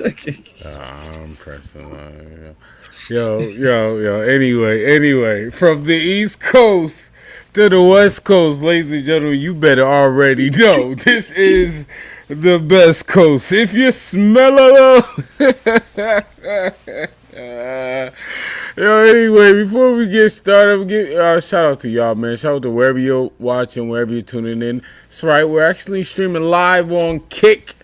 I'm pressing. Yo. Anyway, from the East Coast to the West Coast, ladies and gentlemen, you better already know this is the best coast. If you smell it, anyway, before we get started, shout out to y'all, man. Shout out to wherever you're watching, wherever you're tuning in. That's right, we're actually streaming live on Kick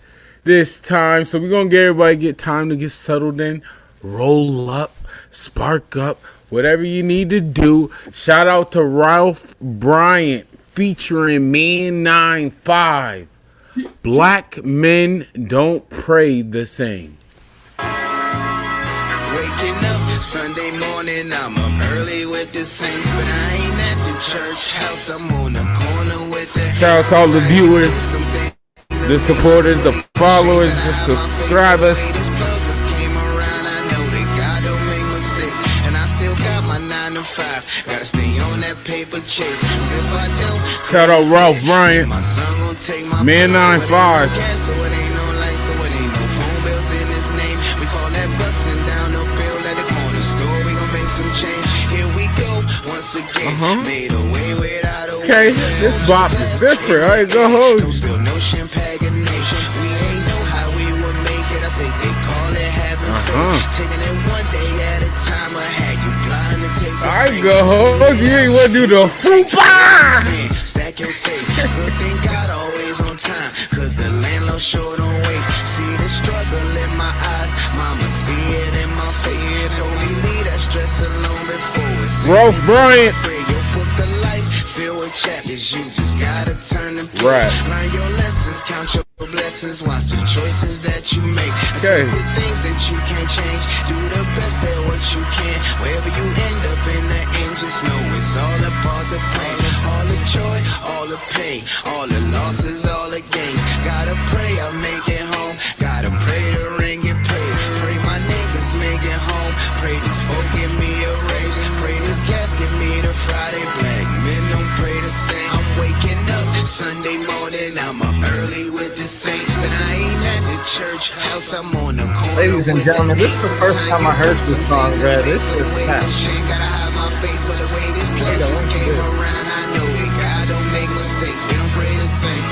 this time, so we're gonna get everybody get time to get settled in, roll up, spark up, whatever you need to do. Shout out to Ralph Bryant featuring Man 9-5. Black men don't pray the same. Waking up Sunday morning, I'm up early with the saints, but I ain't at the church house. I'm on the corner with the. Shout out to all the viewers, the supporters, the followers, the subscribers. Shout out Ralph Bryant, Man 9-5. Okay, this bop is different. I ain't gonna hold you. I ain't gonna hold you. You ain't wanna do the fupa. Stack your safe. Good thing God always on time, cause the landlord sure don't wait. See the struggle in my eyes, mama see it in my face. Told me leave that stress alone before it's Ralph Bryant. Filled with chapters, you just gotta turn them. Right. Learn your lessons, count your blessings, watch the choices that you make. Okay. The things that you can't change, do the best at what you can. Wherever you end up in the end, just know it's all about the plan. All the joy, all the pain, all the losses, all the gains. Gotta pray I make it home, gotta pray the ring get paid. Pray my niggas make it home, pray these folk give me a raise. Pray this gas give me the Friday black men don't pray the same. I'm waking up Sunday morning, I'm up early with the saints, and I ain't at the church house, I'm on the corner. Ladies and gentlemen, this is the first time I heard this song, Red. This is fast. Gotta hide my face, but the way this plug just came around, I know that God don't make mistakes, we don't pray the same.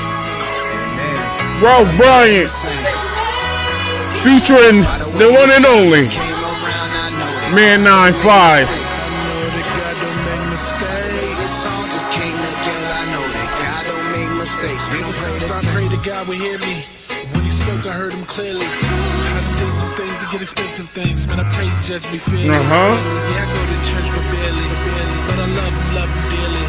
Ralph Bryant featuring the one and only Man 9-5. I pray to God would hear me. When he spoke, I heard him clearly. I done did some things to get expensive things. Man, I pray he judge me fairly. Yeah, I go to church but barely. But I love him dearly.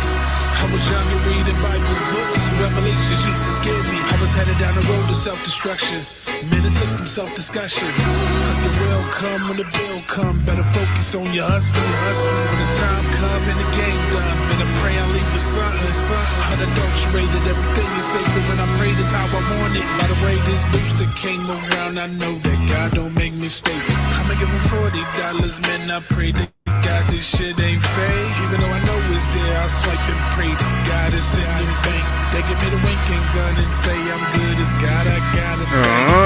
I was young and reading Bible books. Revelations used to scare me. I was headed down the road to self-destruction. Man, it took some self-discussions. Cause the will come when the bill come. Better focus on your hustling. When the time come and the game done, man, I pray I leave for something. Unadulterated, everything is sacred. When I pray this how I want it. By the way this booster came around, I know that God don't make mistakes. I'ma give him $40, man, I pray to God this shit ain't fake. Even though I know it's there, I swipe and pray to God it's in the bank. They give me the winking gun and say I'm good as God, I got it.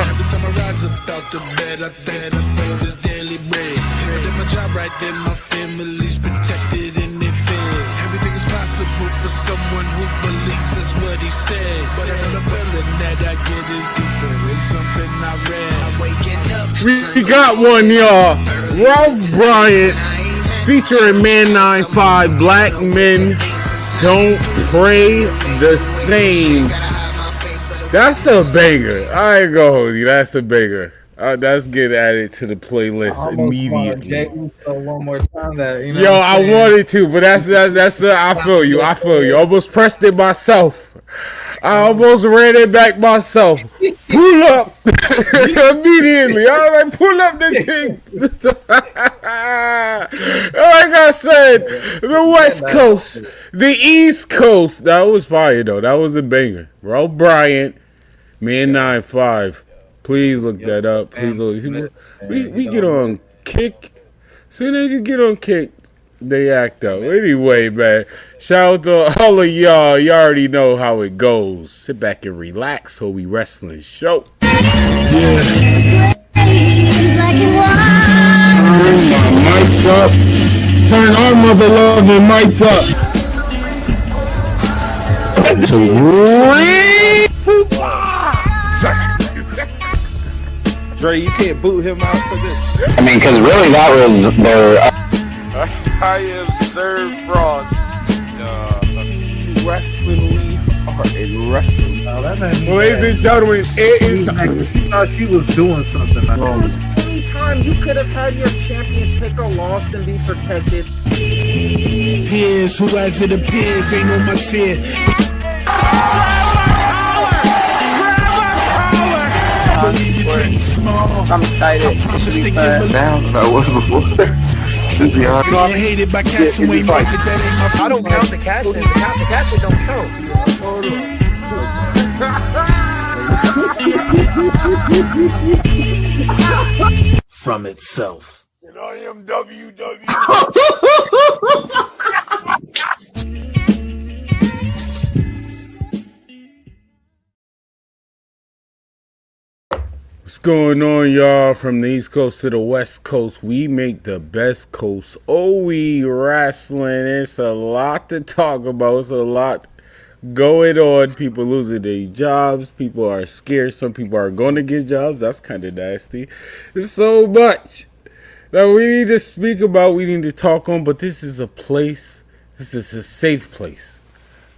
Every time I rise up out the bed, I think I feel this daily bread. If I did my job right, then my family's protected and they're fed. Everything is possible for someone who believes is what he says. But I know the feeling that I get is deeper than something I read. I'm waking up. We got one, y'all. Ralph Bryant featuring Man 9-5. Black men don't pray the same. That's a banger. I ain't gonna hold you. That's a banger. That's get added to the playlist immediately. One more time that, you know. Yo, I wanted to, but that's I feel you. I almost pressed it myself. I almost ran it back myself. Pull up immediately. I was like, pull up the thing. Like I said, the West Coast, the East Coast. That was fire though. That was a banger. Ralph Bryant, Man 9-5. Please look that up. Please look. We get on Kick. As soon as you get on Kick, they act out. Anyway, man, shout out to all of y'all. You already know how it goes. Sit back and relax. Holy Wrestling Show. Yeah. motherfucking mic up. Dre, you can't boot him out for this. I mean, because really that was their. I am Sir Frost. Wrestling we are in wrestling. Oh, that man. Ladies and gentlemen, it is time. She thought she was doing something. Anytime you could have had your champion take a loss and be protected. Here's who as it appears, ain't no much here. I'm excited. It should be fun. Down than I was before. To be honest. You're hated by cats who ain't like it. That ain't my I don't count the cash in. The cash in don't count. from itself. And I am WW. What's going on, y'all? From the East Coast to the West Coast, we make the best coast. Oh, we wrestling. It's a lot to talk about. It's a lot going on. People losing their jobs. People are scared. Some people are going to get jobs. That's kind of nasty. There's so much that we need to speak about. We need to talk on. But this is a place. This is a safe place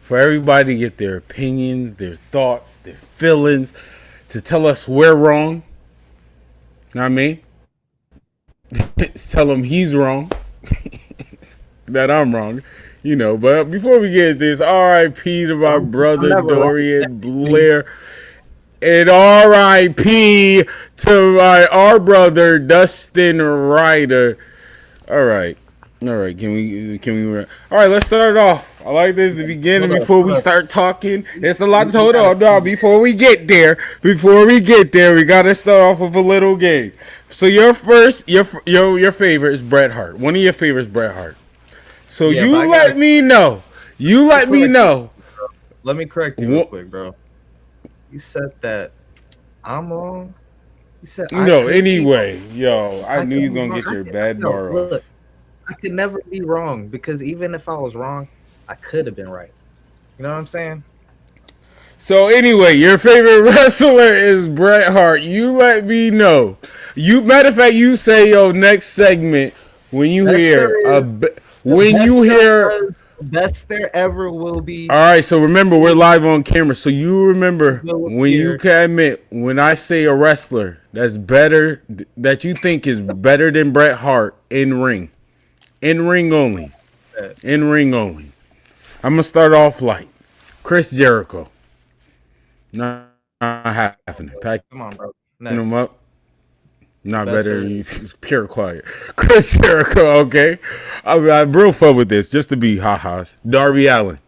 for everybody to get their opinions, their thoughts, their feelings, to tell us we're wrong. Know what I mean? Tell him he's wrong. That I'm wrong. You know, but before we get this, R.I.P. to my brother Dorian Blair. And R.I.P. to our brother Dustin Ryder. All right. Can we all right, let's start off. I like this the beginning before we start talking. It's a lot to hold on. No, before we get there, we gotta start off with a little game. So your favorite is Bret Hart. One of your favorites, Bret Hart. So yeah, let me know. Let me know. Let me correct you real quick, bro. You said that I'm wrong. You said anyway, yo, I knew you were gonna get your bad bar off. Look, I could never be wrong because even if I was wrong, I could have been right. You know what I'm saying? So anyway, your favorite wrestler is Bret Hart. You let me know. Matter of fact, you say next segment when you best there ever will be. All right, so remember we're live on camera, so you remember when you can admit when I say a wrestler that's better that you think is better than Bret Hart in ring. In ring only. I'm gonna start off light. Chris Jericho. Not happening. Come on, bro. Him up. Not best better. He's pure quiet. Chris Jericho. Okay. I'm real fun with this. Just to be ha-has. Darby Allin.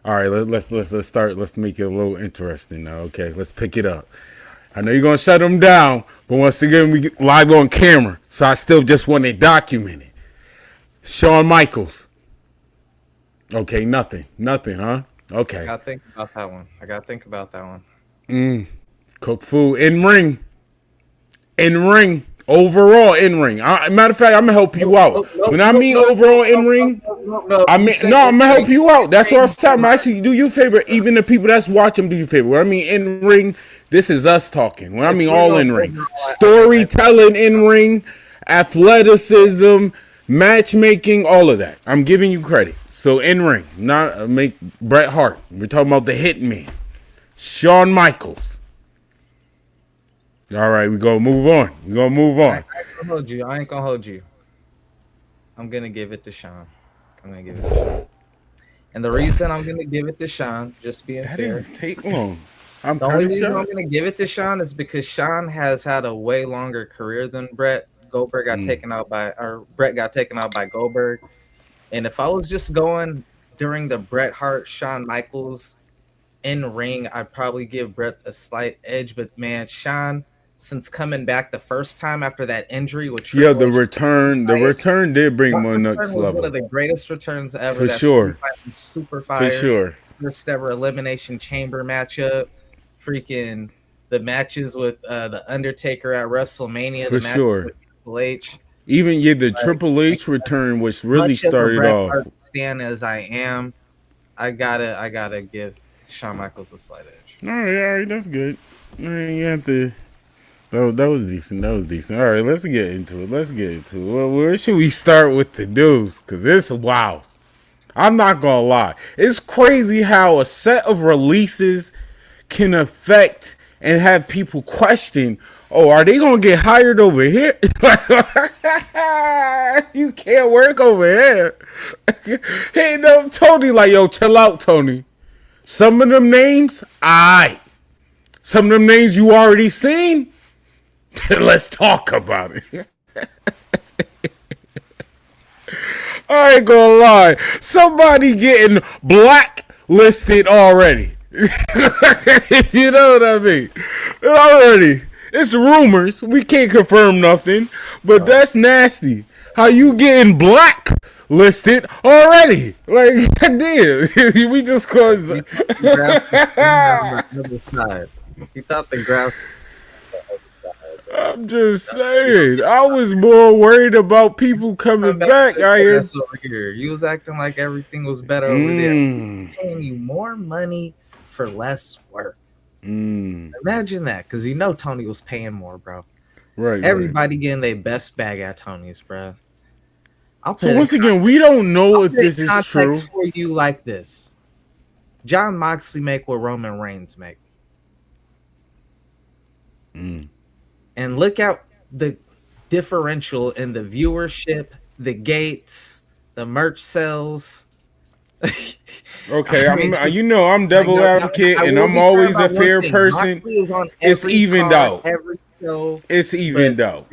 All right. Let's start. Let's make it a little interesting now. Okay. Let's pick it up. I know you're gonna shut him down, but once again we get live on camera, so I still just want it documented. Shawn Michaels. Okay, nothing, huh? Okay. I gotta think about that one. Cook food in ring. Overall in ring. Matter of fact, I'm gonna help you out. When I mean overall in ring, I'm gonna help you out. That's what I'm saying. Actually, do you favor. Even the people that's watching, do you favor. When I mean in ring, this is us talking. When I mean all in ring, storytelling in ring, athleticism, matchmaking, all of that. I'm giving you credit. So in ring, not make Bret Hart. We're talking about the Hitman, Shawn Michaels. All right, we're gonna move on. I ain't gonna hold you. I'm gonna give it to Shawn. And the reason I'm gonna give it to Shawn, just being fair, didn't take long. The only reason I'm gonna give it to Shawn is because Shawn has had a way longer career than Bret. Bret got taken out by Goldberg. And if I was just going during the Bret Hart, Shawn Michaels in ring, I'd probably give Bret a slight edge. But man, Shawn, since coming back the first time after that injury, the return did bring him on next level. One of the greatest returns ever. For sure. Super fire. For sure. First ever elimination chamber matchup. Freaking the matches with the Undertaker at WrestleMania. For sure. With Triple H. Even the Triple H return, which really Much of a started Bret off. Hart stan as I am, I gotta give Shawn Michaels a slight edge. All right, that's good. You have to. That was decent. That was decent. All right, let's get into it. Well, where should we start with the news? Because it's wow. I'm not gonna lie. It's crazy how a set of releases can affect and have people question, oh, are they gonna get hired over here? You can't work over here. Hey, no, Tony, like, yo, chill out, Tony. Some of them names, aight. Some of them names you already seen. Let's talk about it. I ain't gonna lie. Somebody getting blacklisted already. You know what I mean? Already. It's rumors. We can't confirm nothing. But that's nasty. How you getting blacklisted already? Like, damn. We just cause. He thought the graph. I'm just saying. I was more worried about people coming back. Over here. You was acting like everything was better over there. Paying you more money for less work. Imagine that, because you know Tony was paying more, bro. Right. Everybody getting their best bag at Tony's, bro. So once again, we don't know if this is true. For you like this, John Moxley make what Roman Reigns make. And look at the differential in the viewership, the gates, the merch sales. Okay, I'm devil advocate, and I'm always a fair person. It's evened out. It's evened out.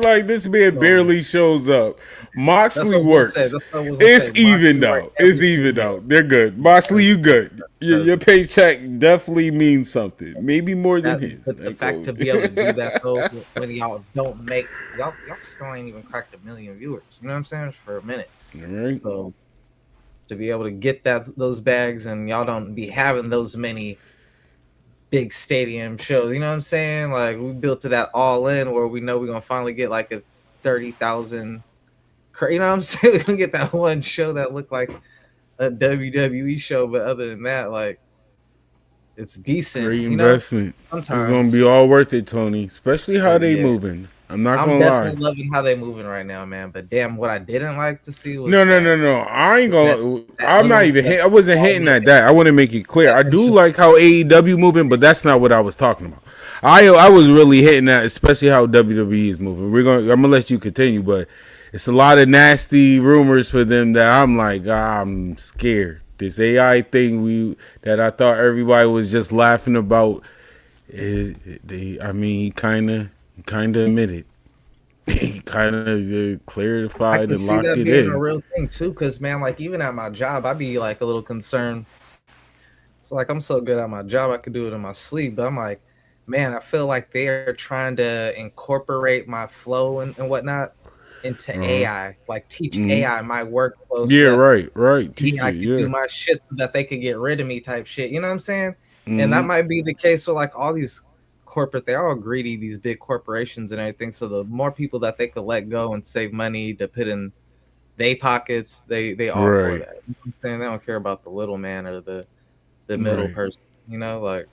Like, this man barely shows up. Moxley works. It's evened out. It's evened out. They're good. Moxley, you good. Your paycheck definitely means something. Maybe more than his. But the fact to be able to do that, though, when y'all don't make, y'all still ain't even cracked 1 million viewers. You know what I'm saying? For a minute. All right. So to be able to get those bags, and y'all don't be having those many big stadium shows, you know what I'm saying? Like, we built to that all in where we know we're gonna finally get like a 30,000. You know what I'm saying? We're gonna get that one show that looked like a WWE show, but other than that, like, it's decent. Great investment. It's gonna be all worth it, Tony. Especially how they moving. I'm definitely loving how they moving right now, man. But damn, what I didn't like to see was no. I ain't gonna. I'm not even. I wasn't hitting at that. I want to make it clear. I do like how AEW moving, but that's not what I was talking about. I was really hitting at, especially how WWE is moving. I'm gonna let you continue, but it's a lot of nasty rumors for them that I'm like, I'm scared. This AI thing that I thought everybody was just laughing about he kind of admitted. He kind of clarified and locked it in. A real thing too, because man, like, even at my job, I'd be like a little concerned. It's like, I'm so good at my job, I could do it in my sleep, but I'm like, man, I feel like they're trying to incorporate my flow and whatnot into AI, like teach AI my workflow. Yeah, right. Teach I can do my shit so that they could get rid of me, type shit. You know what I'm saying? And that might be the case for like all these corporate. They're all greedy, these big corporations and everything. So the more people that they could let go and save money to put in their pockets, they all for that. You know what I'm saying? They don't care about the little man or the middle person. You know, like.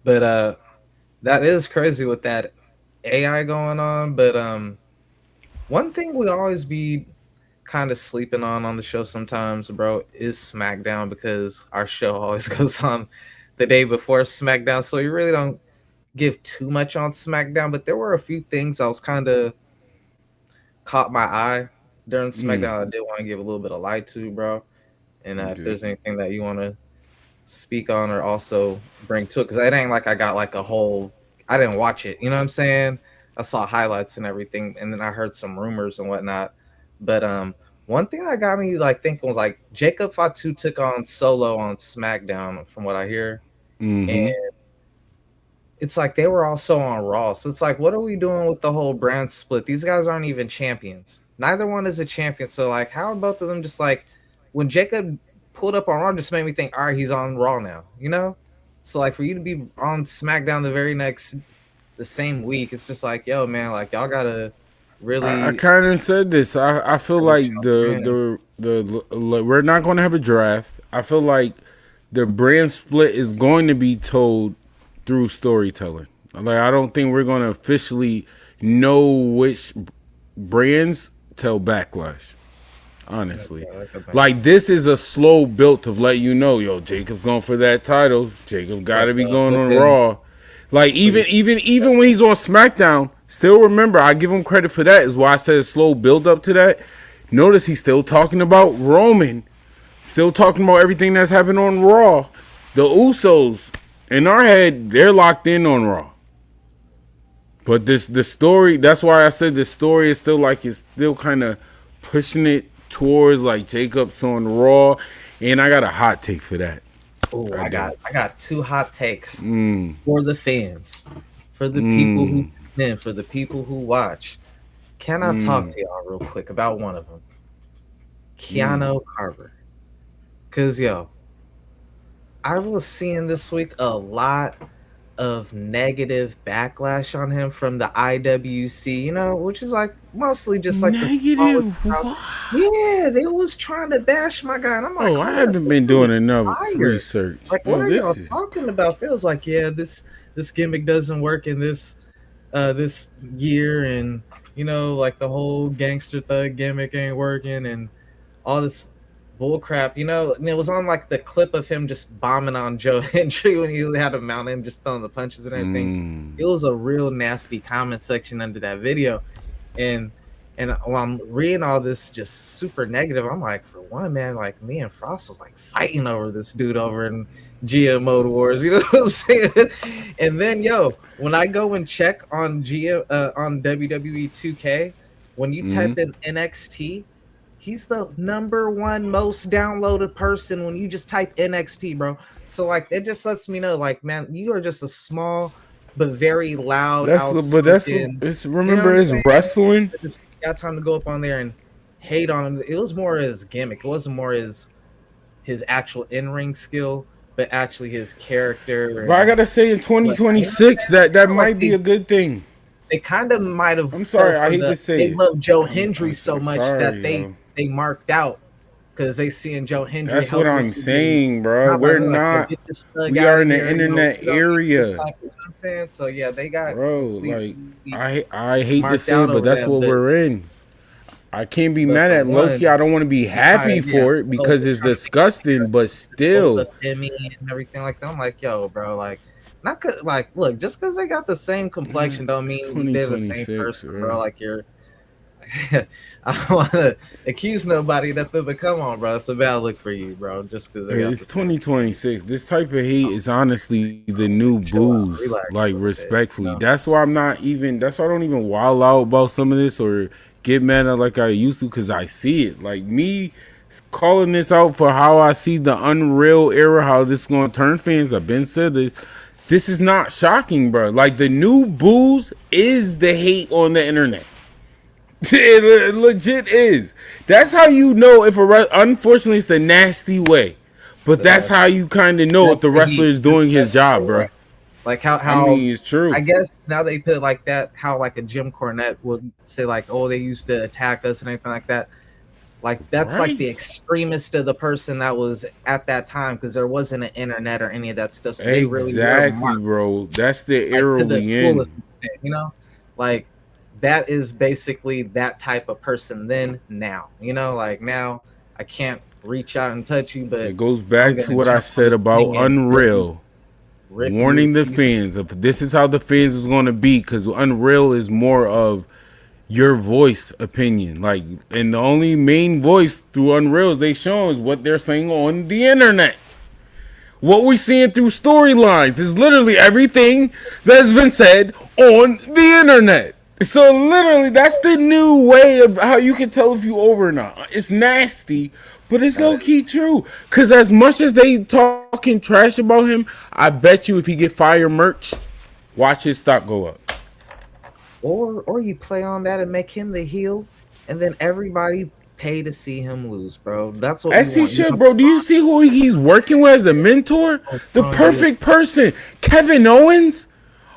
But that is crazy with that AI going on. But one thing we always be kind of sleeping on the show sometimes, bro, is SmackDown, because our show always goes on the day before SmackDown, so you really don't give too much on SmackDown. But there were a few things I was kind of caught my eye during SmackDown. I did want to give a little bit of light to, bro. And if there's anything that you want to speak on or also bring to it, because it ain't like I got like a whole, I didn't watch it, you know what I'm saying? I saw highlights and everything, and then I heard some rumors and whatnot. But one thing that got me like thinking was like Jacob Fatu took on Solo on SmackDown, from what I hear. And it's like they were also on Raw. So it's like, what are we doing with the whole brand split? These guys aren't even champions. Neither one is a champion. So like, how are both of them just like, when Jacob pulled up on Raw, just made me think, all right, he's on Raw now, you know? So like, for you to be on SmackDown the very next the same week. It's just like, yo, man, like y'all gotta really. I kind of said this. I feel like we're not going to have a draft. I feel like the brand split is going to be told through storytelling. Like I don't think we're going to officially know which brands tell Backlash. Honestly, like this is a slow build to let you know, yo, Jacob's going for that title. Jacob got to be going on Raw. Like even when he's on SmackDown, still remember I give him credit for that. Is why I said a slow build up to that. Notice he's still talking about Roman, still talking about everything that's happened on Raw. The Usos in our head, they're locked in on Raw. But the story, that's why I said the story is still like it's still kind of pushing it towards like Jacob's on Raw, and I got a hot take for that. Oh, I got 2 hot takes for the fans, for the people who tune, for the people who watch. Can I talk to y'all real quick about one of them? Keanu Carver. Cause yo, I was seeing this week a lot of negative backlash on him from the IWC, you know, which is like mostly just like negative. Yeah, they was trying to bash my guy, and I'm like, I haven't been doing enough research. Like, what are y'all talking about? They was like, yeah, this gimmick doesn't work in this year, and you know, like the whole gangster thug gimmick ain't working, and all this bull crap, you know. And it was on like the clip of him just bombing on Joe Hendry when he had a mountain, just throwing the punches and everything. It was a real nasty comment section under that video, and while I'm reading all this just super negative, I'm like, for one, man, like me and Frost was like fighting over this dude over in GMO Wars, you know what I'm saying? And then yo, when I go and check on on WWE 2K, when you type in NXT, he's the #1 most downloaded person when you just type NXT, bro. So like it just lets me know, like, man, you are just a small but very loud. It's wrestling. I just got time to go up on there and hate on him. It was more his gimmick. It wasn't more his actual in-ring skill, but actually his character. But I gotta say, in 2026, that might be a good thing. They kind of might have. I'm sorry, I hate to say they love Joe Hendry so much that they marked out because they seeing Joe Hendry. That's what I'm saying, bro. We're not. We are in the internet area. You know what I'm saying? So yeah, they got. Bro, like I hate to say it, but that's what we're in. I can't be mad at Loki. I don't want to be happy for it because it's disgusting, but still. And everything like that. I'm like, yo, bro, like, not like, look, just because they got the same complexion don't mean they're the same person, bro. Like you're. I don't want to accuse nobody nothing, but come on, bro. It's a bad look for you, bro. Just because it's 2026. This type of hate is honestly the new booze. Like respectfully, that's why I'm not even. That's why I don't even wild out about some of this or get mad at like I used to, because I see it. Like me calling this out for how I see the Unreal era, how this is going to turn fans. I've been said this. This is not shocking, bro. Like the new booze is the hate on the internet. It legit is. That's how you know if unfortunately it's a nasty way, but that's how you kind of know if the wrestler is doing his job, bro. Like how I mean, it's true. I guess now they put it like that, how like a Jim Cornette would say like, oh, they used to attack us and anything like that. Like that's like the extremist of the person that was at that time, because there wasn't an internet or any of that stuff. So they really bro. That's the era we in. You know, like that is basically that type of person. Then now, you know, like now I can't reach out and touch you, but it goes back to what I said about Unreal. Warning the fans, if this is how the fans is going to be, because Unreal is more of your voice opinion, like, and the only main voice through Unreal is they show is what they're saying on the internet. What we're seeing through storylines is literally everything that's been said on the internet. So literally, that's the new way of how you can tell if you over or not. It's nasty, but it's low-key true. Because as much as they talking trash about him, I bet you if he get fire merch, watch his stock go up. Or you play on that and make him the heel, and then everybody pay to see him lose, bro. That's what as he should, bro. Do you see who he's working with as a mentor? The perfect person. Kevin Owens.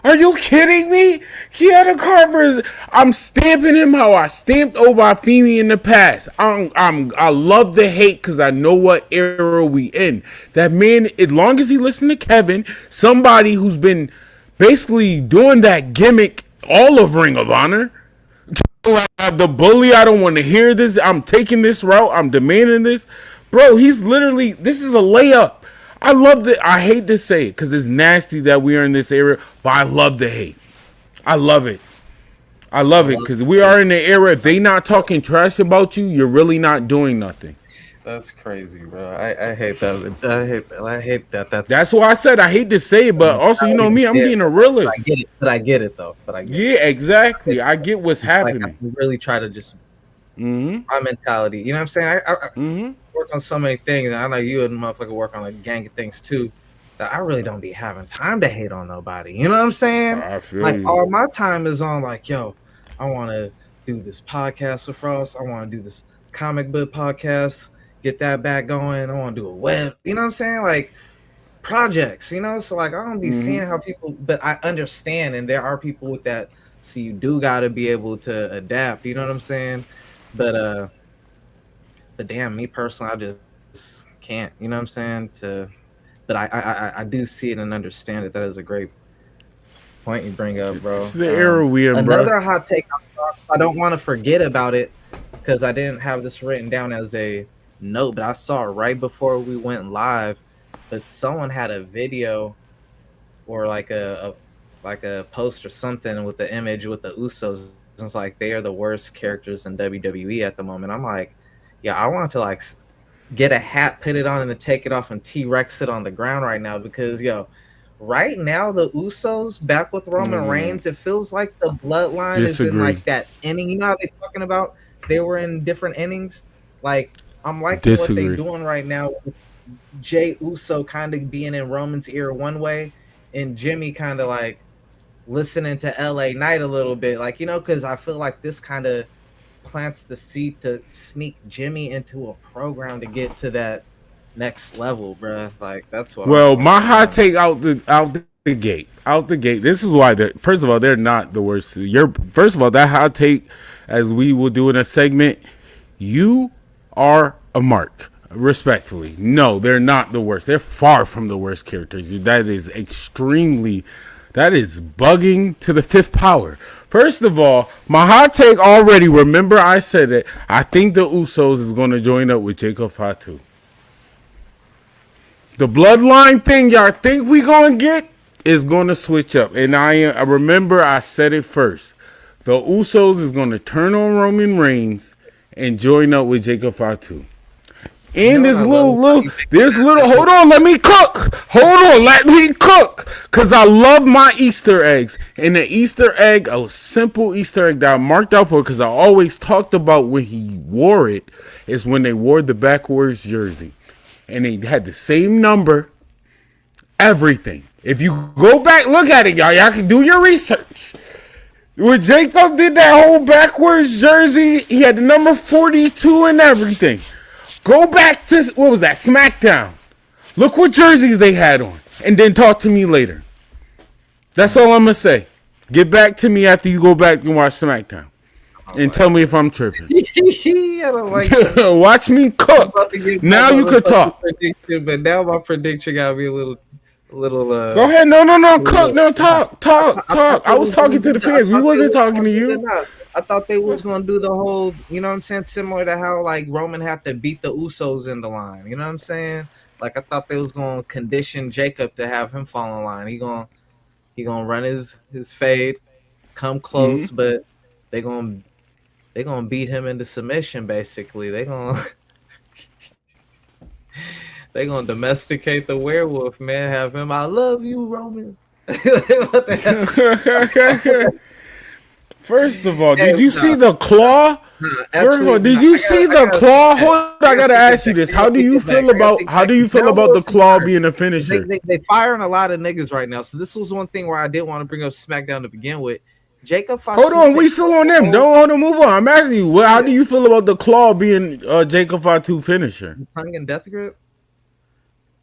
Are you kidding me? He had a card for his. I'm stamping him how I stamped Obafemi in the past. I love the hate because I know what era we in. That man, as long as he listened to Kevin, somebody who's been basically doing that gimmick all of Ring of Honor. The bully, I don't want to hear this. I'm taking this route. I'm demanding this. Bro, he's literally, this is a layup. I love that. I hate to say it because it's nasty that we are in this era, but I love the hate. I love it. I love it because we are in the era. If they not talking trash about you, you're really not doing nothing. That's crazy, bro. I hate that. I hate that. That's why I said I hate to say it, but also, you know me, I'm being a realist. I get it though. Yeah, exactly. I get what's happening. Like, I really try to just my mentality. You know what I'm saying? I work on so many things, and I know you and motherfucker work on a gang of things too. That I really don't be having time to hate on nobody. You know what I'm saying? I feel like you. all my time is on like, yo, I want to do this podcast with Frost. I want to do this comic book podcast. Get that back going. I want to do a web. You know what I'm saying? Like projects. You know, so like I don't be seeing how people, but I understand, and there are people with that. So you do got to be able to adapt. You know what I'm saying? But damn, me personally, I just can't. You know what I'm saying? But I do see it and understand it. That is a great point you bring up, bro. It's the era we in, bro. Another hot take. I don't want to forget about it because I didn't have this written down as a note, but I saw it right before we went live. But someone had a video or like a post or something with the image with the Usos. It's like they are the worst characters in WWE at the moment. I'm like, yeah, I want to like get a hat, put it on, and then take it off and T-Rex it on the ground right now because right now the Usos back with Roman Reigns, it feels like the bloodline is in like that inning. You know how they're talking about they were in different innings? Like I'm liking what they're doing right now with Jey Uso kind of being in Roman's ear one way and Jimmy kind of like listening to LA Knight a little bit, like, you know, because I feel like this kind of plants the seed to sneak Jimmy into a program to get to that next level, bruh. Like that's what. Well, my hot take out the gate. This is why first of all, they're not the worst. First of all, that hot take, as we will do in a segment, you are a mark. Respectfully, no, they're not the worst. They're far from the worst characters. That is bugging to the fifth power. First of all, my hot take already, remember I said it, I think the Usos is going to join up with Jacob Fatu. The bloodline thing y'all think we going to get is going to switch up. And I remember I said it first. The Usos is going to turn on Roman Reigns and join up with Jacob Fatu. And this little, hold on, let me cook. Because I love my Easter eggs. And the Easter egg, a simple Easter egg that I marked out for, because I always talked about when he wore it, is when they wore the backwards jersey. And they had the same number, everything. If you go back, look at it, y'all can do your research. When Jacob did that whole backwards jersey, he had the number 42 and everything. Go back to, what was that, SmackDown. Look what jerseys they had on. And then talk to me later. That's all I'm going to say. Get back to me after you go back and watch SmackDown. And tell me if I'm tripping. I don't like watch me cook. Now you could talk. But now my prediction got to be a little go ahead. No, cook. No, talk. I was talking to the fans. We wasn't talking to you. I thought they was gonna do the whole, you know what I'm saying, similar to how like Roman had to beat the Usos in the line. You know what I'm saying? Like I thought they was gonna condition Jacob to have him fall in line. He gonna run his fade, come close, but they gonna beat him into submission. Basically, they gonna domesticate the werewolf, man. Have him, I love you, Roman. What the hell? First of all, did you see the claw? First of all, did you see the claw? Hold on, I gotta ask you this. How do you feel about the claw being a finisher? They firing a lot of niggas right now. So this was one thing where I didn't want to bring up SmackDown to begin with. Jacob Fatu. Hold on, we still on them. Don't hold on, move on. I'm asking you, how do you feel about the claw being Jacob Fatu finisher? Tongue and death grip.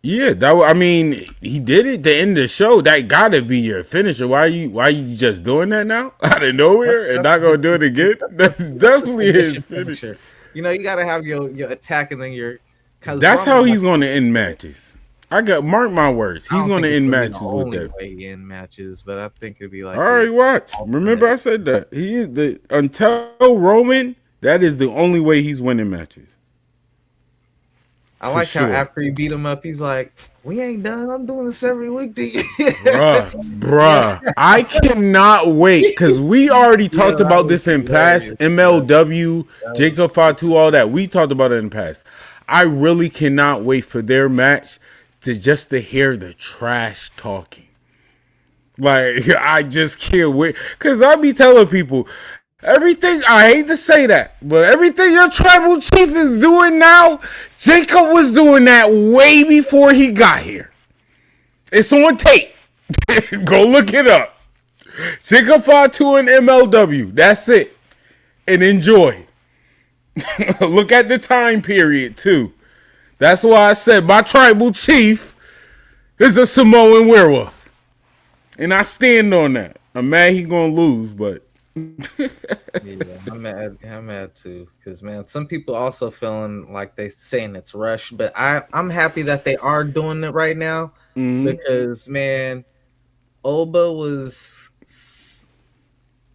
Yeah, I mean, he did it to end the show. That gotta be your finisher. Why you just doing that now out of nowhere and not gonna do it again? That's definitely his finisher. You know, you gotta have your attack and then your. That's how he's gonna end matches. I got mark my words. He's gonna end matches with that. Way in matches, but I think it'd be like. All right, watch. Remember, I said that he is the until Roman. That is the only way he's winning matches. I like how after he beat him up, he's like, "We ain't done. I'm doing this every week." Bruh, I cannot wait because we already talked about this in past MLW, Jacob Fatu, all that. We talked about it in the past. I really cannot wait for their match to hear the trash talking. Like, I just can't wait because I be telling people. Everything, I hate to say that, but everything your tribal chief is doing now, Jacob was doing that way before he got here. It's on tape. Go look it up. Jacob Fatu and MLW. That's it. And enjoy. Look at the time period, too. That's why I said my tribal chief is a Samoan werewolf. And I stand on that. I'm mad he gonna lose, but yeah, I'm mad too, because man, some people also feeling like they saying it's rush, but I'm happy that they are doing it right now because man, Oba was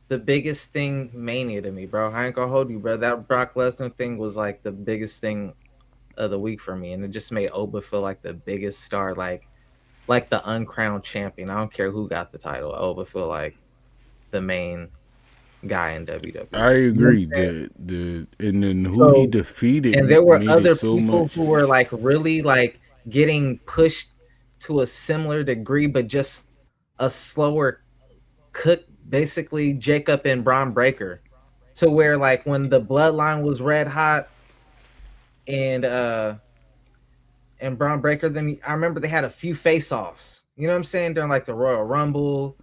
the biggest thing Mania to me, bro. I ain't gonna hold you, bro. That Brock Lesnar thing was like the biggest thing of the week for me, and it just made Oba feel like the biggest star, like the uncrowned champion. I don't care who got the title. Oba feel like the main guy in WWE. I agree. And then who he defeated, and there were other people who were like really like getting pushed to a similar degree, but just a slower cook. Basically, Jacob and Braun Breaker, to where like when the bloodline was red hot, and Braun Breaker, then I remember they had a few face-offs. You know what I'm saying, during like the Royal Rumble.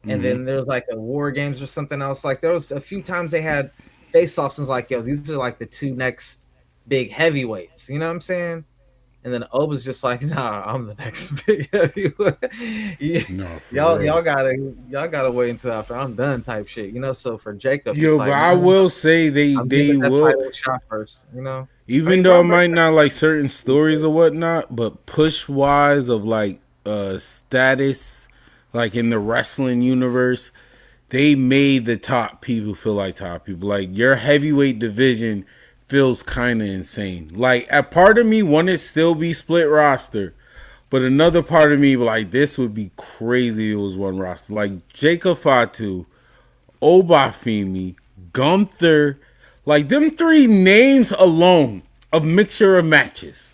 And then there's like a War Games or something else. Like there was a few times they had face-offs and was like, yo, these are like the two next big heavyweights. You know what I'm saying? And then Oba's just like, nah, I'm the next big heavyweight. No, y'all gotta wait until after I'm done type shit. You know, so for Jacob, yo, like, but I will say they will shot first, you know. Even though I might not like certain stories or whatnot, but push wise of like status. Like in the wrestling universe, they made the top people feel like top people. Like your heavyweight division feels kind of insane. Like a part of me wanted to still be split roster, but another part of me like this would be crazy if it was one roster. Like Jacob Fatu, Obafemi, Gunther, like them three names alone of mixture of matches.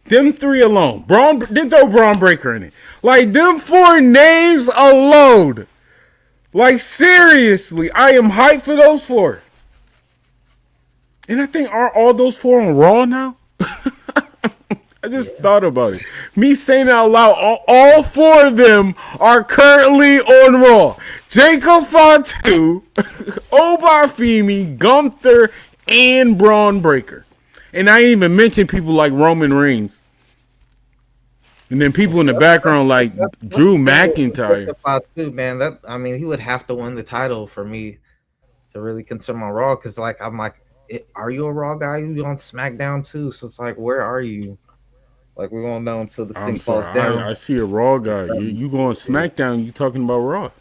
Them three alone. Didn't throw Braun Breaker in it. Like, them four names alone. Like, seriously, I am hyped for those four. And I think, aren't all those four on Raw now? I just thought about it. Me saying it out loud, all four of them are currently on Raw. Jacob Fatu, Obafemi, Gunther, and Braun Breaker. And I ain't even mention people like Roman Reigns. And then people in the background like Drew McIntyre. Man, that I mean, he would have to win the title for me to really consider him on Raw. Because like I'm like, are you a Raw guy? You on SmackDown too? So it's like, where are you? Like we won't know until the thing falls down. I see a Raw guy. You go on SmackDown? You talking about Raw?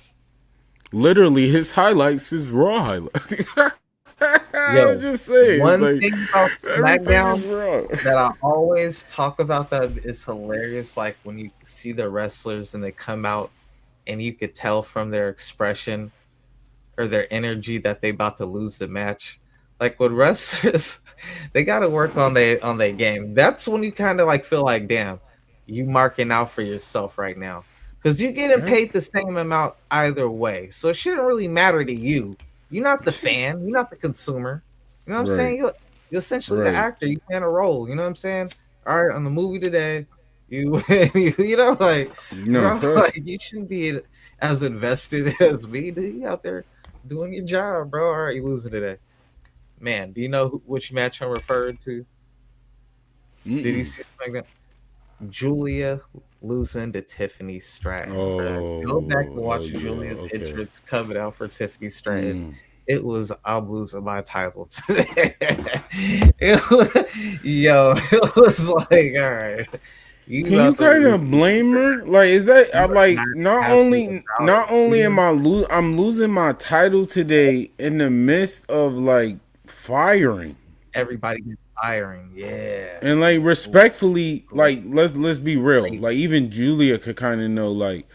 Literally, his highlights is Raw highlights. Yo, I'm just saying. One like, thing about SmackDown that I always talk about that is hilarious. Like when you see the wrestlers and they come out, and you could tell from their expression or their energy that they about to lose the match. Like with wrestlers, they got to work on their game. That's when you kind of like feel like, damn, you marking out for yourself right now, because you're getting paid the same amount either way. So it shouldn't really matter to you. You're not the fan. You're not the consumer. You know what I'm saying? You're essentially the actor. You playing a role. You know what I'm saying? All right, on the movie today, you know, like, like you shouldn't be as invested as me. Dude, you out there doing your job, bro. All right, you losing today. Man, do you know which match I'm referring to? Did you see SmackDown? Julia losing to Tiffany Stratton. Oh, Go back and watch yeah, Julia's okay. entrance coming out for Tiffany Stratton. It was, I'm losing my title today. It was like, all right. Can you kind of blame her? Like, is that like not only am I'm losing my title today in the midst of like firing. Everybody gets firing, yeah. And like respectfully, like let's be real. Like even Julia could kind of know like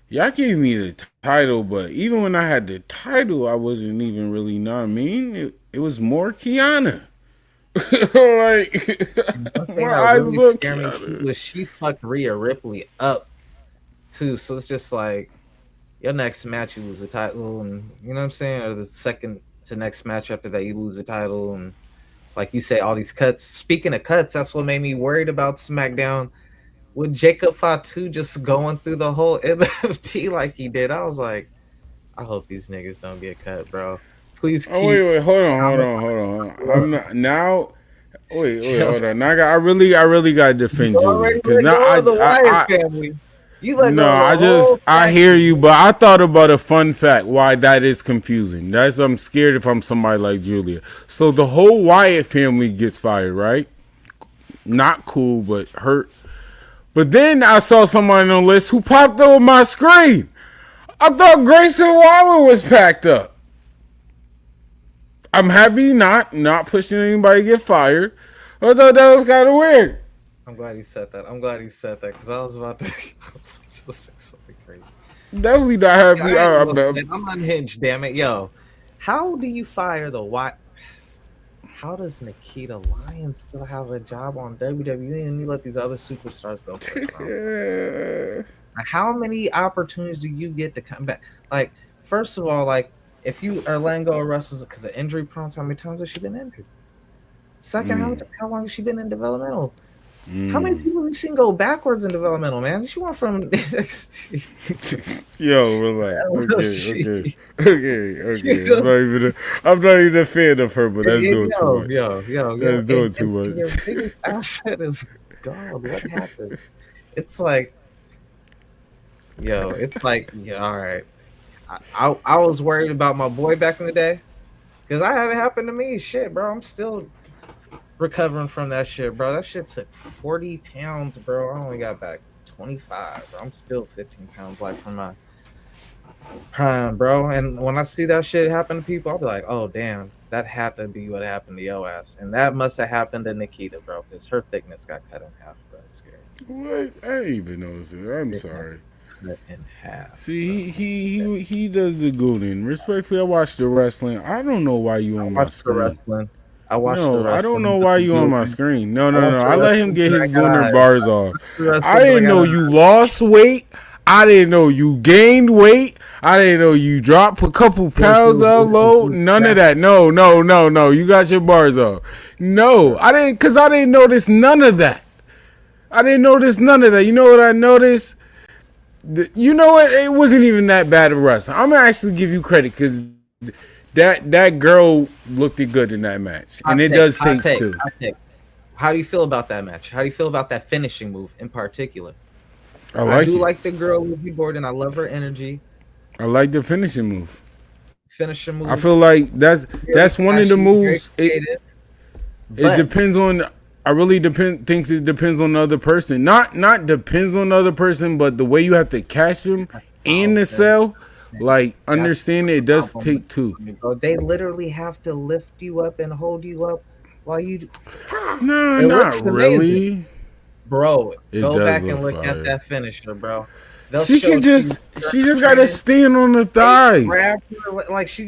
y'all gave me the title, but even when I had the title, I wasn't even really, know what I mean? It was more Kiana. Like my eyes look was she fucked Rhea Ripley up too. So it's just like your next match you lose the title, and you know what I'm saying, or the second to next match after that you lose the title, and like you say, all these cuts. Speaking of cuts, that's what made me worried about SmackDown with Jacob Fatu just going through the whole MFT like he did. I was like, I hope these niggas don't get cut, bro. Please. Oh wait, hold on. I'm not now. Wait, hold on. Now I really gotta defend Julia because now family. I hear you, but I thought about a fun fact why that is confusing. I'm scared if I'm somebody like Julia. So the whole Wyatt family gets fired, right? Not cool, but hurt. But then I saw somebody on the list who popped up on my screen. I thought Grayson Waller was packed up. I'm happy not pushing anybody to get fired. I thought that was kind of weird. I'm glad he said that. Because I was about to say something crazy. Definitely not happy. I'm unhinged, damn it. Yo, how do you fire the Wyatt? How does Nikita Lyons still have a job on WWE and you let these other superstars go for Like, how many opportunities do you get to come back? Like, first of all, like, if you are letting go of wrestlers because of injury prone, how many times has she been injured? Second, how long has she been in developmental? How many people have you seen go backwards in developmental, man? She went from Yo, relax. Okay. I'm not even a fan of her, but that's doing too much. That's doing too much. Your biggest asset is God. What happened? It's like, all right. I was worried about my boy back in the day because I haven't happened to me. Shit, bro. I'm still recovering from that shit, bro. That shit took 40 pounds, bro. I only got back 25, bro. I'm still 15 pounds light from my prime, bro. And when I see that shit happen to people, I'll be like, oh, damn, that had to be what happened to your ass. And that must have happened to Nikita, bro, because her thickness got cut in half, bro. It's scary. What? I didn't even notice it. I'm sorry. In half. See, he does the gooning. Respectfully, I watched the wrestling. I don't know why you on my screen. I don't know why you on my screen. No. I let him get his gooner bars off. I didn't know you lost weight. I didn't know you gained weight. I didn't know you dropped a couple pounds down low. None of that. No. You got your bars off. No, I didn't, because I didn't notice none of that. You know what I noticed? You know what? It wasn't even that bad of wrestling. I'm going to actually give you credit because that girl looked good in that match. And it does taste too. How do you feel about that match? How do you feel about that finishing move in particular? I do like the girl Ruby Gordon. I love her energy. I like the finishing move. I feel like that's one of the moves. It depends on. I really thinks it depends on the other person. Not depends on the other person, but the way you have to catch them in the cell. Like, understand it does take two. They literally have to lift you up and hold you up while you. No, not really. Bro, go back and look at that finisher, bro. She just gotta stand on the thighs. Grab her, like she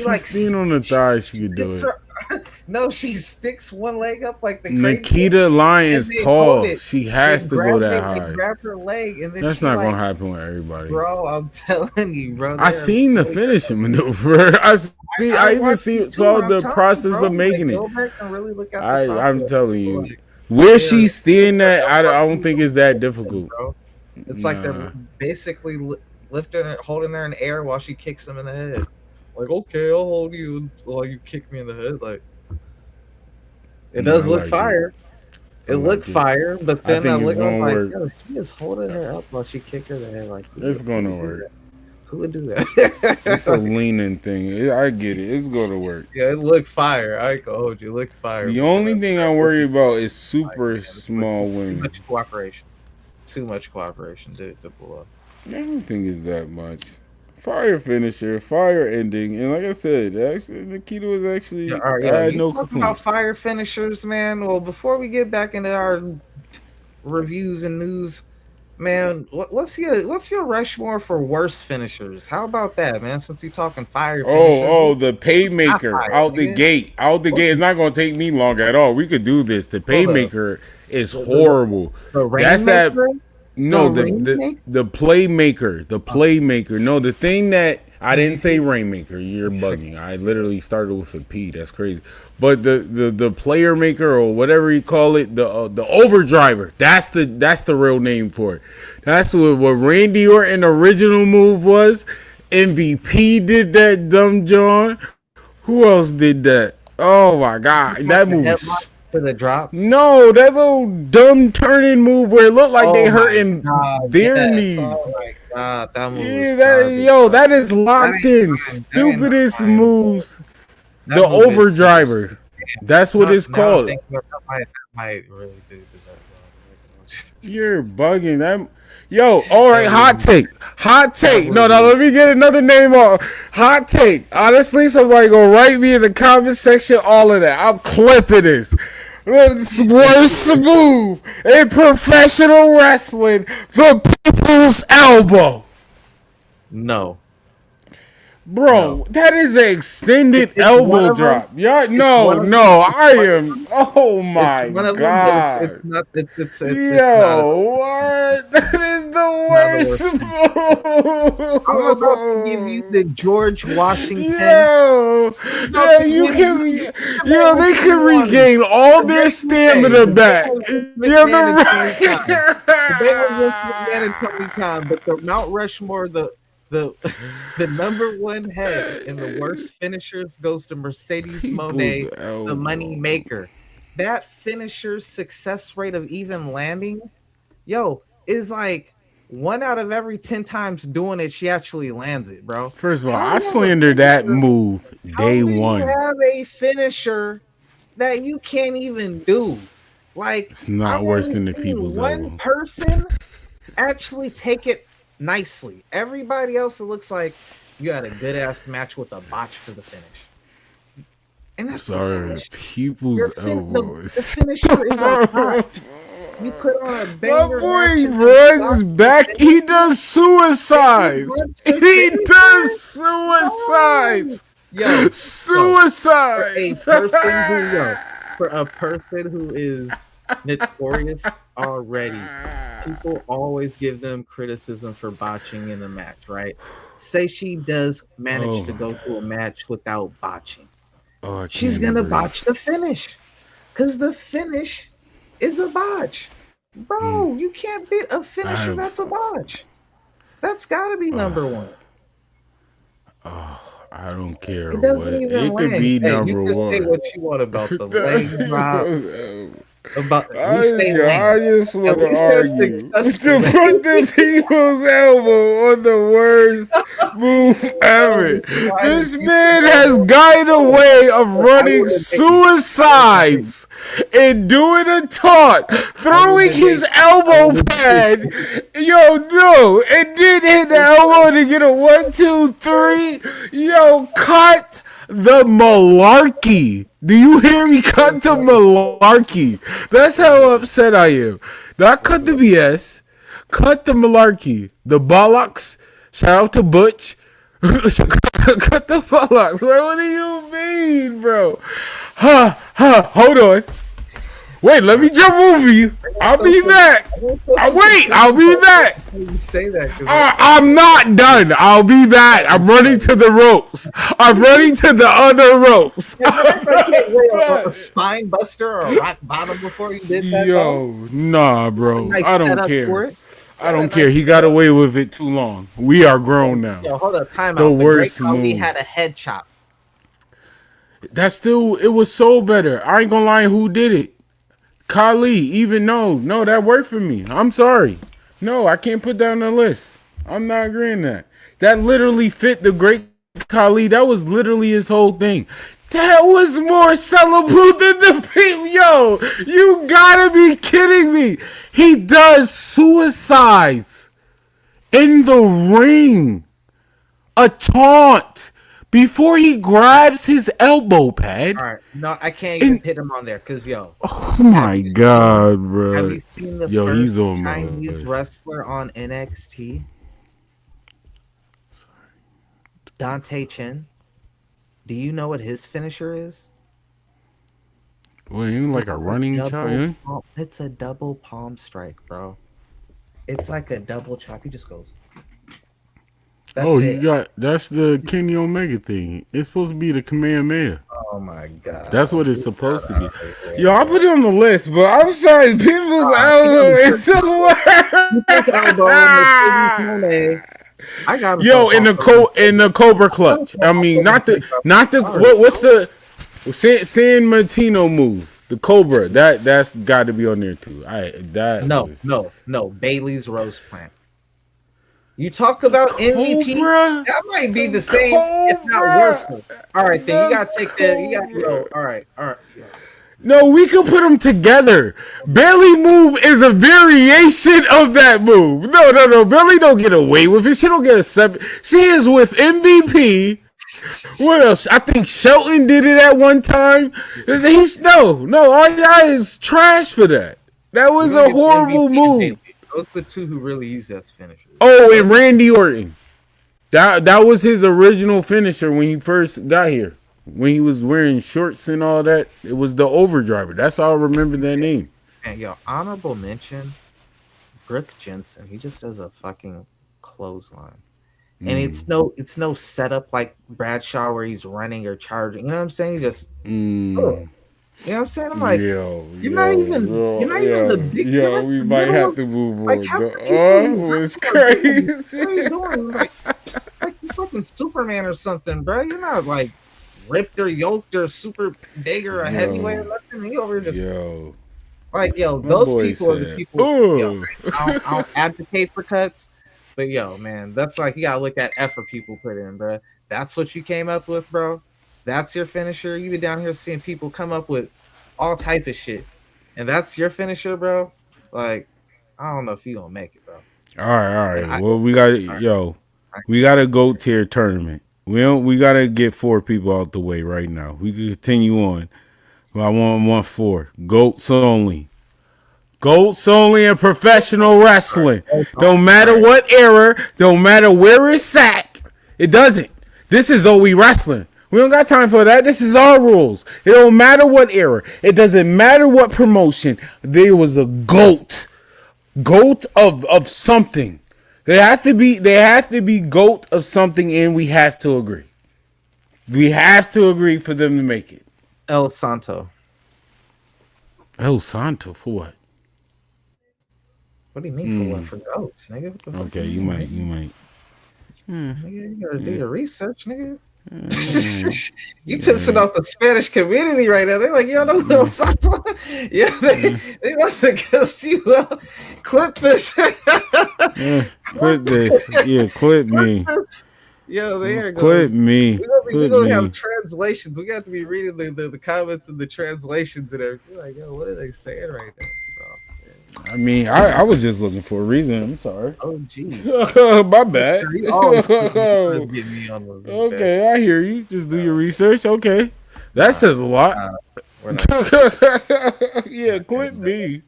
like stand on the thighs. She could do it. No, she sticks one leg up like the Nikita Lyons tall. She has to go that high. Grab her leg, and then that's not gonna happen with everybody, bro. I'm telling you, bro. I seen the finishing maneuver. I even saw the process of making it. I'm telling you, where she's standing at, I don't think it's that difficult. Bro. It's like they're basically lifting her, holding her in the air while she kicks him in the head. Like, okay, I'll hold you while you kick me in the head. Like, it does look fire. It looked fire, but I then I think it's looked gonna like, work. yo, she is holding her up while she kicked her head. Like, It's gonna work. Who would do that? It's a leaning thing. I get it. It's gonna work. Yeah, it looked fire. I can hold you. It looked fire. The only thing I worry about is super small Too women. much cooperation. Too much cooperation, dude, to pull up. I don't think it's that much. Fire finisher, fire ending, and like I said, actually Nikita was actually. I had no talking about fire finishers, man. Well, before we get back into our reviews and news, man, what's your Rushmore for worst finishers? How about that, man? Since you're talking fire finishers, the Paymaker out the gate. It's not gonna take me long at all. We could do this. The Paymaker is horrible. That's that. No, the playmaker, the playmaker. No, the thing that I didn't say rainmaker. You're bugging. I literally started with a P. That's crazy. But the player maker or whatever you call it, the overdriver. That's the real name for it. That's what Randy Orton original move was. MVP did that, dumb John. Who else did that? Oh my God, that move. To the drop? No, that little dumb turning move where it looked like they hurting their knees. Oh my God, that move. Yeah, that is locked in. Stupidest moves. The overdriver. That's what it's called. That might really do deserve that. You're bugging that. Yo, all right, hot take. No, let me get another name on. Hot take. Honestly, somebody gonna write me in the comment section all of that. I'm clipping this. Worst move in professional wrestling, the people's elbow. No. Bro, that is an extended elbow drop. Yeah, no, I am. Oh my God. It's not. Yo, what? That is the worst move. I'm about to give you the George Washington. They can regain all their stamina back. They but the Mount Rushmore, the number one head in the worst finishers goes to Mercedes Moné, the money maker. That finisher's success rate of even landing, is like 1 out of every 10 times doing it, she actually lands it, bro. First of all, I slandered that move day one. You have a finisher that you can't even do. Like, it's not worse than the people's elbow. One person actually take it nicely. Everybody else, it looks like you had a good ass match with a botch for the finish. And that's people's elbow. The finisher is a botch. You put on a banger. My boy runs back. He does suicides. He does suicides. Suicides. For a person who is notorious already, people always give them criticism for botching in a match, right? Say she does manage to go through a match without botching. She's gonna botch the finish because the finish is a botch. Bro, you can't beat a finisher that's a botch. That's gotta be number one. I don't care. It doesn't even it could be number you just one. Say what you want about the leg drop. I just want to argue to put the people's elbow on the worst move ever. This man has gotten a way of running suicides and doing a taunt, throwing his elbow pad. And then hit the elbow to get a 1, 2, 3. Cut the malarkey. Do you hear me? Cut the malarkey. That's how upset I am. Not cut the BS. Cut the malarkey. The bollocks. Shout out to Butch. Cut the bollocks. What do you mean, bro? Hold on. Wait, let me jump over you. I'll be back. I'll be back. You say that. I'm not done. I'll be back. I'm running to the ropes. I'm running to the other ropes. A spine buster or a rock bottom before you did that? Nah, bro. I don't care. I don't care. He got away with it too long. We are grown now. Hold up. Time out. The worst move. He had a head chop. It was so better. I ain't gonna lie. Who did it? Khali, even no, that worked for me. I'm sorry. No, I can't put that on the list. I'm not agreeing to that. That literally fit the great Khali. That was literally his whole thing. That was more sellable than the people. Yo, you gotta be kidding me. He does suicides in the ring. A taunt before he grabs his elbow pad. All right, no, I can't even hit him on there because oh my god, bro! Have you seen the first he's on Chinese wrestler on NXT? Dante Chen. Do you know what his finisher is? Well, you like a running chop? It's a double palm strike, bro. It's like a double chop. He just goes. That's the Kenny Omega thing. It's supposed to be the Kamehameha. Oh my god. That's what it's supposed to be. Yo, I put it on the list, but I'm sorry, people's elbow is the I got in the Cobra clutch. I mean, what's the San Martino move? The Cobra. That's got to be on there too. No. Bailey's Rose Plant. You talk about MVP. That might be the same, if not worse. All right, then you gotta take that. You gotta go. All right. Yeah. No, we can put them together. Bailey move is a variation of that move. No. Bailey don't get away with it. She don't get a 7. She is with MVP. What else? I think Shelton did it at one time. All y'all is trash for that. That was a horrible move. Those are the two who really use that finisher. Oh, and Randy Orton. That was his original finisher when he first got here. When he was wearing shorts and all that. It was the Overdriver. That's how I remember that name. And honorable mention, Brooke Jensen. He just does a fucking clothesline. And it's no setup like Bradshaw where he's running or charging. You know what I'm saying? He just You know what I'm saying? I'm like, you're not even the big. We might have to move on. It's crazy. What are you doing? Like you fucking Superman or something, bro. You're not like ripped or yoked or super big or a heavyweight or nothing. You over just those people are the people. I don't advocate for cuts, but man, that's like you gotta look at effort people put in, bro. That's what you came up with, bro. That's your finisher. You been down here seeing people come up with all type of shit, and that's your finisher, bro. Like, I don't know if you gonna make it, bro. All right. Well, we got we got a GOAT tier tournament. We gotta get 4 people out the way right now. We can continue on, but I want 4 GOATs only. GOATs only in professional wrestling. Don't matter what era, don't matter where it's at. It doesn't. This is OE wrestling. We don't got time for that. This is our rules. It don't matter what era. It doesn't matter what promotion. There was a GOAT. GOAT of something. They have to be GOAT of something, and we have to agree. We have to agree for them to make it. El Santo. El Santo for what? What do you mean for what? For GOATs, nigga? What the fuck okay, you might. Nigga, you gotta do your research, nigga. You pissing off the Spanish community right now. They're like, you know El Santo? Yeah, they must have guessed you well. Clip this. Clip this. Yeah, clip me. Yo, there goes. Clip me. We're gonna have translations. We got to be reading the comments and the translations and everything. Like, yo, what are they saying right now? I mean, I was just looking for a reason. I'm sorry. Oh, geez. My bad. Okay, I hear you. Just do your research. Okay. That says a lot. Yeah, clip me.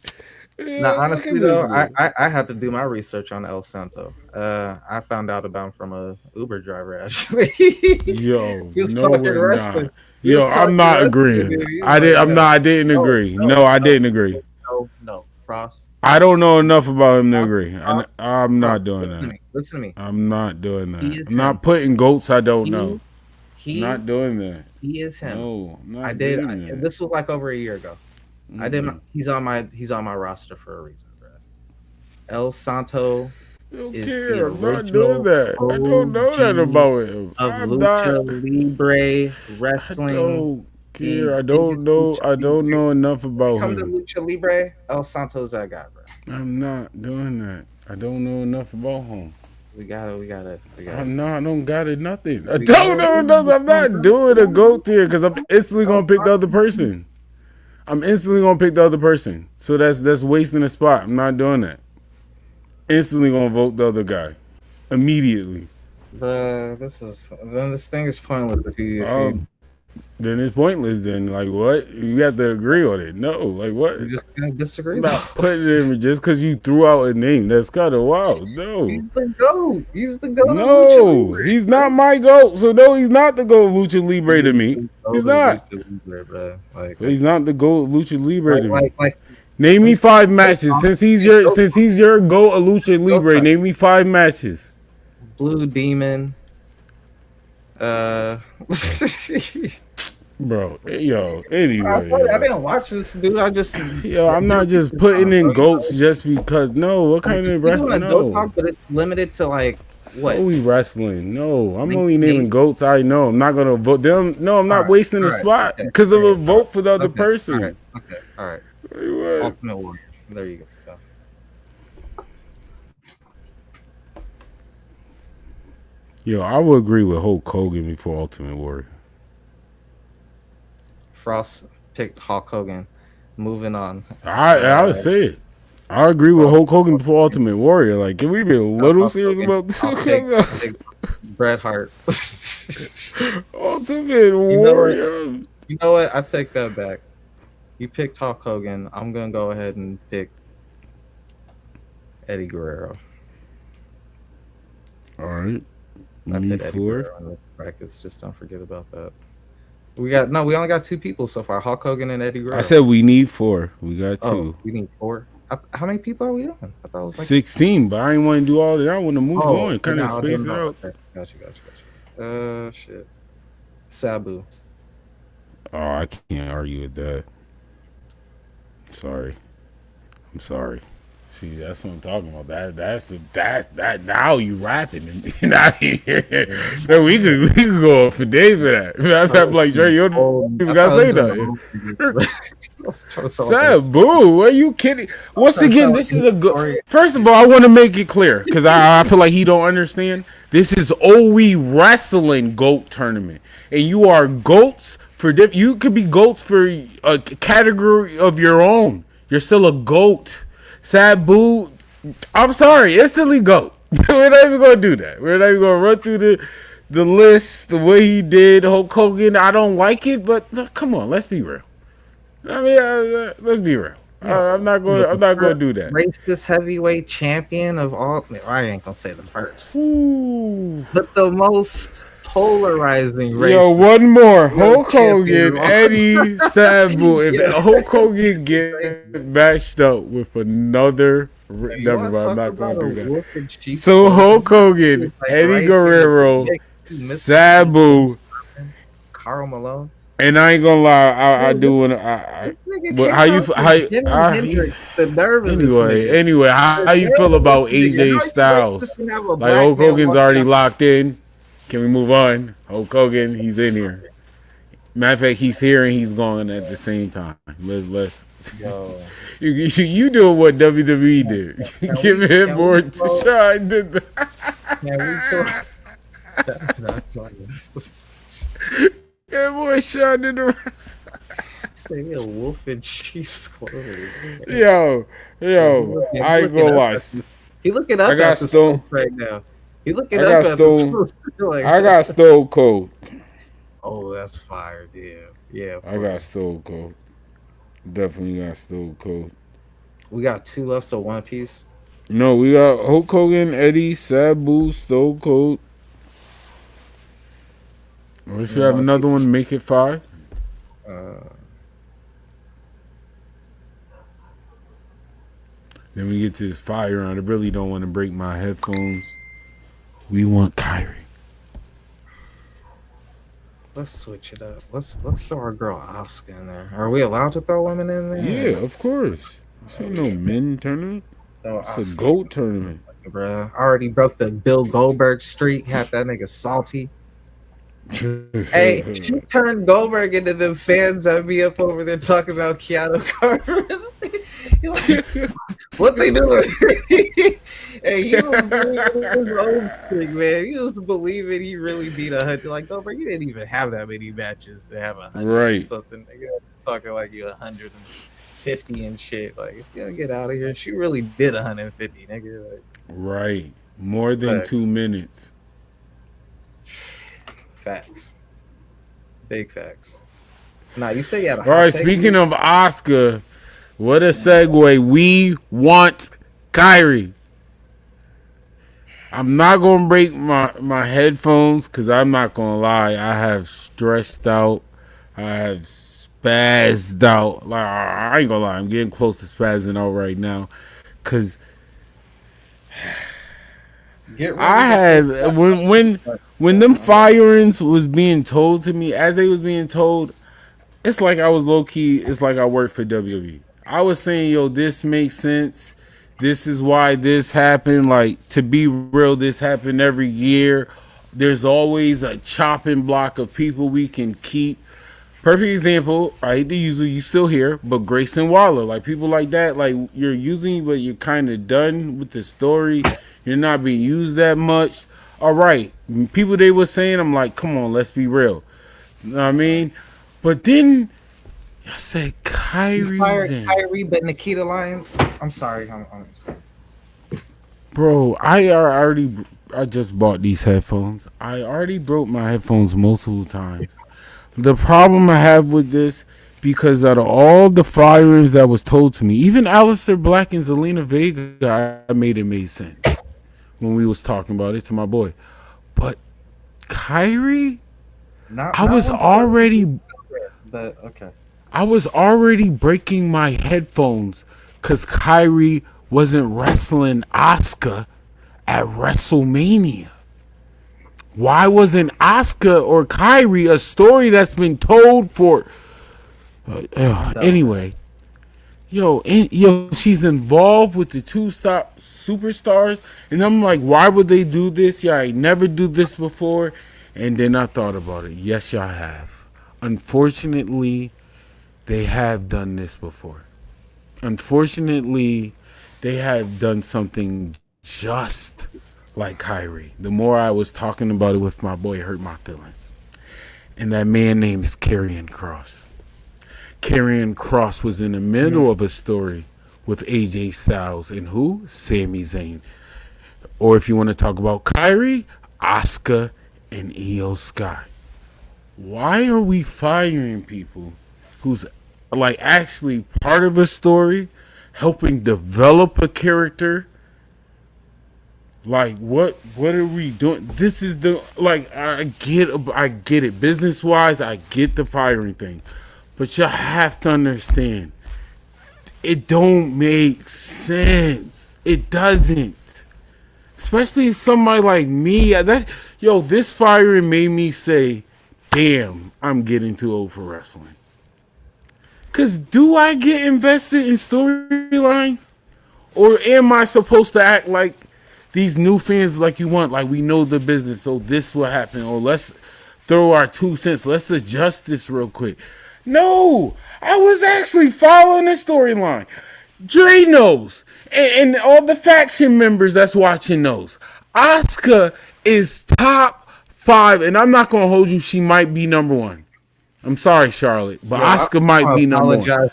Now, honestly, though, I had to do my research on El Santo. I found out about him from a Uber driver, actually. Yo, no, we're not. Yo, I'm not agreeing. I didn't agree. No, I didn't agree. No. Frost. I don't know enough about him to agree. I'm not doing that. Listen to me. I'm not doing that. I'm not putting GOATs I don't know. I'm not doing that. He is him. No, I'm not I did. This was like over a year ago. I did. He's on my roster for a reason, bro. El Santo. I don't care. I'm not doing that. I don't know that about him. Of Lucha Libre wrestling. I don't care. I don't know enough about Come to him. Lucha Libre, El Santos that guy, bro. I'm not doing that. I don't know enough about him. We got it. I don't got it. Nothing. I don't know nothing. I'm not doing a GOAT tier because I'm instantly gonna pick the other person. I'm instantly gonna pick the other person. So that's wasting a spot. I'm not doing that. Instantly gonna vote the other guy. Immediately. This thing is pointless if you then it's pointless. Then like what? You have to agree on it. No, like what? you're just gonna disagree. I'm not putting it in just because you threw out a name. That's kind of wild. No, He's the GOAT. He's the GOAT. no, he's not my GOAT. So no, he's not the GOAT of Lucha Libre to me. He's not. He's not the GOAT of Lucha Libre to me. Name me 5 matches since he's your GOAT of Lucha Libre. Name me 5 matches. Blue Demon. Bro, yo, anyway. I didn't watch this, dude. I'm not just putting in GOATs just because. No, what kind of wrestling? No. Talk, but it's limited to like what? Solely wrestling. No, I'm only naming GOATs I know. I'm not gonna vote them. No, I'm not wasting a spot because of a vote for the other person. All right. Ultimate Warrior. There you go. Yo, I would agree with Hulk Hogan before Ultimate Warrior. Frost picked Hulk Hogan. Moving on. I would say it. I agree with Hulk Hogan before Ultimate Warrior. Like, can we be a little serious about this? Bret Hart. Ultimate Warrior. You know what? I take that back. You picked Hulk Hogan. I'm gonna go ahead and pick Eddie Guerrero. All right. I put Eddie Guerrero in the brackets. Just don't forget about that. We only got 2 people so far. Hulk Hogan and Eddie Guerrero. I said we need 4. We got 2. Oh, we need 4. How many people are we doing? I thought it was like 16, but I ain't want to do all that. I want to move on, kind of space it out. Okay. Gotcha. Shit. Sabu. Oh, I can't argue with that. I'm sorry. See, that's what I'm talking about. That's now you rapping and out here. So we could go for days for that. I'm like, Dre, you don't even gotta say that. Sabu, are you kidding? Once again, this is a good. First of all, I want to make it clear because I feel like he don't understand. This is OE Wrestling GOAT tournament, and you are GOATs for you could be GOATs for a category of your own. You're still a GOAT. Sabu, I'm sorry, instantly GOAT. We're not even gonna do that. We're not even gonna run through the list the way he did. Hulk Hogan, I don't like it, but come on, let's be real. I mean, let's be real. I'm not going to do that. Racist heavyweight champion of all. I ain't gonna say the first, Ooh. but the most polarizing racist. Yo, one more. Hulk Hogan, Eddie, Sabu. If Hulk Hogan get matched up with another, never mind, I'm not going to do that. So Hulk Hogan, Eddie Guerrero, Sabu, Karl Malone. And I ain't gonna lie, I do want to. But anyway, how you feel about AJ Styles? Like Hulk Hogan's already locked in. Can we move on? Hulk Hogan, he's in here. Matter of fact, he's here and he's gone at the same time. Let's. You doing what WWE did? Give him more to shine. That's not funny. Get more shot than the rest. Say a wolf in sheep's clothing. Yo, I ain't gonna lie. He looking up. I got Stone right now. He looking up. I got Stone Cold. Oh, that's fire, yeah. I got Stone Cold. Definitely got Stone Cold. We got 2 left, so 1 apiece. No, we got Hulk Hogan, Eddie, Sabu, Stone Cold. We should have another one. Make it 5. Then we get to this fire round. I really don't want to break my headphones. We want Kyrie. Let's switch it up. Let's throw our girl Oscar in there. Are we allowed to throw women in there? Yeah, of course. This ain't no men tournament. It's a GOAT tournament. Bruh, I already broke the Bill Goldberg streak. Had that nigga salty. Hey, she turned Goldberg into them fans that be up over there talking about Keanu Carter. Like, what they doing? Hey, he was believing his own thing, man. He was believing he really beat 100. Like Goldberg, you didn't even have that many matches to have 100 Right. something. Nigga, talking like you 150 and shit. Like, if you don't get out of here, she really did 150, nigga. Like, Right. More than Facts. 2 minutes. facts. Big facts. Nah, you say you had a All right, speaking of Asuka, what a segue. We want Kyrie. I'm not going to break my headphones because I'm not going to lie. I have stressed out. I have spazzed out. Like, I ain't going to lie. I'm getting close to spazzing out right now because I have when them firings was being told to me, as they was being told, it's like I was low key. It's like I worked for WWE. I was saying, yo, this makes sense. This is why this happened. Like, to be real, this happened every year. There's always a chopping block of people we can keep. Perfect example, I hate to use it, you still here, but Grayson Waller, like people like that, like you're using, but you're kind of done with the story. You're not being used that much. All right, people they were saying, I'm like, come on, let's be real. You know what I mean? But then I said Kyrie's fired in. Kyrie, but Nikita Lyons. I'm sorry. I'm sorry. Bro, I just bought these headphones. I already broke my headphones multiple times. The problem I have with this, because out of all the firings that was told to me, even Aleister Black and Zelina Vega, I made it made sense when we was talking about it to my boy. But Kyrie, I was already breaking my headphones because Kyrie wasn't wrestling Asuka at WrestleMania. Why wasn't Asuka or Kyrie a story that's been told for? Anyway, yo, she's involved with the two superstars, and I'm like, why would they do this? Y'all ain't never do this before. And then I thought about it. Yes, y'all have. Unfortunately, they have done this before. Unfortunately, they have done something just like Kyrie. The more I was talking about it with my boy, it hurt my feelings. And that man named is Karrion Kross. Karrion Kross was in the middle of a story with AJ Styles and who? Sami Zayn. Or if you want to talk about Kyrie, Asuka and Io Sky. Why are we firing people who's like actually part of a story, helping develop a character? Like, what are we doing? This is the, like, I get it. Business wise, I get the firing thing. But y'all have to understand, it don't make sense. It doesn't. Especially somebody like me. This firing made me say, damn, I'm getting too old for wrestling. Because do I get invested in storylines? Or am I supposed to act like these new fans like you want? Like, we know the business, so this will happen. Or let's throw our 2 cents. Let's adjust this real quick. No, I was actually following the storyline. Dre knows. And all the faction members that's watching knows. Asuka is top 5, and I'm not going to hold you. She might be number 1. I'm sorry, Charlotte, but Asuka might be number 1.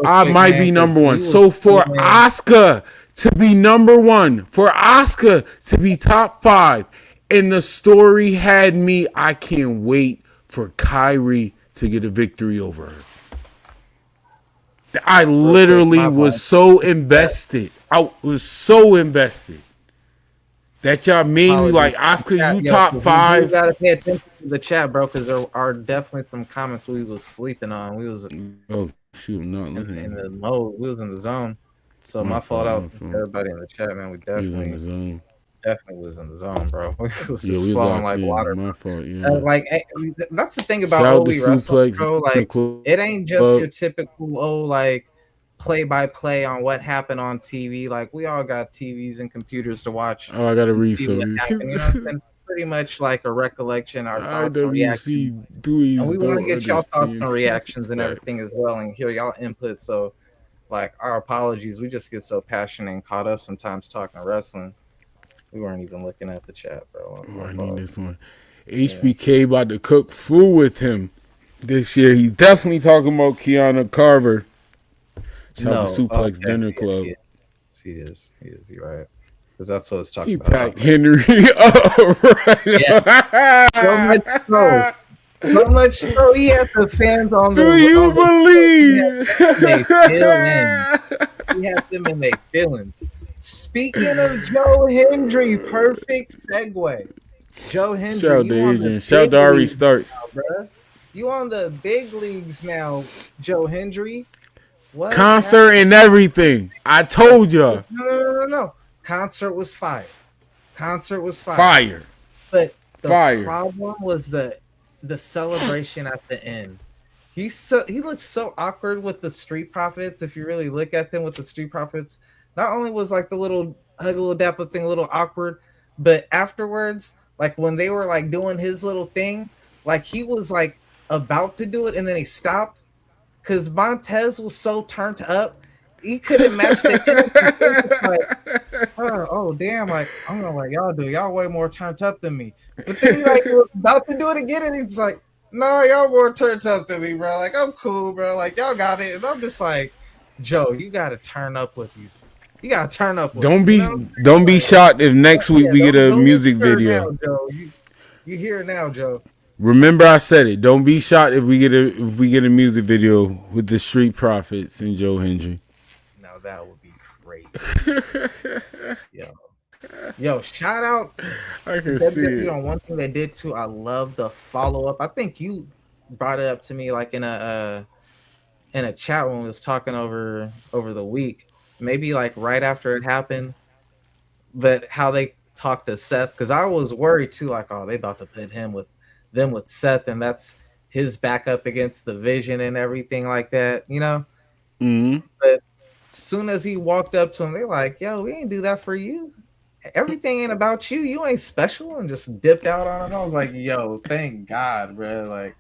I might be number 1. So for Asuka to be number 1, for Asuka to be top 5, and the story had me, I can't wait for Kyrie to get a victory over her. I literally was so invested. I was so invested that y'all made me like, Asuka, you top 5. You gotta pay attention to the chat, bro, because there are definitely some comments we was sleeping on. We was not looking in the mode. We was in the zone. So my fault out to everybody in the chat, man. We definitely was in the zone, bro. We was just flowing like water. My fault, yeah. Like, that's the thing about OE wrestling, bro. Like, it ain't just your typical like play-by-play on what happened on TV. Like, we all got TVs and computers to watch. Oh, I gotta read some. You know, pretty much like a recollection, our thoughts and reactions. IWC And dweebs we want to don't get y'all thoughts and understand. reactions and Facts. everything as well, and hear y'all input. So, like, our apologies. We just get so passionate and caught up sometimes talking wrestling. We weren't even looking at the chat, bro. Oh, I need this one. HBK about to cook food with him this year. He's definitely talking about Kiana Carver. Shout out to Suplex Dinner Club. He is. You're right. Because that's what it's talking He about. packed Henry up right yeah. So much so he had the fans on the. Do you believe? He had them in their feelings. Speaking of Joe Hendry, perfect segue. Joe Hendry, shout out to Adrian. Shout out to Ari Starks. Now, you on the big leagues now, Joe Hendry. What concert happened? And everything. I told y'all. No. Concert was fire. Fire. But the problem was the celebration at the end. He looked so awkward with the Street Profits. If you really look at them with the Street Profits, not only was like the little hug, little dap up thing a little awkward, but afterwards, like when they were like doing his little thing, like he was like about to do it and then he stopped because Montez was so turned up. He couldn't match the energy. Like, oh damn! Like I'm gonna let y'all do. Y'all way more turned up than me. But then he like was about to do it again, and he's like, "No, y'all more turned up than me, bro. Like I'm cool, bro. Like y'all got it." And I'm just like, Joe, you gotta turn up with these. You gotta turn up. With don't them, don't be shocked if next week we get a music video. Now, Joe. You hear it now, Joe. Remember, I said it. Don't be shocked if we get a music video with the Street Profits and Joe Hendry. Now that would be great. Yo, shout out. I can see it. On one thing they did too. I love the follow up. I think you brought it up to me like in a chat when we was talking over the week. Maybe like right after it happened, but how they talked to Seth, because I was worried too, like, oh, they about to put him with Seth, and that's his backup against the Vision and everything like that, you know. Mm-hmm. But as soon as he walked up to him, they're like, yo, we ain't do that for you. Everything ain't about you. You ain't special, and just dipped out on him. I was like, yo, thank God, bro. Like,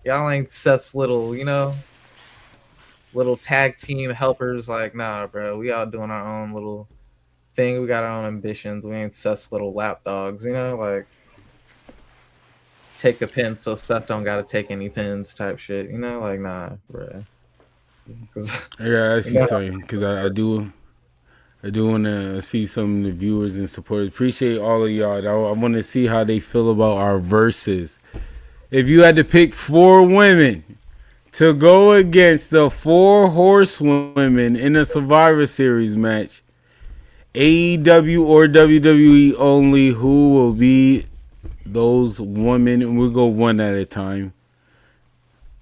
y'all ain't Seth's little, you know, little tag team helpers. Like, nah, bro, we all doing our own little thing. We got our own ambitions. We ain't Seth's little lapdogs, you know, like take a pin so Seth don't gotta take any pins type shit, you know, like nah, bro. Yeah, that's you saying, because I do want to see some of the viewers and supporters. Appreciate all of y'all. I want to see how they feel about our verses. If you had to pick 4 women to go against the 4 Horsewomen in a Survivor Series match, AEW or WWE only, who will be those women? And we'll go one at a time.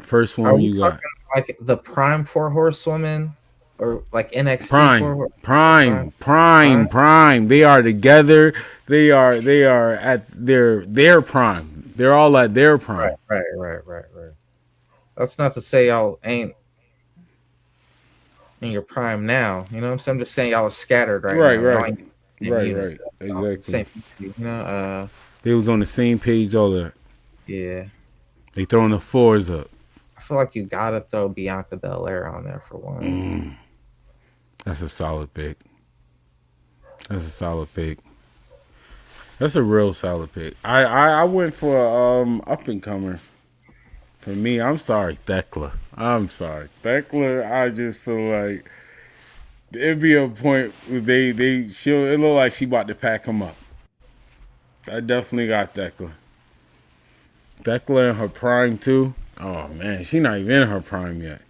First one you got. Like the Prime 4 Horsewomen, or like NXT Prime. They are together. They are at their prime. They're all at their prime. Right. That's not to say y'all ain't in your prime now. You know what I'm saying? I'm just saying y'all are scattered right now. Right. Exactly. Same, you know. They was on the same page all that. Yeah. They throwing the 4s up. I feel like you gotta throw Bianca Belair on there for one. That's a solid pick. That's a real solid pick. I went for up and comer. For me, I'm sorry, Thekla. Thekla, I just feel like it'd be a point where it look like she about to pack him up. I definitely got Thekla. Thekla in her prime too. Oh man, she not even in her prime yet.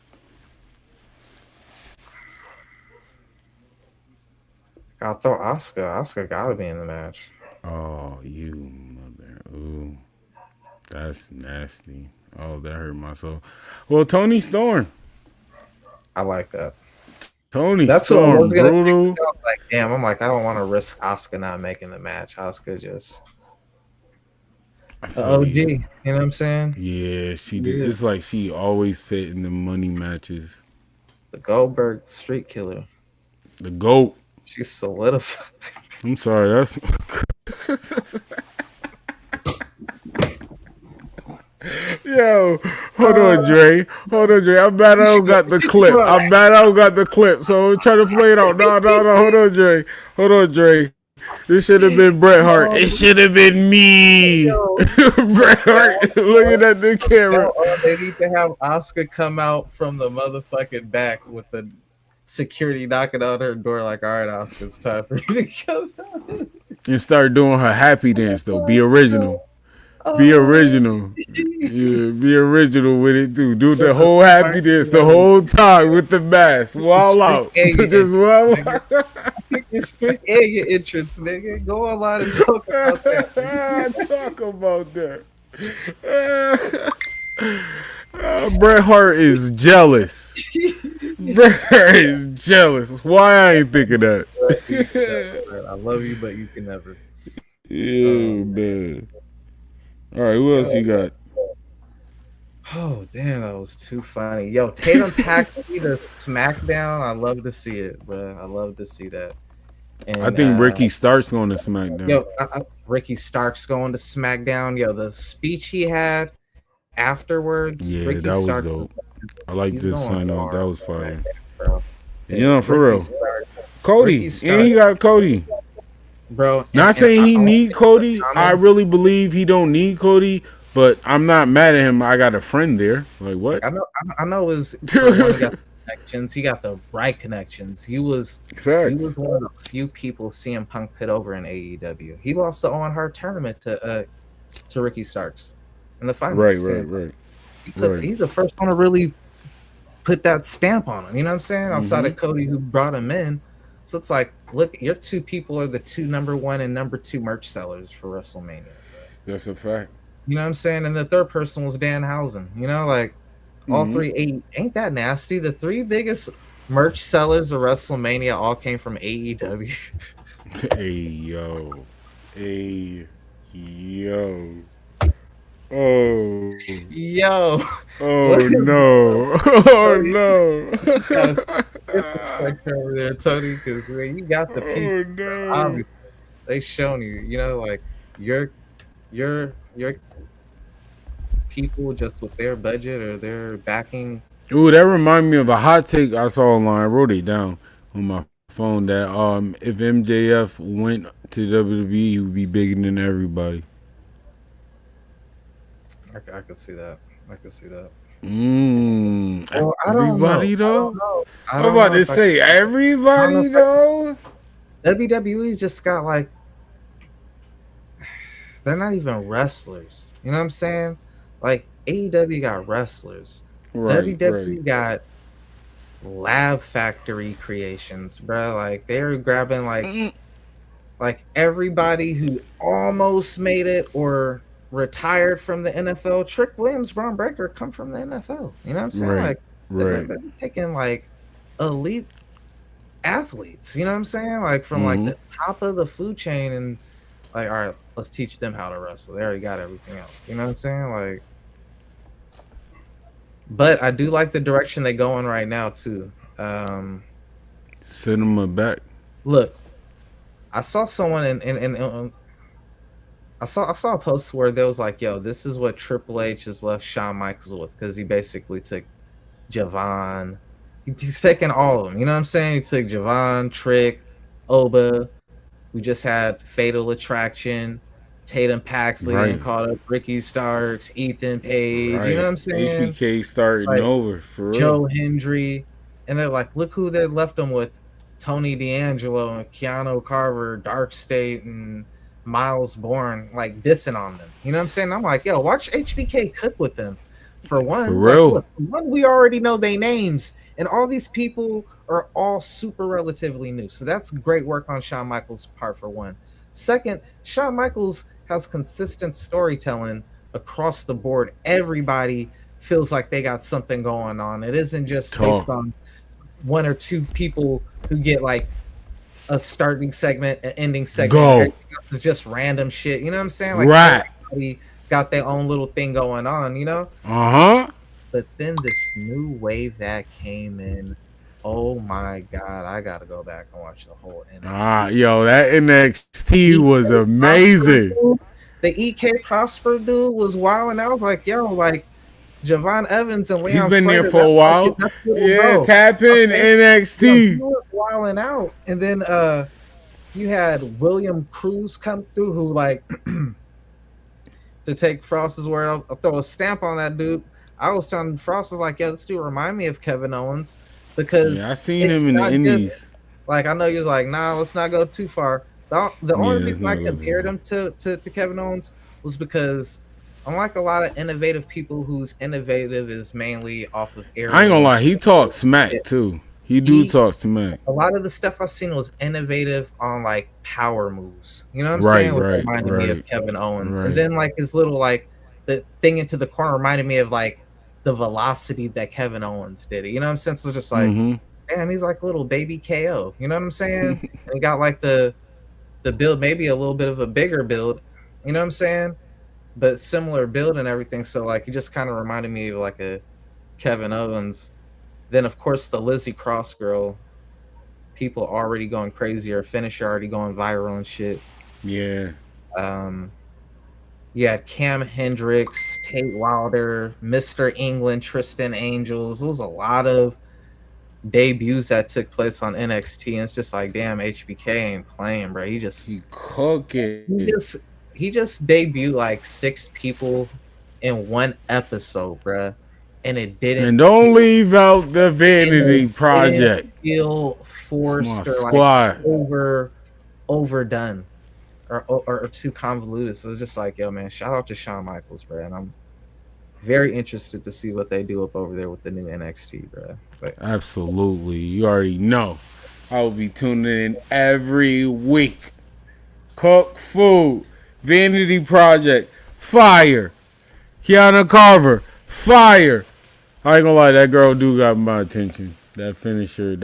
I'll throw Asuka. Asuka gotta be in the match. Oh, you mother. Ooh. That's nasty. Oh, that hurt my soul. Well, Tony Storm. I like that. That's Storm, what I was gonna brutal. Like, damn, I'm like, I don't want to risk Asuka not making the match. Asuka just OG. You know what I'm saying? Yeah, she did. It's like she always fit in the money matches. The Goldberg Street Killer. The GOAT. She's solidified. I'm sorry, that's Yo, hold on, Dre. Hold on, Dre. I'm mad I don't got the clip. So I'm trying to play it out. No. Hold on, Dre. This should have been Bret Hart. It should have been me. Bret Hart looking at the camera. They need to have Oscar come out from the motherfucking back with the security knocking on her door like, all right, Oscar, it's time for you to come out. And start doing her happy dance, though. Be original. Be original. Yeah, be original with it, too. Do the whole happy dance the whole time with the mask. Wall out. Just wall out. It's strict your entrance, nigga. Go online and talk about that. Talk about that. Bret Hart is jealous. Bret Hart is jealous. Why I ain't think of that? I love you, but you can never. Yeah, man. All right, who else you got? Oh, damn, that was too funny. Yo, Tatum Paxley, the SmackDown. I love to see it, bro. I love to see that. And, I think Ricky Stark's going to SmackDown. Yo, Ricky Stark's going to SmackDown. Yo, the speech he had afterwards. Yeah, Ricky that was Stark dope. I like this sign off. That was fire. Bro. You know, for real. Cody. And he got Cody. Bro. Not saying he need Cody. I really believe he don't need Cody, but I'm not mad at him. I got a friend there. Like, what? I know his he got the connections. He got the right connections. He was one of the few people CM Punk put over in AEW. He lost the Owen Hart tournament to Ricky Starks in the finals. Right. He's the first one to really put that stamp on him. You know what I'm saying? Outside of Cody, who brought him in. So it's like, look, your two people are the two #1 and #2 merch sellers for WrestleMania. That's a fact. You know what I'm saying? And the third person was Danhausen. You know, like all three, ain't that nasty? The three biggest merch sellers of WrestleMania all came from AEW. Hey, yo. Oh no. Respect over there, Tony, because you got the piece. Oh no. Obviously, they shown you, like your people just with their budget or their backing. Ooh, that reminded me of a hot take I saw online. I wrote it down on my phone that if MJF went to WWE, he would be bigger than everybody. I could see that. Well, everybody though. I'm about to say everybody though. WWE just got like, they're not even wrestlers. You know what I'm saying? Like AEW got wrestlers. WWE got Lab Factory creations, bro. Like they're grabbing like everybody who almost made it or retired from the NFL. Trick Williams, Braun Breaker come from the NFL. You know what I'm saying? They're taking like elite athletes. You know what I'm saying? Like from like the top of the food chain and like, all right, let's teach them how to wrestle. They already got everything else. You know what I'm saying? Like, but I do like the direction they're going right now too. Send them back. Look, I saw someone in I saw a post where there was like, yo, this is what Triple H has left Shawn Michaels with, because he basically took Javon. He's taking all of them. You know what I'm saying? He took Javon, Trick, Oba. We just had Fatal Attraction, Tatum Paxley, and called up Ricky Starks, Ethan Page. You know what I'm saying? HBK starting over for real. Joe Hendry. And they're like, look who they left them with. Tony D'Angelo and Keanu Carver, Dark State, and Miles Bourne, like dissing on them. You know what I'm saying? I'm like, yo, watch HBK cook with them. For one, for real. Like, look, we already know their names, and all these people are all super relatively new. So that's great work on Shawn Michaels' part, for one. Second, Shawn Michaels has consistent storytelling across the board. Everybody feels like they got something going on. It isn't just based on one or two people who get like a starting segment, an ending segment. It's just random shit. You know what I'm saying? Like everybody got their own little thing going on, you know? But then this new wave that came in, oh my God, I gotta go back and watch the whole NXT. Yo, that NXT was amazing. the EK Prosper dude was wild, and I was like, yo, like Javon Evans and He's Leon been there Slater, for a that's like while. that's little Yeah, bro. tap in Okay, yo, he NXT. was wilding out, and then you had William Cruz come through, who like to take Frost's word, I'll throw a stamp on that dude. I was telling Frost, was like, yeah, this dude remind me of Kevin Owens Yeah, because I seen it's him in the not just Indies. like I know you're like, nah, let's not go too far. The Yeah, only that's reason I not good. compared him to Kevin Owens was because unlike a lot of innovative people whose innovative is mainly off of I ain't aerial gonna and lie, he talks shit, smack too. He do he talk smack. a lot of the stuff I've seen was innovative on like power moves. You know what I'm Right, saying? Which right, reminded me of right, Kevin Owens. And right. then like his little like the thing into the corner reminded me of like the velocity that Kevin Owens did. You know what I'm saying? So just like, Mm-hmm. damn, he's like little baby KO. You know what I'm saying? And he got like the build, maybe a little bit of a bigger build. You know what I'm saying? But similar build and everything. So like he just kind of reminded me of like a Kevin Owens. Then of course the Lizzie Cross girl, people already going crazy, or finisher already going viral and shit. Yeah. Um, yeah, Cam Hendricks, Tate Wilder, Mr. England, Tristan Angels. There was a lot of debuts that took place on NXT, and it's just like, damn, HBK ain't playing, bro. He cooking. He just he just debuted like 6 people in one episode, bro, and it didn't And don't feel, leave out the and Vanity it didn't Project. feel It's my forced or like squad. overdone. Or too convoluted. So it's just like, yo, man, shout out to Shawn Michaels, bro. And I'm very interested to see what they do up over there with the new NXT, bro. But Absolutely. You already know. I will be tuning in every week. Cook food. Vanity Project. Fire. Kiana Carver. Fire. I ain't gonna lie, that girl do got my attention. That finisher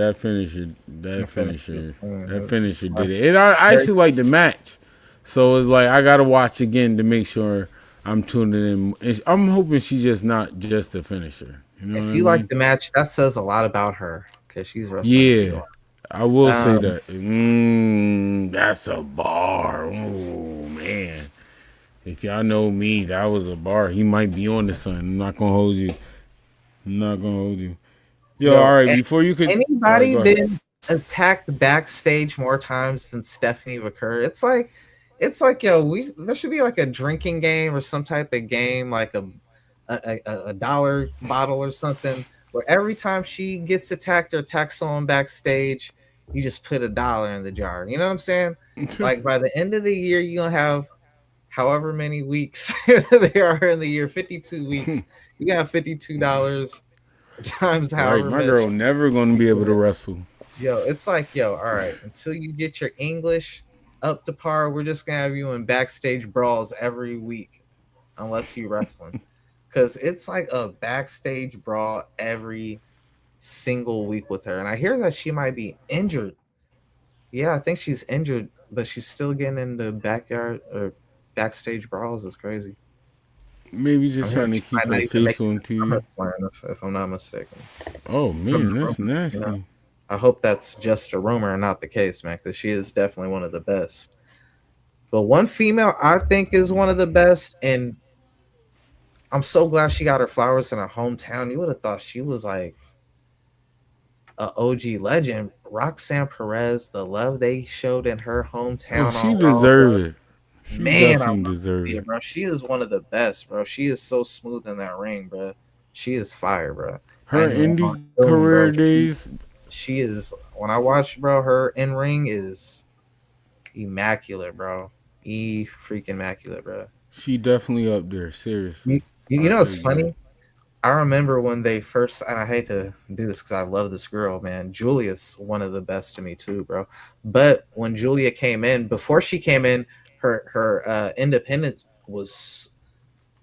did it. And I actually like the match. So it's like I gotta watch again to make sure I'm tuning in. I'm hoping she's just not just a finisher. You know if what you I like mean? the match, that says a lot about her because she's wrestling. Yeah, I will say Um, that. That's a bar. Oh man, if y'all know me, that was a bar. He might be on the sun. I'm not gonna hold you. Yo, all right. Before you could, all right, anybody go ahead. been attacked backstage more times than Stephanie McCurr? It's like yo, there should be like a drinking game or some type of game, like a dollar bottle or something, where every time she gets attacked or attacks someone backstage, you just put $1 in the jar. You know what I'm saying? Like by the end of the year, you're gonna have however many weeks there are in the year, 52 weeks. You got $52 times Right, however my much. girl never gonna be able to wrestle. Yo, it's like, yo, all right, until you get your English up to par, we're just gonna have you in backstage brawls every week, unless you wrestling. Cause it's like a backstage brawl every single week with her. And I hear that she might be injured. Yeah, I think she's injured, but she's still getting into backyard or backstage brawls. It's crazy. Maybe I'm just hearing trying to she keep might not her even make face it on to TV. SummerSlam if I'm not mistaken. Oh From man, the that's rumors, nasty. I hope that's just a rumor and not the case, man, because she is definitely one of the best. But one female I think is one of the best, and I'm so glad she got her flowers in her hometown. You would have thought she was like a OG legend. Roxanne Perez, the love they showed in her Oh, hometown she on Raw, deserve bro. it. She Man, I definitely love to deserve see it. it, bro. She is one of the best, bro. She is so smooth in that ring, bro. She is fire, bro. I Her ain't even indie gonna film you, career bro. days, She is, when I watch, bro, her in ring is immaculate, bro. Freaking immaculate, bro. she definitely up there. You, Seriously, you I know what's agree. funny? I remember when they first, and I hate to do this because I love this girl, man. Julia's one of the best to me too, bro. But when Julia came in, before she came in, her independence was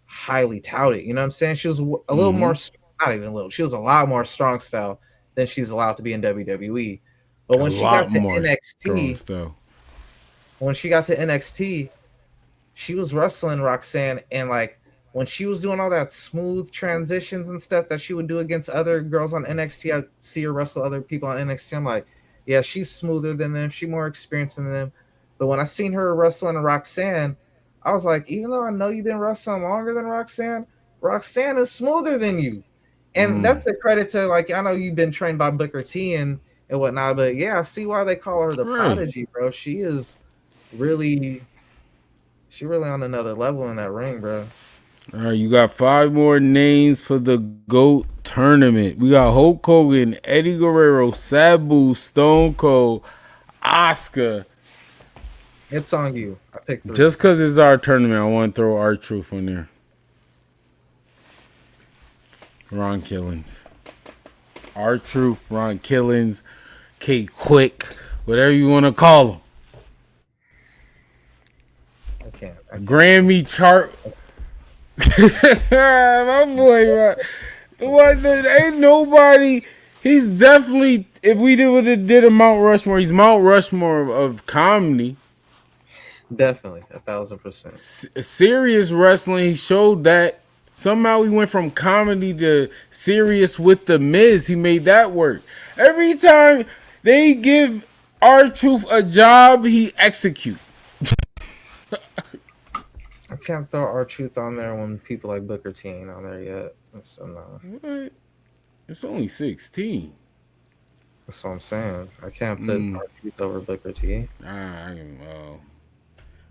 highly touted. You know what I'm saying? She was a little more, Mm-hmm. not even a little. She was a lot more strong style than she's allowed to be in WWE. But A when she lot got to more strong NXT, stuff. when she got to NXT, she was wrestling Roxanne, and like when she was doing all that smooth transitions and stuff that she would do against other girls on NXT, I see her wrestle other people on NXT. I'm like, yeah, she's smoother than them, she more experienced than them. But when I seen her wrestling Roxanne, I was like, even though I know you've been wrestling longer than Roxanne, Roxanne is smoother than you. And that's a credit to, like, I know you've been trained by Booker T and whatnot, but yeah, I see why they call her the prodigy, bro. She really on another level in that ring, bro. All right, you got 5 more names for the GOAT tournament. We got Hulk Hogan, Eddie Guerrero, Sabu, Stone Cold, Oscar. It's on you. I picked 3. Just because it's our tournament, I want to throw R-Truth on there. Ron Killings. R-Truth, Ron Killings, K Quick, whatever you want to call him. I can't. Grammy chart. My boy, what? Ain't nobody. He's definitely. If we would have did a Mount Rushmore, he's Mount Rushmore of comedy. Definitely, 1,000%. Serious wrestling. He showed that. Somehow he went from comedy to serious with the Miz. He made that work. Every time they give R-Truth a job, he execute. I can't throw R-Truth on there when people like Booker T ain't on there yet. So no. What? It's only 16. That's what I'm saying. I can't put R-Truth over Booker T. Well,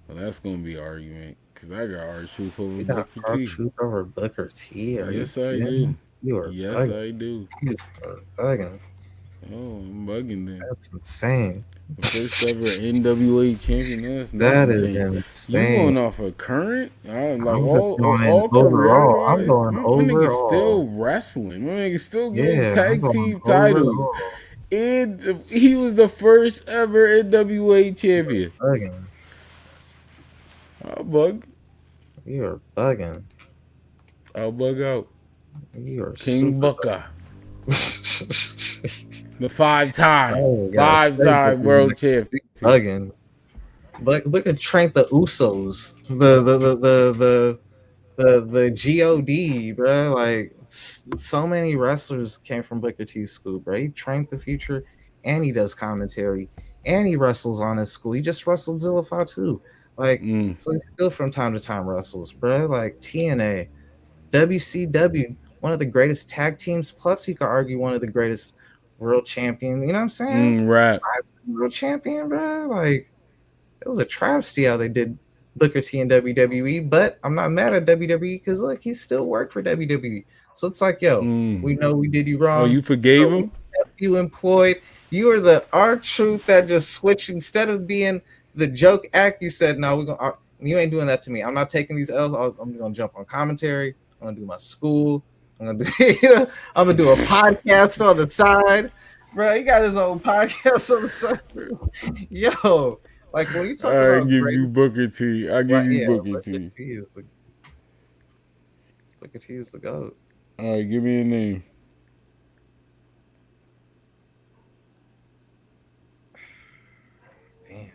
that's gonna be an argument because I got R-Truth over You Booker got T. R-Truth over Booker T? Yes, I do. You are yes, bugging. I do. You are bugging. Oh, I'm bugging then. That's insane. The first ever NWA champion. No, that's That is insane. insane. You going off a current? Like I'm all overall. I'm career-wise? going My overall. nigga's still wrestling. My nigga's still getting Yeah, tag I'm team going titles. overall. And he was the first ever NWA champion. Bugging. I'll bug. You are bugging. I'll bug out. You are King Booker. The 5-time world champion. Bugging. But Booker trained the Usos. The God, bro. Like, so many wrestlers came from Booker T's school, bro. He trained the Future, and he does commentary, and he wrestles on his school. He just wrestled Zilla Fatu. Like, so he still from time to time wrestles, bro. Like, TNA, WCW, one of the greatest tag teams, plus you could argue one of the greatest world champion. You know what I'm saying? Right. World champion, bro. Like, it was a travesty how they did Booker T and WWE, but I'm not mad at WWE because look, he still worked for WWE. So it's like, yo, we know we did you wrong. Oh, you forgave him? You employed. You are the R-Truth that just switched instead of being the joke act. You said, no, you ain't doing that to me. I'm not taking these L's. I'm gonna jump on commentary. I'm gonna do my school. I'm gonna do I'm gonna do a podcast on the side. Bro, he got his own podcast on the side. Yo, like when you talk about give you Booker T. I give you Booker T. Booker T is the GOAT. All right, give me a name. Damn.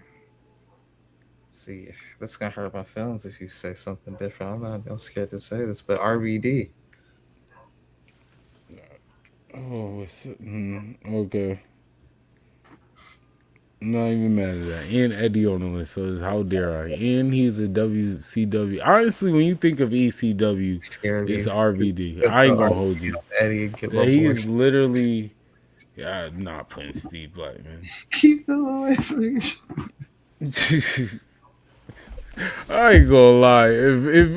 See, that's gonna hurt my feelings if you say something different. I'm scared to say this, but RVD. Oh, okay. I'm not even mad at that. And Eddie on the list, so it's how dare I. And he's a WCW. Honestly, when you think of ECW, it's RVD. I ain't gonna hold you. Eddie, he is literally. Yeah, I'm not putting Steve Black, man. Keep them away from me. I ain't gonna lie. If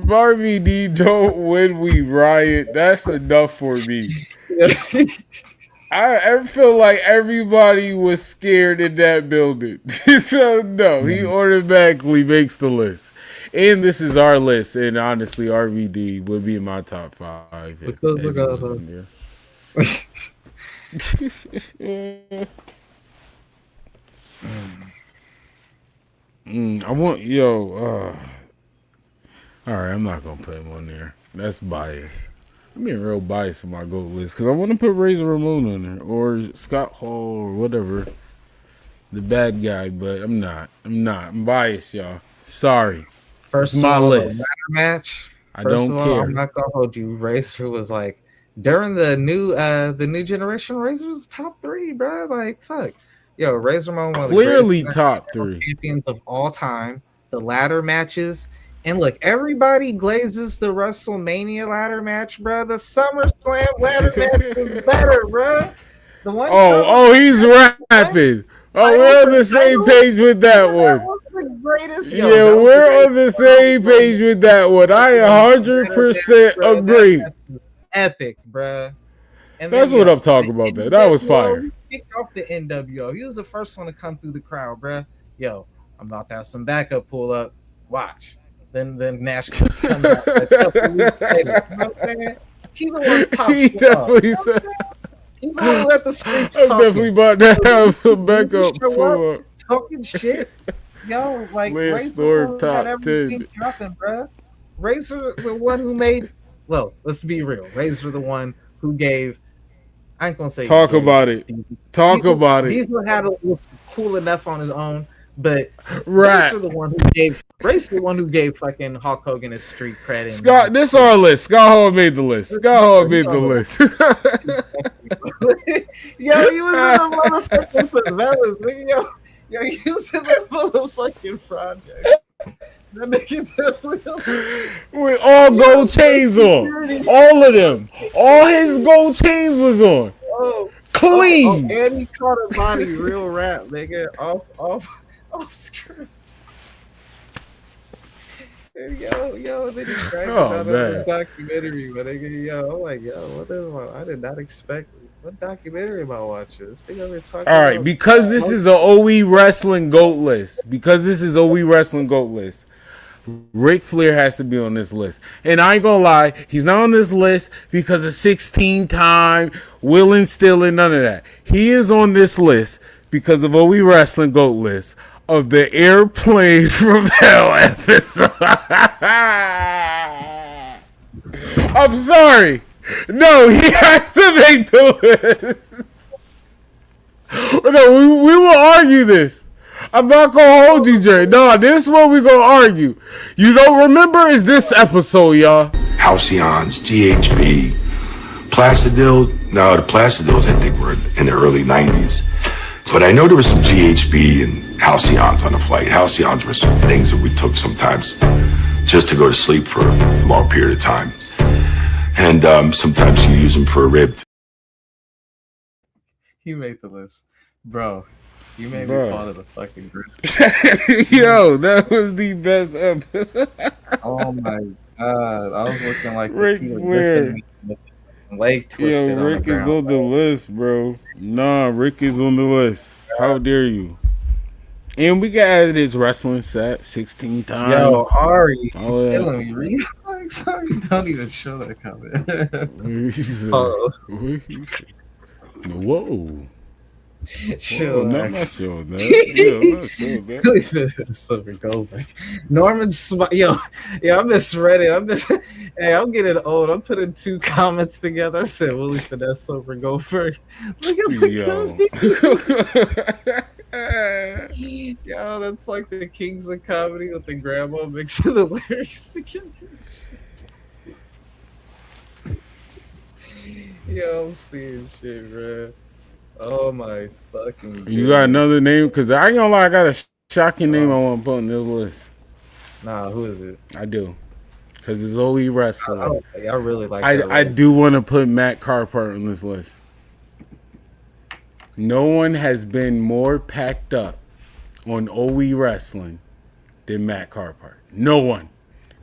RVD don't win, we riot. That's enough for me. I feel like everybody was scared in that building. So no, he automatically makes the list. And this is our list. And honestly, RVD would be in my top 5. Because I want all right, I'm not gonna put him on there. That's bias. I'm being real biased with my GOAT list because I want to put Razor Ramon on there or Scott Hall or whatever, the bad guy, but I'm not. I'm biased, y'all. Sorry. First it's my list. Match. I don't care. I'm not gonna hold you. Razor was like during the new generation. Razor was top 3, bro. Like fuck, yo, Razor Ramon was clearly top 3 champions of all time. the ladder matches. And look, everybody glazes the WrestleMania ladder match, bro. The SummerSlam ladder match was better, bro. The one Oh, he's rapping. Oh, we're on the same page with that one. That was the greatest. Yeah, we're on the same page with that one. I 100% agree. Epic, bro. And that's what I'm talking about. That was fire. He kicked off the NWO. He was the first one to come through the crowd, bro. Yo, I'm about to have some backup pull up. Watch. Then Nash comes out a couple weeks later. You know what I'm saying? He's the one pops. He definitely said. He's the one who let the streets talk. I'm definitely about to have some backup pull up. Talking shit. Yo, like Razor top 10. Dropping, bro. Razor the one who made. Well, let's be real. Razor the one who gave. I ain't gonna say. Talk about it. Talk about it. Diesel had a cool enough on his own, but right. Razor the one who gave fucking Hulk Hogan his street credit. Scott, this our list. Scott Hall made the list. Scott Hall made the list. Yo, he was in the motherfucking favelas, nigga. Yo, he was in the motherfucking projects. That nigga definitely with all gold chains on. All of them. All his gold chains was on. Clean. And he caught a body real rap, nigga. Off script. Yo, then he dragged out of the documentary, but I'm like, what is I did not expect. What documentary am I watching? This thing over talking all right, because this is a OE Wrestling GOAT list. Ric Flair has to be on this list. And I ain't gonna lie, he's not on this list because of 16-time willing, stealing, none of that. He is on this list because of OE Wrestling GOAT list of the Airplane from Hell episode. I'm sorry. No, he has to make the list. No, we will argue this. I'm not gonna hold you, Jerry. No, this is what we gonna argue. You don't remember is this episode, y'all. Halcyons, GHB, Placidil. No, the Placidils I think were in the early 90s. But I know there was some GHB and Halcyons on the flight. Halcyons were some things that we took sometimes just to go to sleep for a long period of time. And sometimes you use them for a rib. He made the list. Bro. You made me fall to the fucking group. Yo, that was the best episode. Oh my god. I was looking like Ric Flair. Leg twisted. Yo, Rick is on the list, bro. Nah, Rick is on the list. How dare you? And we got added his wrestling set 16 times. Yo, Ari, killing me. Sorry, don't even show that comment. Whoa. Chill. No, I'm not showing that. Yeah, I'm not showing that. Silver Goldberg. Norman, I misread it. Hey, I'm getting old. I'm putting two comments together. I said Willie Finesse Silver Goldberg. Look at the Yo, that's like the Kings of Comedy with the grandma mixing the lyrics together. Yo, I'm seeing shit, bro. Oh my fucking God. You got another name? Because I ain't gonna lie, I got a shocking name I want to put on this list. Nah, who is it? I do. Because it's OE Wrestling. I really like I do want to put Matt Carpart on this list. No one has been more packed up on OE Wrestling than Matt Carpart. No one.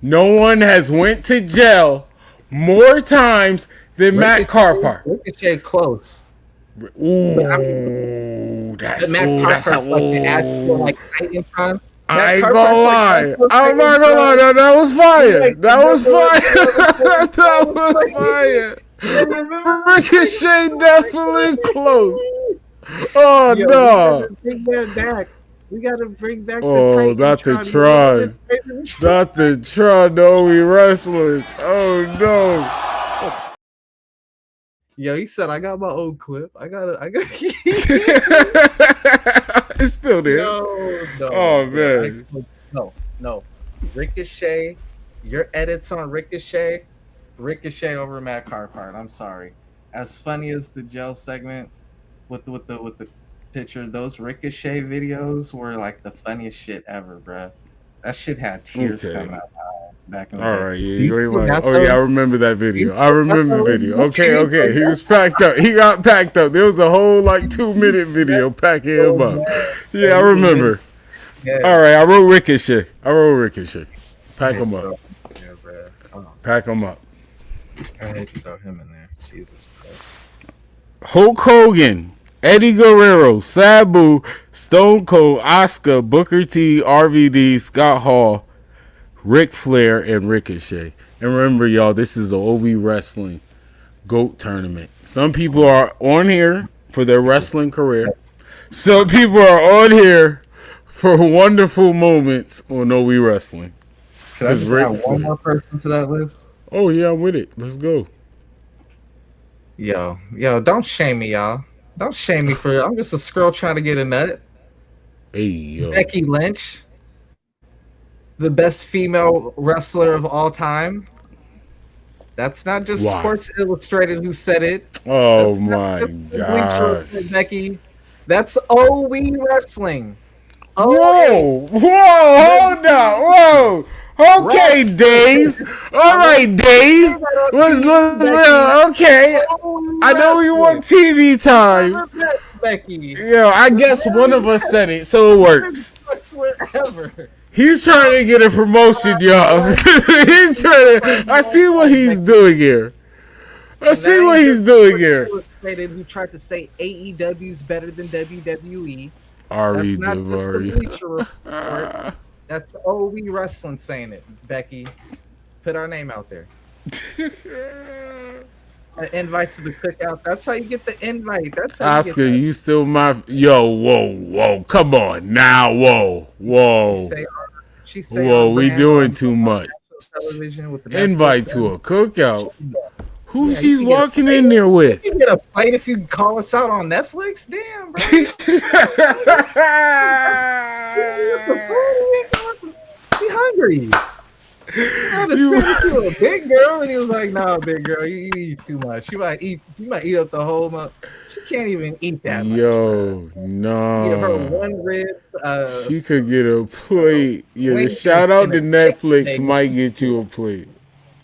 No one has went to jail more times than Matt Carpart. Ricochet close. Ooh, that's Matt Carpart's like the actual Titantron. I ain't gonna lie. I'm not gonna lie. That was fire. That was fire. That was fire. Ricochet definitely close. Oh no! Bring that back. We gotta bring back the not the Tron. Not the Tron. No, we wrestling. Oh no! Yo, he said I got my own clip. I got. It's still there. No. Oh man. No. Ricochet. Your edits on Ricochet. Ricochet over Matt Carpart. I'm sorry. As funny as the jail segment with the picture, those Ricochet videos were like the funniest shit ever, bruh. That shit had tears Okay. coming out my eyes back in the All day. right, yeah, Do you you ain't still like, got oh yeah, I those? remember that Do you video. I still got remember the those? video. Okay, he was packed up. He got packed up. There was a whole like 2-minute video packing him up. Yeah, I remember. Yeah. All right, I wrote Ricochet. Pack him up. Yeah, bro. Oh, Pack him up. I hate to throw him in there. Jesus Christ. Hulk Hogan, Eddie Guerrero, Sabu, Stone Cold, Asuka, Booker T, RVD, Scott Hall, Ric Flair, and Ricochet. And remember, y'all, this is a OB Wrestling GOAT tournament. Some people are on here for their wrestling career. Some people are on here for wonderful moments on OB Wrestling. Should I just add one more person to that list? Oh, yeah, I'm with it. Let's go. Yo, don't shame me, y'all. Don't shame me for I'm just a scroll trying to get a nut. Hey, yo. Becky Lynch, the best female wrestler of all time. That's not just Sports Illustrated who said it. Oh, my God. Becky. That's OB Wrestling. Whoa, hold up, whoa. Okay, Dave. All right, Dave. Okay. I know you want TV time. Becky. Yo, I guess one of us said it, so it works. He's trying to get a promotion, y'all. He's trying to. I see what he's doing here. Who tried to say AEW's better than WWE? Ari That's not just the Davari. Bleacher Report. That's OB Wrestling saying it, Becky. Put our name out there. An invite to the cookout. That's how you get the invite. That's how Oscar, you still my whoa, come on now, whoa. She Whoa, we doing too much. Television with the Invite Netflix to a cookout. Who Yeah, she's you get a walking plate. in there with? You get a plate if you call us out on Netflix. Damn, bro. Be hungry. You a big girl, and he was like, "Nah, big girl, you eat too much. You might eat up the whole month. She can't even eat that much." Yo, Give her no. one rib. She could get a plate. Yeah, the shout out to Netflix might get you a plate.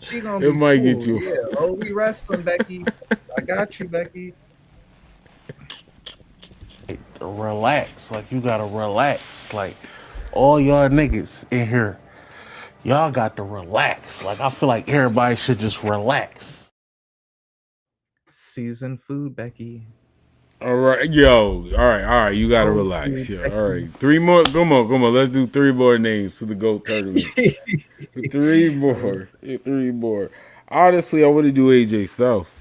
She gonna It be might full. get you. Yeah. Oh, we wrestling, Becky. I got you, Becky. Relax. Like, you gotta relax. Like, all y'all niggas in here, y'all got to relax. Like, I feel like everybody should just relax. Seasoned food, Becky. All right, yo. All right. You gotta relax, yo. All right, 3 more. Come on. Let's do 3 more names for the GOAT tournament. 3 more. Honestly, I want to do AJ Styles.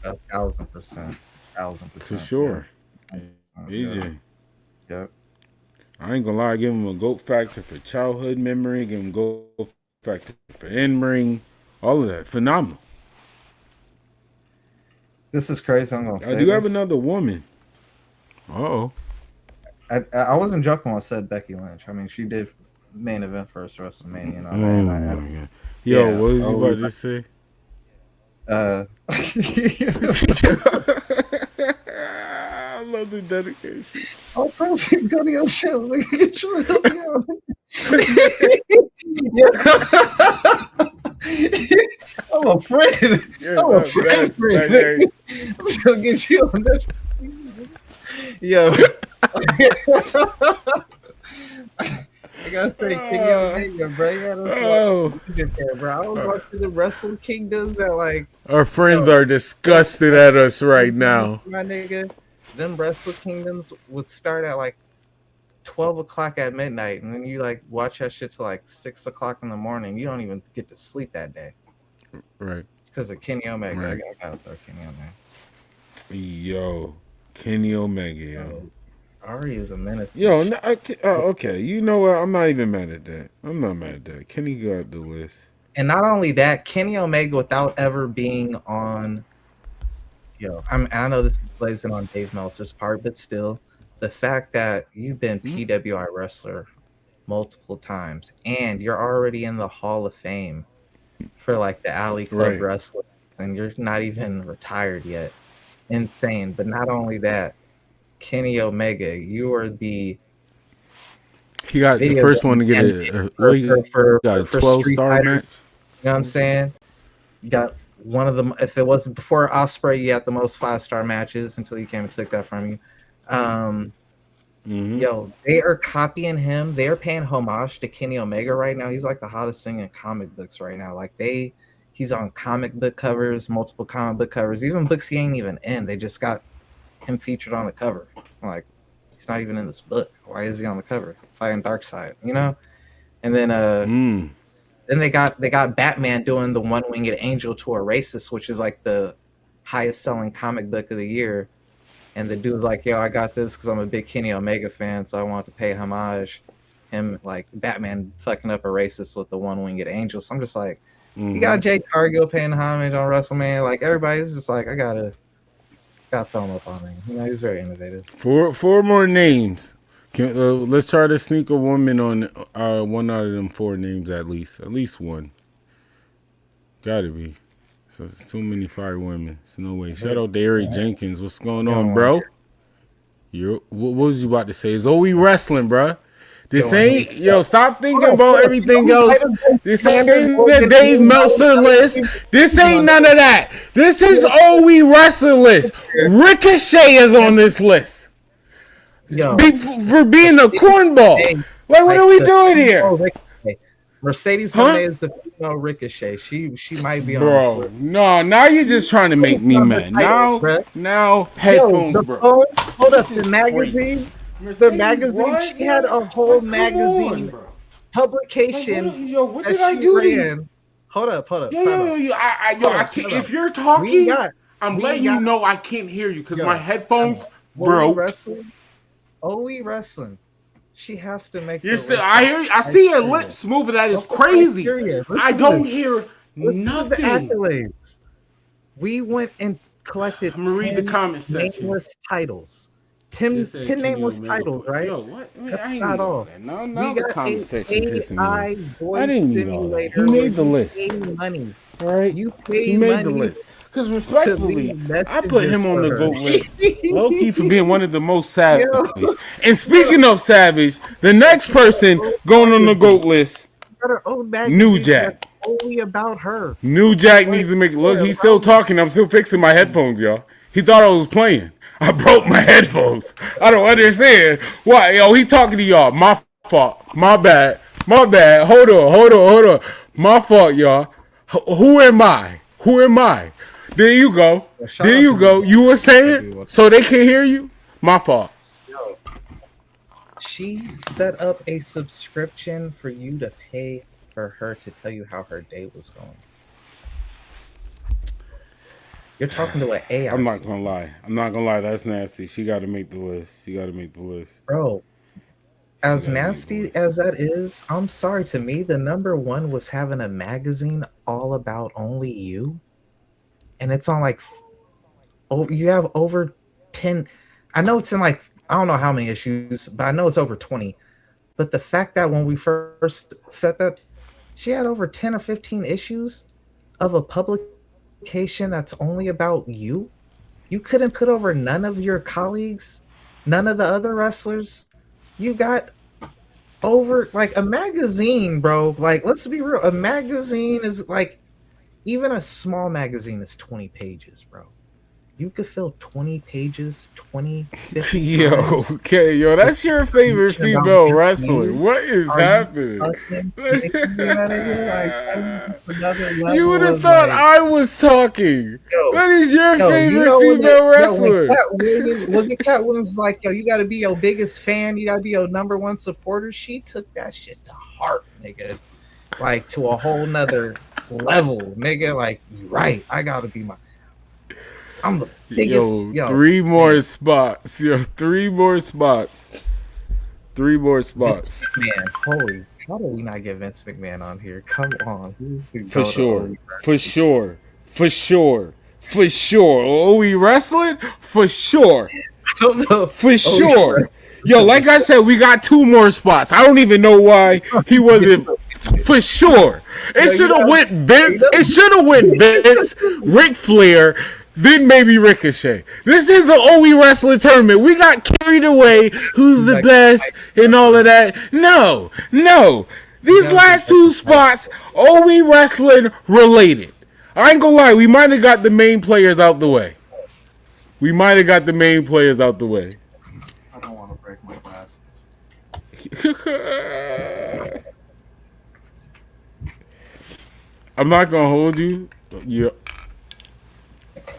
1,000%. For sure. AJ. Yep. I ain't gonna lie, give him a GOAT factor for childhood memory, give him GOAT factor for in-ring, all of that. Phenomenal. This is crazy. I'm gonna say. I do have another woman. Uh-oh. I wasn't joking when I said Becky Lynch. I mean, she did main event first WrestleMania. And all that. Yo, what was you about to say? I love the dedication. Oh, proceeds go to your show. Look at you. I'm a friend. I'm a friend. I'm trying to get you on this. Yo. I gotta say, Kenny Omega, bro. Bro. I was watching the Wrestle Kingdoms that like. Our friends are disgusted at us right now. My nigga, them Wrestle Kingdoms would start at like 12 o'clock at midnight, and then you like watch that shit till like 6 o'clock in the morning. You don't even get to sleep that day. Right. It's because of Kenny Omega. Right. I gotta throw Kenny Omega. Yo, Kenny Omega, yo. Ari is a menace. Yo, no, okay. You know what? I'm not even mad at that. I'm not mad at that. Kenny got the list. And not only that, Kenny Omega without ever being on. Yo, I know this plays it on Dave Meltzer's part, but still, the fact that you've been PWI wrestler multiple times and you're already in the Hall of Fame for like the Alley Club wrestlers, and you're not even retired yet. Insane. But not only that, Kenny Omega, you are the He got the video first one to game. get And he got a 12-star Fighter, match. You know what I'm saying? You got one of them. If it wasn't before Ospreay, you had the most 5-star matches until he came and took that from you. Yo, they are copying him. They are paying homage to Kenny Omega right now. He's like the hottest thing in comic books right now. Like he's on comic book covers, multiple comic book covers, even books he ain't even in. They just got him featured on the cover. Like, he's not even in this book. Why is he on the cover? Fighting Darkseid, you know? And then then they got Batman doing the One-Winged Angel to a Racist, which is like the highest selling comic book of the year. And the dude's like, yo, I got this because I'm a big Kenny Omega fan, so I want to pay homage. Him, like, Batman fucking up a Racist with the One-Winged Angel. So I'm just like, you got Jade Cargill paying homage on WrestleMania. Like, everybody's just like, I gotta throw him up on him. You know, he's very innovative. Four more names. Let's try to sneak a woman on one out of them 4 names at least. At least one. Gotta be. So it's too many fire women. There's no way. Shout out to Eric Jenkins. What's going on, bro? What was you about to say? Zoe Wrestling, bro. This ain't, stop thinking about everything else. This ain't the Dave Meltzer list. This ain't none of that. This is OE Wrestling list. Ricochet is on this list. For being a cornball. Like, what are we doing here? Mercedes Moné is the female Ricochet. She might be on. Bro, no, now you're just trying to make me mad. Now headphones, bro. Hold up, the magazine. The magazine. She had a whole magazine publication. What did I do to you? Hold up. I can't. If you're talking, I'm letting you know I can't hear you because my headphones broke. OE Wrestling. She has to make. I hear you. I see your lips moving. That is crazy. I don't hear nothing. Accolades. We went and collected. I'm gonna read the comment section. Nameless titles. 10 nameless titles, right? Yo, what? That's not all. No, the comment section pissing me off. I didn't simulator. He made the list. Money. All right. You paid he made money the list. Because respectfully, I put him on the GOAT list. Low-key for being one of the most savage. And speaking of savage, the next person going on the GOAT list, New Jack. Only about her. New Jack needs to make look. He's still talking. I'm still fixing my headphones, y'all. He thought I was playing. I broke my headphones. I don't understand why. Yo, he talking to y'all. My fault. My bad. Hold on. My fault, y'all. Who am I? There you go. You were saying so they can hear you? My fault. Yo, she set up a subscription for you to pay for her to tell you how her day was going. You're talking to an AI. I'm not gonna lie. That's nasty. She got to make the list. Bro, as nasty as that is, I'm sorry. To me, the number one was having a magazine all about only you, and it's on like, you have over 10. I know it's in like, I don't know how many issues, but I know it's over 20. But the fact that when we first set that, she had over 10 or 15 issues of a publication that's only about you. You couldn't put over none of your colleagues, none of the other wrestlers. You got over like a magazine, bro. Like, let's be real. A magazine is like, even a small magazine is 20 pages, bro. You could fill 20 pages, 20, 50 Yo, that's your favorite female wrestler. What is happening? You would have thought I was talking. That is your favorite female wrestler. Wasn't Cat Williams like, yo, you got to be your biggest fan. You got to be your number one supporter. She took that shit to heart, nigga. Like, to a whole nother level, nigga. Like, you right. I got to be I'm the biggest. Yo, 3 more spots. Three more spots. Vince McMahon. Holy, how do we not get Vince McMahon on here? Come on. Who's the For sure. OE Wrestling? For sure. I don't know. For sure. Yo, like I said, we got 2 more spots. I don't even know why he wasn't. For sure. It should have went Vince. Ric Flair, then maybe Ricochet. This is an OE wrestling tournament. We got carried away. Who's the best and all of that? No. These last two spots, OE wrestling related. I ain't gonna lie. We might have got the main players out the way. I don't want to break my glasses. I'm not gonna hold you. Yeah.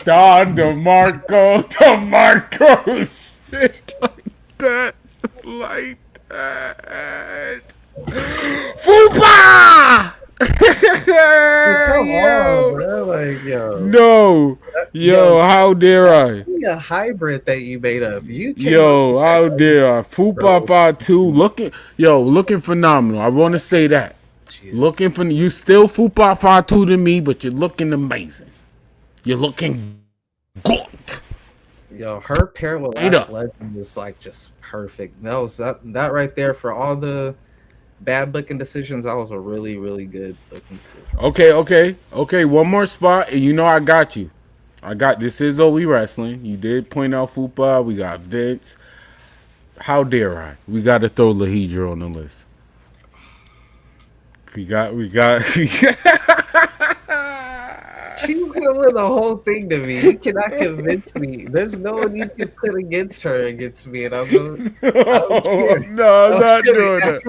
Don DeMarco, shit like that. Fupa! Come on, bro. Like, No. How dare I? A hybrid that you made up. How dare I? Fupa 5'2", looking phenomenal. I want to say that. Jeez. You still Fupa 5'2" to me, but you're looking amazing. You're looking good. Her pair with Last Legend is like just perfect. That was that right there for all the bad booking decisions. That was a really, really good booking decision. Okay. One more spot, and I got you. This is OE Wrestling. You did point out Fupa. We got Vince. How dare I? We got to throw Lahidra on the list. We got. She was gonna win the whole thing to me. You cannot convince me. There's no one you can put against her against me, and I'm going. No, I'm not doing that.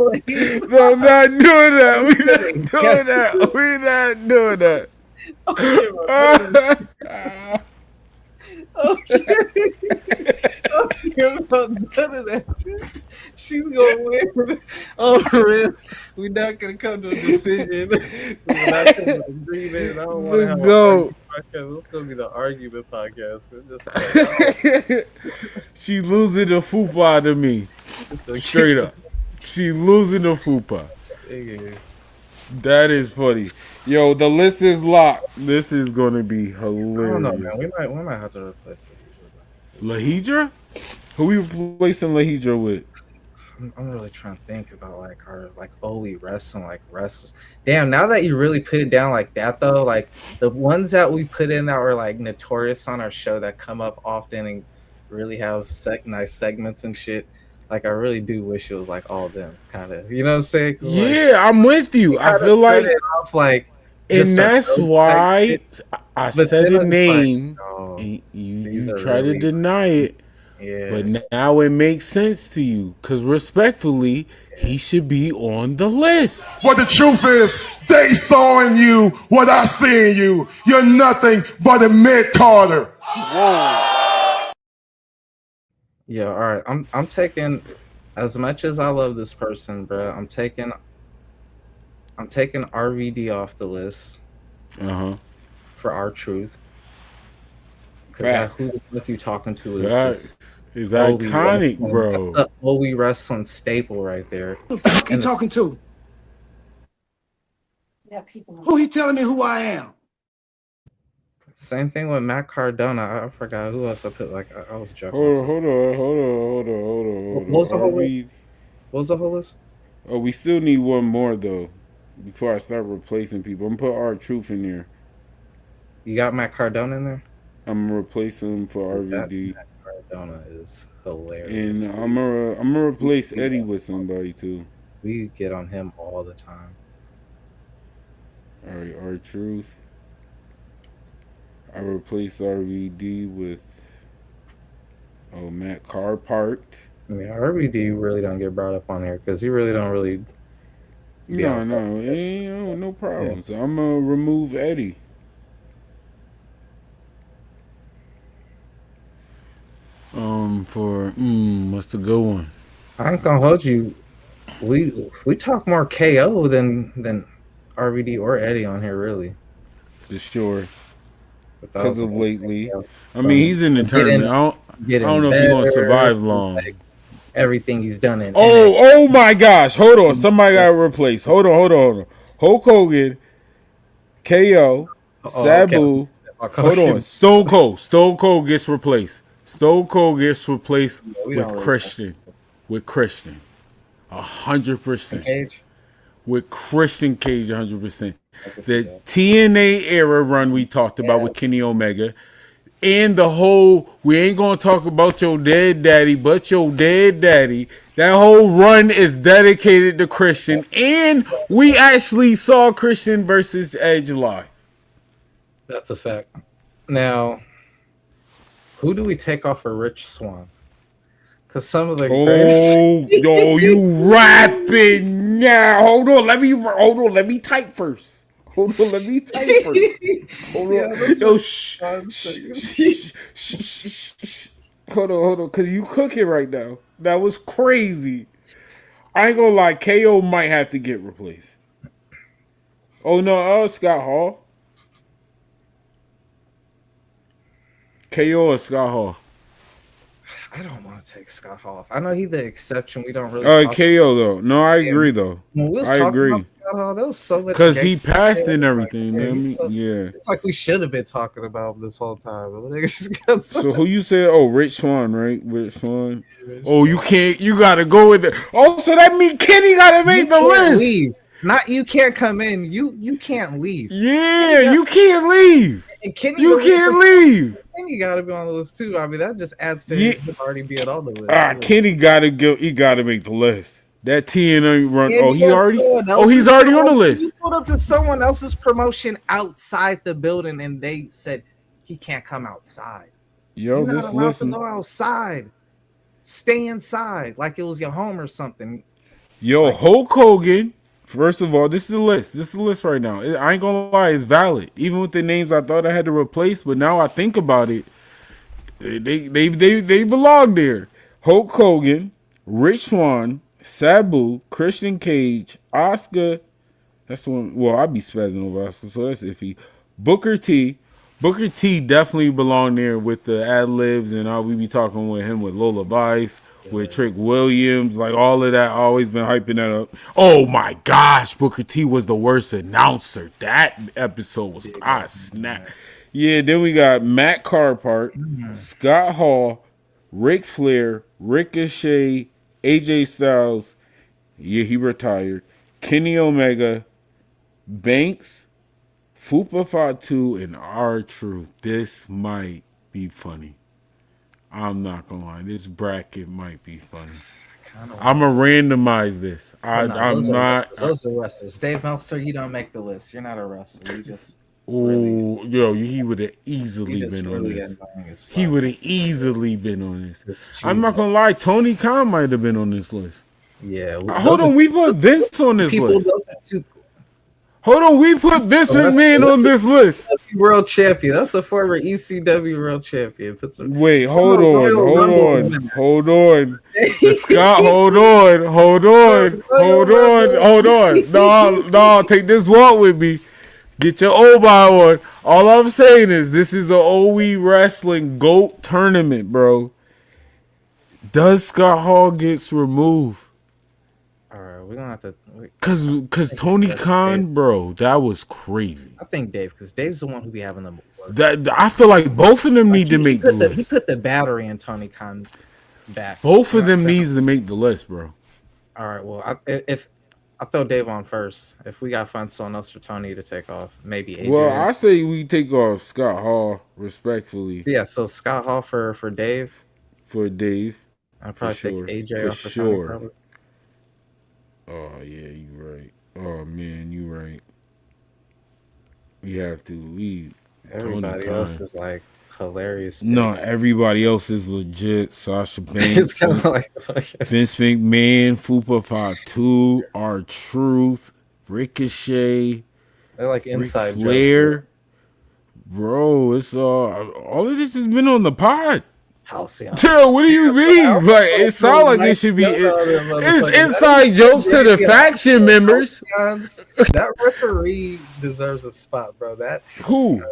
No, I'm not doing that. We're not doing that. About none of that. She's gonna win. Oh, for real. We're not gonna come to a decision. We're not coming to an agreement. I don't want to have an podcast. It's gonna be the argument podcast. She losing the Fupa to me. Straight up. She losing the Fupa. That is funny. The list is locked. This is gonna be hilarious. I don't know, man. We might have to replace Lahidra. Who we replacing Lahidra with? I'm really trying to think about our OE wrestling wrestlers. Damn, now that you really put it down like that though, the ones that we put in that were notorious on our show that come up often and really have nice segments and shit. I really do wish it was all of them, kind of. You know what I'm saying? Yeah, I'm with you. I feel like and that's why I said a name. And you try to deny it. Yeah. But now it makes sense to you. Because respectfully, he should be on the list. But the truth is, they saw in you what I see in you. You're nothing but a mid-carder. Whoa. Yeah, all right. I'm taking, as much as I love this person, bro, I'm taking RVD off the list. For R-Truth. Who the fuck you talking to is iconic, bro. That's a OE wrestling staple right there. Who the fuck you talking to? Yeah, people. Who he telling me who I am? Same thing with Matt Cardona. I forgot who else I put. I was joking. Hold on. What was the whole list? Oh, we still need one more though. Before I start replacing people, I'm gonna put R-Truth in there. You got Matt Cardona in there? I'm gonna replace him for RVD. Matt Cardona is hilarious. And I'm gonna replace Eddie with somebody too. We get on him all the time. All right, R-Truth. I replaced RVD with Matt Carpart. Yeah, RVD really don't get brought up on here because he really don't really. No problem. Yeah. So I'm gonna remove Eddie. What's the good one? I ain't gonna hold you. We talk more KO than RVD or Eddie on here, really. For sure. Because of lately. I mean, he's in the tournament. I don't know if he's gonna survive long. Everything he's done in. Oh my gosh! Hold on, somebody got to replace. Hold on. Hulk Hogan, KO, Sabu. Okay. Hold on, Stone Cold. Stone Cold gets replaced. Stone Cold gets replaced with Christian. With Christian, 100%. With Christian Cage, 100%. The TNA era run we talked about with Kenny Omega. And the whole, we ain't gonna talk about your dead daddy, but your dead daddy. That whole run is dedicated to Christian. And we actually saw Christian versus Edge live. That's a fact. Now, who do we take off for Rich Swann? Because some of the yo, you rapping now. Hold on, let me type first. Hold on, let me type first. Hold on. Yo, shh. Hold on, because you cooking right now. That was crazy. I ain't gonna lie, KO might have to get replaced. Oh no, Scott Hall. KO or Scott Hall? I don't want to take Scott Hall off. I know he's the exception. We don't really. KO though. No, I agree though. When we was I agree. About Scott Hall, there was so much because he passed and everything. Yeah, it's like we should have been talking about him this whole time. But so who you said? Oh, Rich Swann, right? Rich Swann. Oh, you can't. You gotta go with it. Oh, so that means Kenny gotta make the list. Leave. Not you can't come in. You can't leave. Yeah, you can't leave. And Kenny you can't leave. Kenny got to be on the list too. I mean, that just adds to him already being on the list. Kenny gotta go. He gotta make the list. That TNA run. He's already on the list. He pulled up to someone else's promotion outside the building, and they said he can't come outside. Yo, You're this not allowed listen. to go outside. Stay inside, like it was your home or something. Yo, Hulk Hogan. First of all, this is the list. This is the list right now. I ain't gonna lie, it's valid. Even with the names I thought I had to replace, but now I think about it, they belong there. Hulk Hogan, Rich Swann, Sabu, Christian Cage, Asuka. That's the one. Well, I'd be spazzing over Asuka, so that's iffy. Booker T. Booker T definitely belonged there with the ad libs, and we be talking with him with Lola Vice, with Trick Williams, like all of that. Always been hyping that up. Oh my gosh, Booker T was the worst announcer. That episode was snap. Yeah, then we got Matt Carpart, Scott Hall, Ric Flair, Ricochet, AJ Styles. Yeah, he retired. Kenny Omega, Banks, Fupa Fatu, and R-Truth. This might be funny. I'm not gonna lie. This bracket might be funny. I'm gonna randomize this. I'm not. Those are wrestlers. Dave Meltzer, you don't make the list. You're not a wrestler. You just. He would have easily been on this. He would have easily been on this. I'm not gonna lie. Tony Khan might have been on this list. Yeah. Hold on, we put Vince on this list. Hold on, we put Vince McMahon on this list. World champion. That's a former ECW world champion. Wait, hold on. Scott, hold on. No, take this walk with me. Get your old by on. All I'm saying is this is an OE Wrestling GOAT tournament, bro. Does Scott Hall gets removed? All right, we're gonna have to. Cause Tony Khan, bro, that was crazy. I think Dave, because Dave's the one who be having them. I feel like both of them need to make the list. He put the battery in Tony Khan back. Both of them needs to make the list, bro. All right, well, if I throw Dave on first, if we got find someone else for Tony to take off, maybe AJ. Well, I say we take off Scott Hall respectfully. Yeah, so Scott Hall for Dave. For Dave, I'd probably take AJ for off for sure. Tony. Oh yeah, you right. Oh man, you right. We have to. Everybody else is like hilarious. No, everybody else is legit. Sasha Banks, It's kind of like Vince McMahon, Fupa Fatu, R-Truth, Ricochet. They're like inside Ric Flair. Bro, it's all of this has been on the pod. Chill, what do you mean? Like it sounds like it should be. It's inside jokes to the faction members. That referee deserves a spot, bro. Who?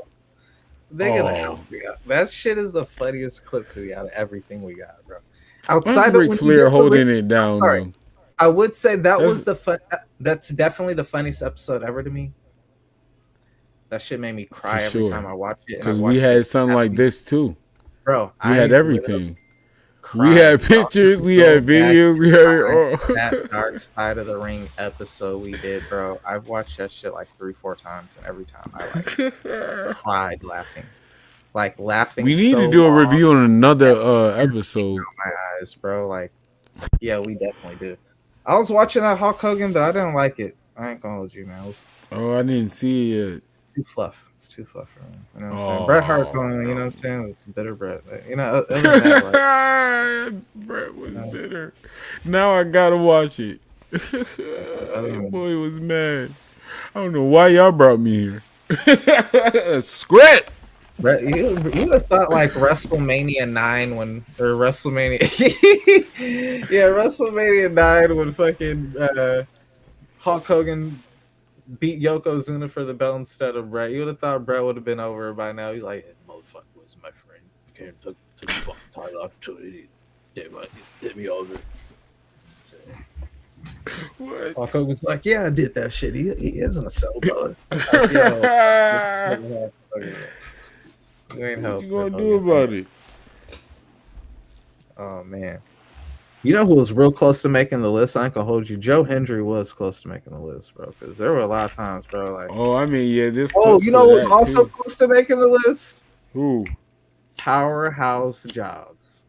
They're gonna help me out. That shit is the funniest clip to me out of everything we got, bro. Outside of Ric Flair holding it down. Sorry, I would say was the fun. That's definitely the funniest episode ever to me. That shit made me cry every time I watch it. Because we had something like this too. Bro, we had everything. We had pictures, we had videos, we had that Dark Side of the Ring episode we did, bro. I've watched that shit like 3-4 times, and every time I like cried laughing. like laughing. We need so to do a long, review on another episode. my eyes, bro. Like, yeah, we definitely do. I was watching that Hulk Hogan, but I didn't like it. I ain't gonna hold you, man. It was Oh, I didn't see it yet. too fluff. It's too fluff for me. You know what I'm saying? Bret Hart going, you know what I'm saying? It's bitter Bret. You know, other than that, like, Bret was bitter. Now I gotta watch it. Boy was mad. I don't know why y'all brought me here. A script. Bret, you would have thought like WrestleMania 9 when, or WrestleMania, yeah, WrestleMania 9 when fucking Hulk Hogan beat Yokozuna for the belt instead of Bret. You would have thought Bret would have been over by now. You're like, motherfucker was my friend. Came took the fucking title opportunity. Hit me over. What? Hulk Hogan's like, yeah, I did that shit. He isn't a cell brother. What you gonna do about it? Oh man. You know who was real close to making the list? I ain't gonna hold you. Joe Hendry was close to making the list, bro. Because there were a lot of times, bro. Like, oh, I mean, yeah, this. oh, you know who was also close to making the list? Who? Powerhouse Jobs.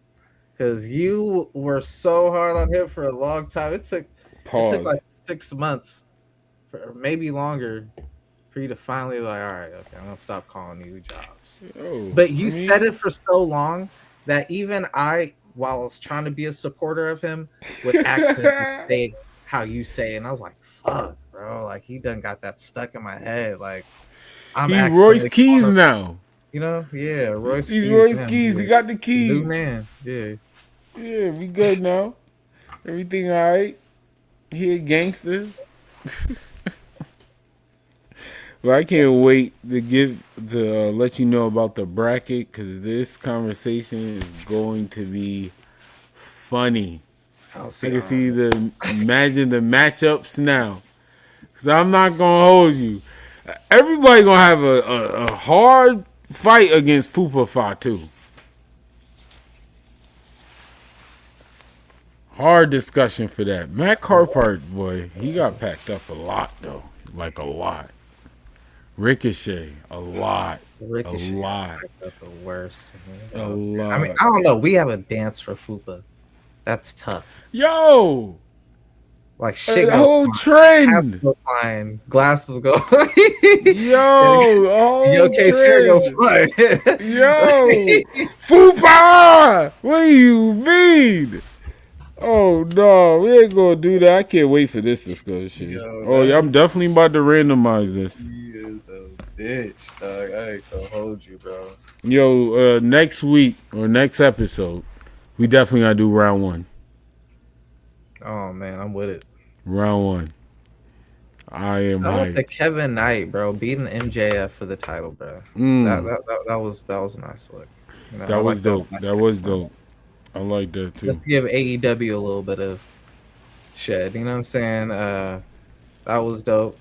Because you were so hard on him for a long time. It took like 6 months, or maybe longer, for you to finally like, all right, okay, I'm gonna stop calling you Jobs. Oh, but you said it for so long that even I, while I was trying to be a supporter of him, would accidentally say how you say it. And I was like, fuck, bro. Like, he done got that stuck in my head. Like, I'm Royce Keys now. You know? Yeah, Royce He's Keys. Royce Keys. He got the keys. New man. Yeah. Yeah, we good now. Everything all right. He a gangster. Well, I can't wait to let you know about the bracket, because this conversation is going to be funny. I can see imagine the matchups now, because I'm not gonna hold you. Everybody gonna have a hard fight against Fupa Fatu. Hard discussion for that. Matt Carpart, boy, he got packed up a lot though, like a lot. Ricochet, a lot. Ricochet, a lot. That's the worst. A lot. I mean, I don't know. We have a dance for Fupa. That's tough. Yo, like shit. The whole trend. Hats go flying. Glasses go. Yo, case hair go flying. Yo, Fupa. What do you mean? Oh no, we ain't gonna do that. I can't wait for this discussion. Yeah, I'm definitely about to randomize this. He is a bitch, dog. I ain't gonna hold you, bro. Yo, next week or next episode, we definitely gotta do round 1. Oh man, I'm with it. Round 1. I am hyped. The Kevin Knight, bro, beating MJF for the title, bro. That was a nice look. You know, that was dope. That was dope. I like that too. Just to give AEW a little bit of shed, you know what I'm saying? That was dope.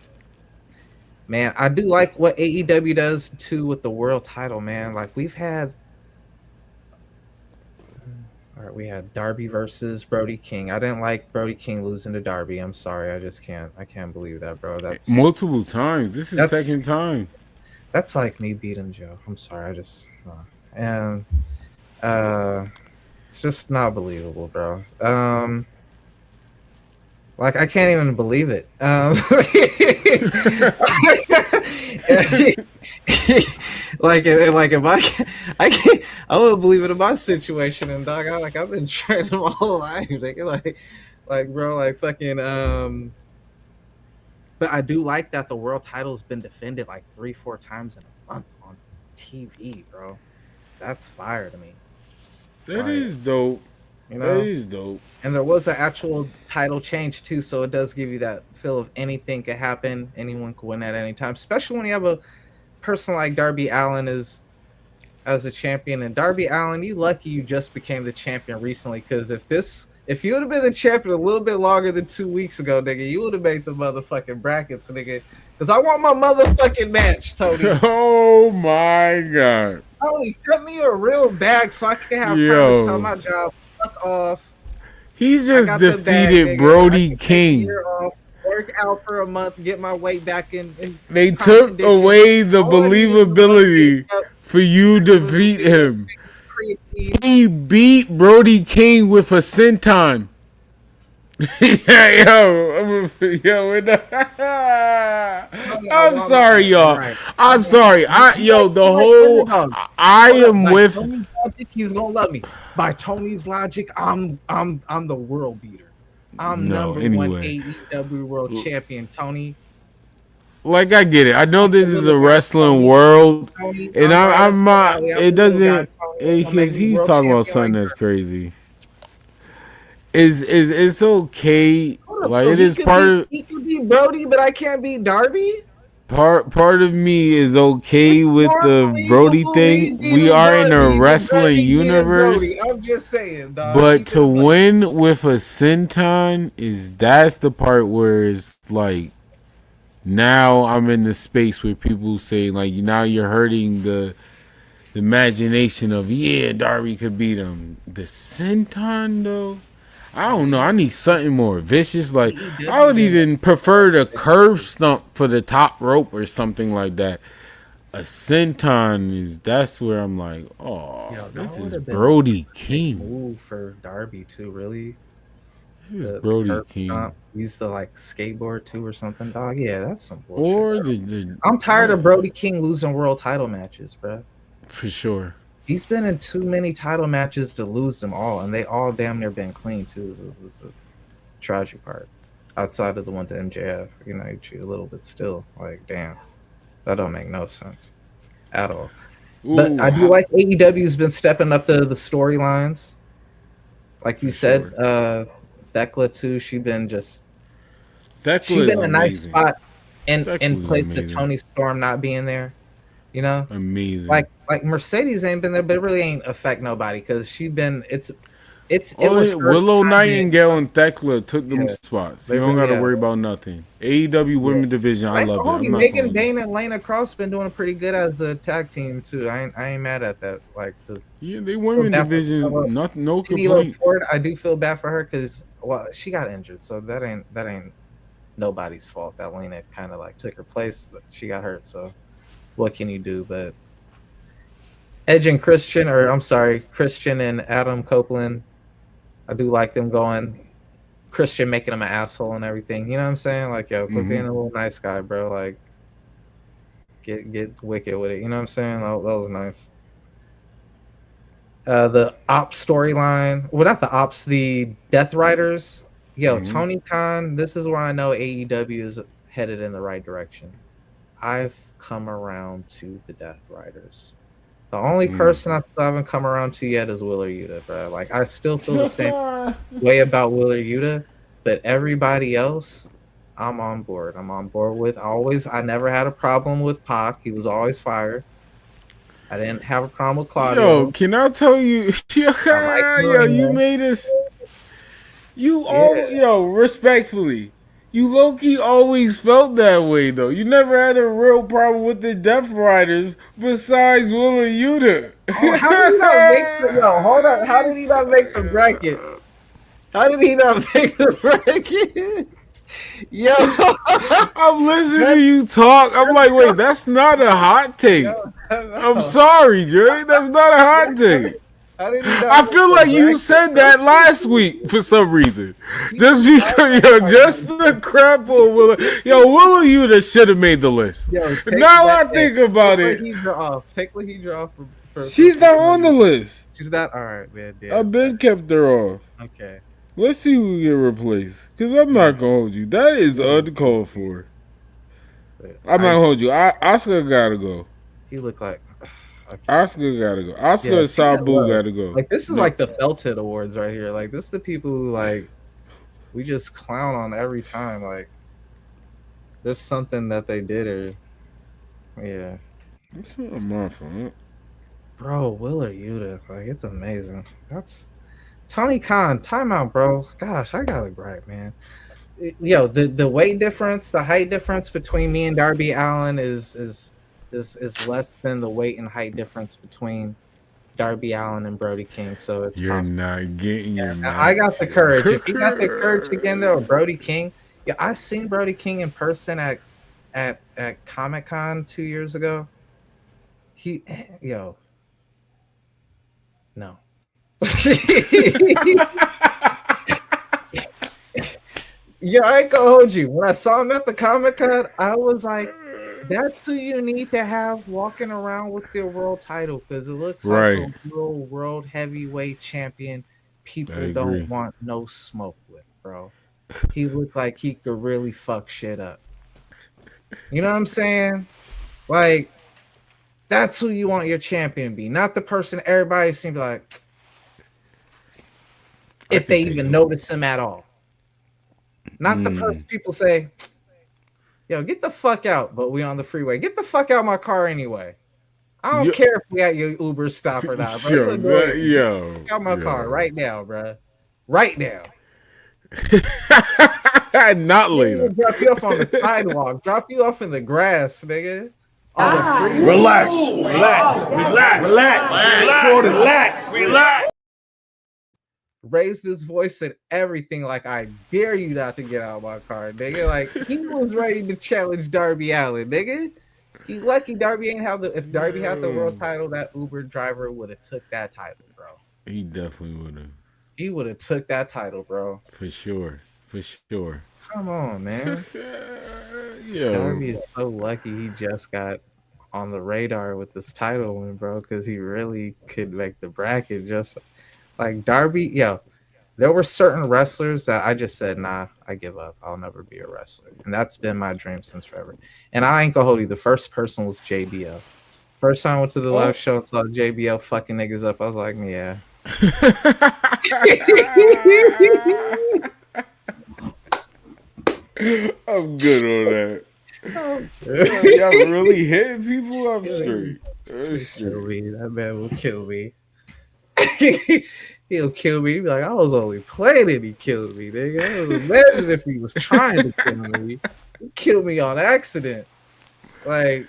Man, I do like what AEW does too with the world title, man. Like we had Darby versus Brody King. I didn't like Brody King losing to Darby. I'm sorry. I can't believe that, bro. That's multiple times. This is the second time. That's like me beating Joe. I'm sorry. It's just not believable, bro. Like I can't even believe it. Like if I wouldn't believe it in my situation. And dog, I've been training my whole life. Like bro, like fucking. But I do like that the world title's been defended like 3-4 times in a month on TV, bro. That's fire to me. That is dope. You know? That is dope. And there was an actual title change too, so it does give you that feel of anything could happen. Anyone could win at any time, especially when you have a person like Darby Allin as a champion. And Darby Allin, you lucky you just became the champion recently, because if you would have been the champion a little bit longer than 2 weeks ago, nigga, you would have made the motherfucking brackets, nigga. Because I want my motherfucking match, Tony. Oh my god. Tony, cut me a real bag so I can have time to tell my job. Fuck off. He's just defeated Brody King. Work out for a month, get my weight back in. They took away the believability for you to defeat him. He beat Brody King with a senton. I'm sorry, y'all. I'm sorry. I am with. Tony's logic, he's gonna love me. By Tony's logic, I'm the world beater. I'm number one AEW world champion, Tony. Like, I get it. I know this is a wrestling world, and I'm not. It doesn't. Because he's talking about something that's crazy. It's okay. Like, it is part of. He could be Brody, but I can't be Darby. Part of me is okay with the Brody thing. We are in a wrestling universe. I'm just saying, dog. But to win with a senton that's the part where it's like, now I'm in the space where people say, like, now you're hurting the imagination of, Darby could beat him. The senton, though, I don't know. I need something more vicious. Like, I would even prefer the curb stump for the top rope or something like that. A senton that's where I'm like, this is Brody King. Move for Darby too, really. This is Brody King. Used to like skateboard too or something, dog. Yeah, that's some bullshit. I'm tired of Brody King losing world title matches, bro. For sure. He's been in too many title matches to lose them all, and they all damn near been clean too. It was a tragic part. Outside of the one to MJF, a little bit still. Like, damn, that don't make no sense at all. Ooh. But I do like AEW's been stepping up the storylines. Like you said, Thekla too. She been a nice spot in place to Tony Storm not being there. Amazing. Like Mercedes ain't been there, but it really ain't affect nobody because she been. It was Willow Nightingale and Thekla took them spots. You don't got to worry about nothing. AEW Women Division, I love it. Megan Bayne and Lana Cross been doing pretty good as a tag team too. I ain't mad at that. Like they Women Division, no complaints. I do feel bad for her because she got injured, so that ain't nobody's fault. That Lana kind of like took her place. She got hurt, so what can you do? But Edge and Christian and Adam Copeland, I do like them going. Christian making him an asshole and everything. You know what I'm saying? Like, quit being a little nice guy, bro. Like, get wicked with it. You know what I'm saying? That was nice. The Ops storyline. Well, not the Ops, the Death Riders. Tony Khan, this is where I know AEW is headed in the right direction. I've come around to the Death Riders. The only person I still haven't come around to yet is Wheeler Yuta, bro. Like, I still feel the same way about Wheeler Yuta, but everybody else, I'm on board. I'm on board with I never had a problem with Pac. He was always fired. I didn't have a problem with Claudio. Yo, can I tell you? You made us. Respectfully. You low-key always felt that way, though. You never had a real problem with the Death Riders besides Will and Yuta. How did he not make hold on. How did he not make the bracket? How did he not make the bracket? Yo. I'm listening to you talk. I'm like, wait, that's not a hot take. I'm sorry, Dre. That's not a hot take. I feel like you said that last week for some reason. Just because, just the crap on Willa. Willa Yuta should have made the list. Now I think about it. Take Lahidra off. She's not on the list. She's not? All right, man. I've been kept her off. Okay. Let's see who get replaced. Because I'm not going to hold you. That is uncalled for. I'm not going to hold you. Oscar got to go. He looked like... Oscar gotta go. Oscar and Sabu gotta go. Like, this is like the Felted Awards right here. Like, this is the people who, like, we just clown on every time. Like, there's something that they did or It's not my fault. Bro, Willer Yuta, like, it's amazing. That's Tony Khan. Timeout, bro. Gosh, I gotta gripe, man. The weight difference, the height difference between me and Darby Allin is less than the weight and height difference between Darby Allin and Brody King. So it's not getting your match. I got the courage. If you got the courage again, though, Brody King. Yeah, I seen Brody King in person at Comic-Con 2 years ago. Yo, no. Yeah, I ain't gonna hold you. When I saw him at the Comic-Con, I was like, that's who you need to have walking around with their world title, because it looks like a real world heavyweight champion people don't want no smoke with, bro. He looked like he could really fuck shit up. You know what I'm saying? Like, that's who you want your champion to be, not the person everybody seems like, if they even notice him at all. Not the person people say, yo, get the fuck out, but we on the freeway. Get the fuck out my car anyway. I don't care if we at your Uber stop or not, bro. Get out my car right now, bro. Right now. Not later. Drop you off on the sidewalk. Drop you off in the grass, nigga. On the freeway. Relax. Relax. Relax. Relax. Relax. Relax. Raised his voice and everything like, I dare you not to get out of my car, nigga. Like, he was ready to challenge Darby Allin, nigga. He lucky Darby ain't have if Darby had the world title, that Uber driver would have took that title, bro. He definitely would have. He would have took that title, bro. For sure. For sure. Come on, man. Darby is so lucky he just got on the radar with this title win, bro, because he really could make the bracket just like Darby. Yo, there were certain wrestlers that I just said, nah, I give up. I'll never be a wrestler. And that's been my dream since forever. And I ain't gonna hold you. The first person was JBL. First time I went to the live show and saw JBL fucking niggas up, I was like, yeah. I'm good on that. Y'all really hitting people up straight. That man will kill me. He'll kill me. He'll be like, I was only playing it. He killed me, nigga. Imagine if he was trying to kill me. He killed me on accident. Like,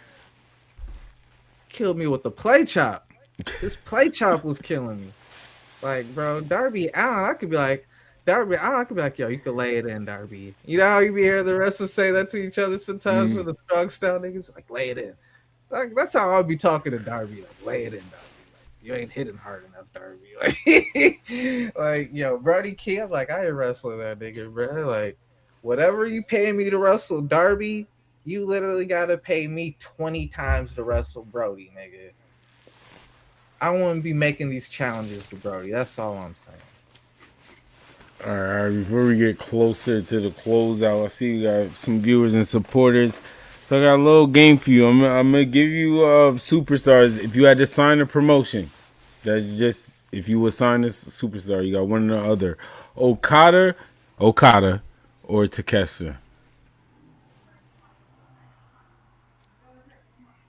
killed me with the play chop. This play chop was killing me. Like, bro, Darby Allin, I could be like, yo, you could lay it in, Darby. You know how you be hearing the wrestlers say that to each other sometimes with the strong style niggas? Like, lay it in. Like, that's how I'll be talking to Darby. Like, lay it in, Darby. You ain't hitting hard enough, Darby. Like, yo, Brody King, I'm like, I ain't wrestling that nigga, bro. Like, whatever you pay me to wrestle Darby, you literally gotta pay me 20 times to wrestle Brody, nigga. I wouldn't be making these challenges to Brody. That's all I'm saying. All right, before we get closer to the closeout, I see you got some viewers and supporters. So I got a little game for you. I'm gonna give you superstars. If you had to sign a promotion, that's just if you would sign this superstar, you got one or the other. Okada, or Takeshita.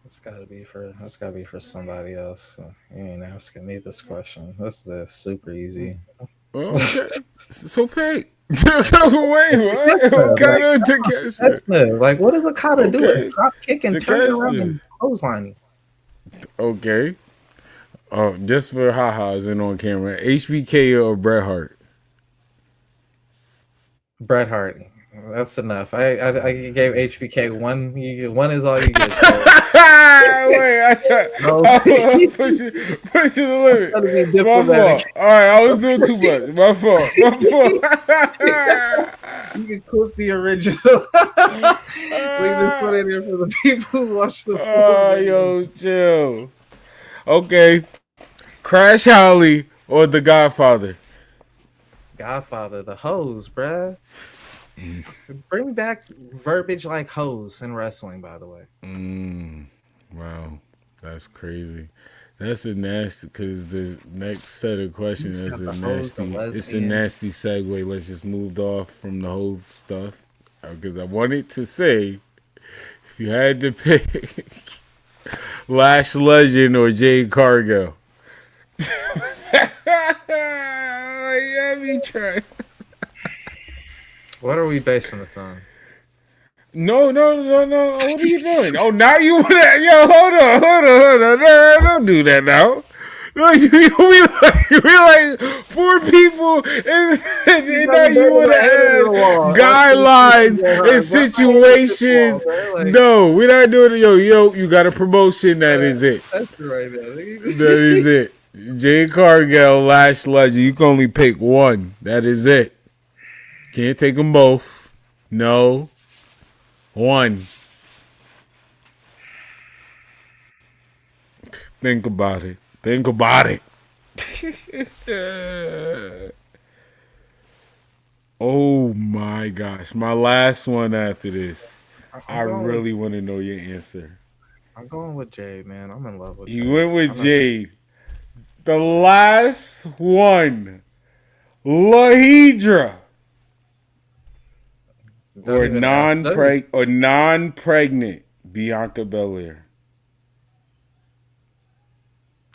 That's gotta be for somebody else. You ain't asking me this question. This is super easy. Okay. So pay. Okada, Takeshita. Like, what does Okada do? Drop kick and turn around and clothesline. Okay. Oh, just for ha-has and on camera. HBK or Bret Hart? Bret Hart. That's enough. I gave HBK one. One is all you get. So. Wait, I'm pushing the limit. My fault. All right, I was doing too much. My fault. You can clip the original. We just put it in for the people who watch the film. Oh, yo, chill. Okay. Crash Holly or The Godfather? Godfather, the hose, bruh. Bring back verbiage like hose in wrestling, by the way. Wow, that's crazy. That's a nasty, because the next set of questions is a nasty. It's a nasty segue. Let's just move off from the whole stuff, because I wanted to say, if you had to pick Lash Legend or Jade Cargill. Yeah, me try. What are we basing this on? No. What are you doing? Oh, now you want to... Yo, hold on. No, don't do that now. Like, we like 4 people, and now you want to add guidelines and situations. No, we're not doing it. Yo, you got a promotion. That is it. That's right, man. That is it. Jade Cargill, Lash Legend. You can only pick one. That is it. Can't take them both. No. One. Think about it. Think about it. Oh my gosh. My last one after this. I really want to know your answer. I'm going with Jade, man. I'm in love with You went with Jade. The last one. Lahidra. Or non-pregnant Bianca Belair.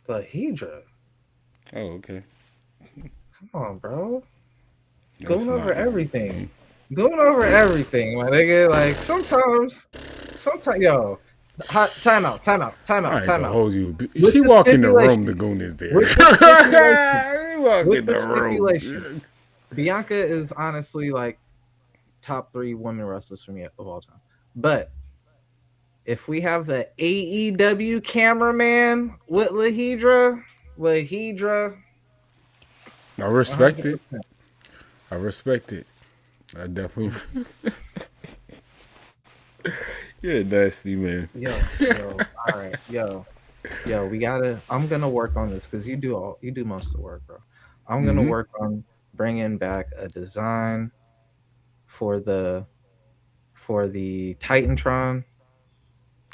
Lahidra. Oh, okay. Come on, bro. Going over everything. Going over everything, my nigga. Like sometimes, yo. Time out. Hold you. She walk in the room, the goon is there. With the stipulation, Bianca is honestly like top 3 women wrestlers for me of all time. But if we have the AEW cameraman with Lahidra, I respect it. I respect it. I definitely. You're nasty, man. Yo, all right, yo, we gotta. I'm gonna work on this because you do most of the work, bro. I'm gonna work on bringing back a design for the Titantron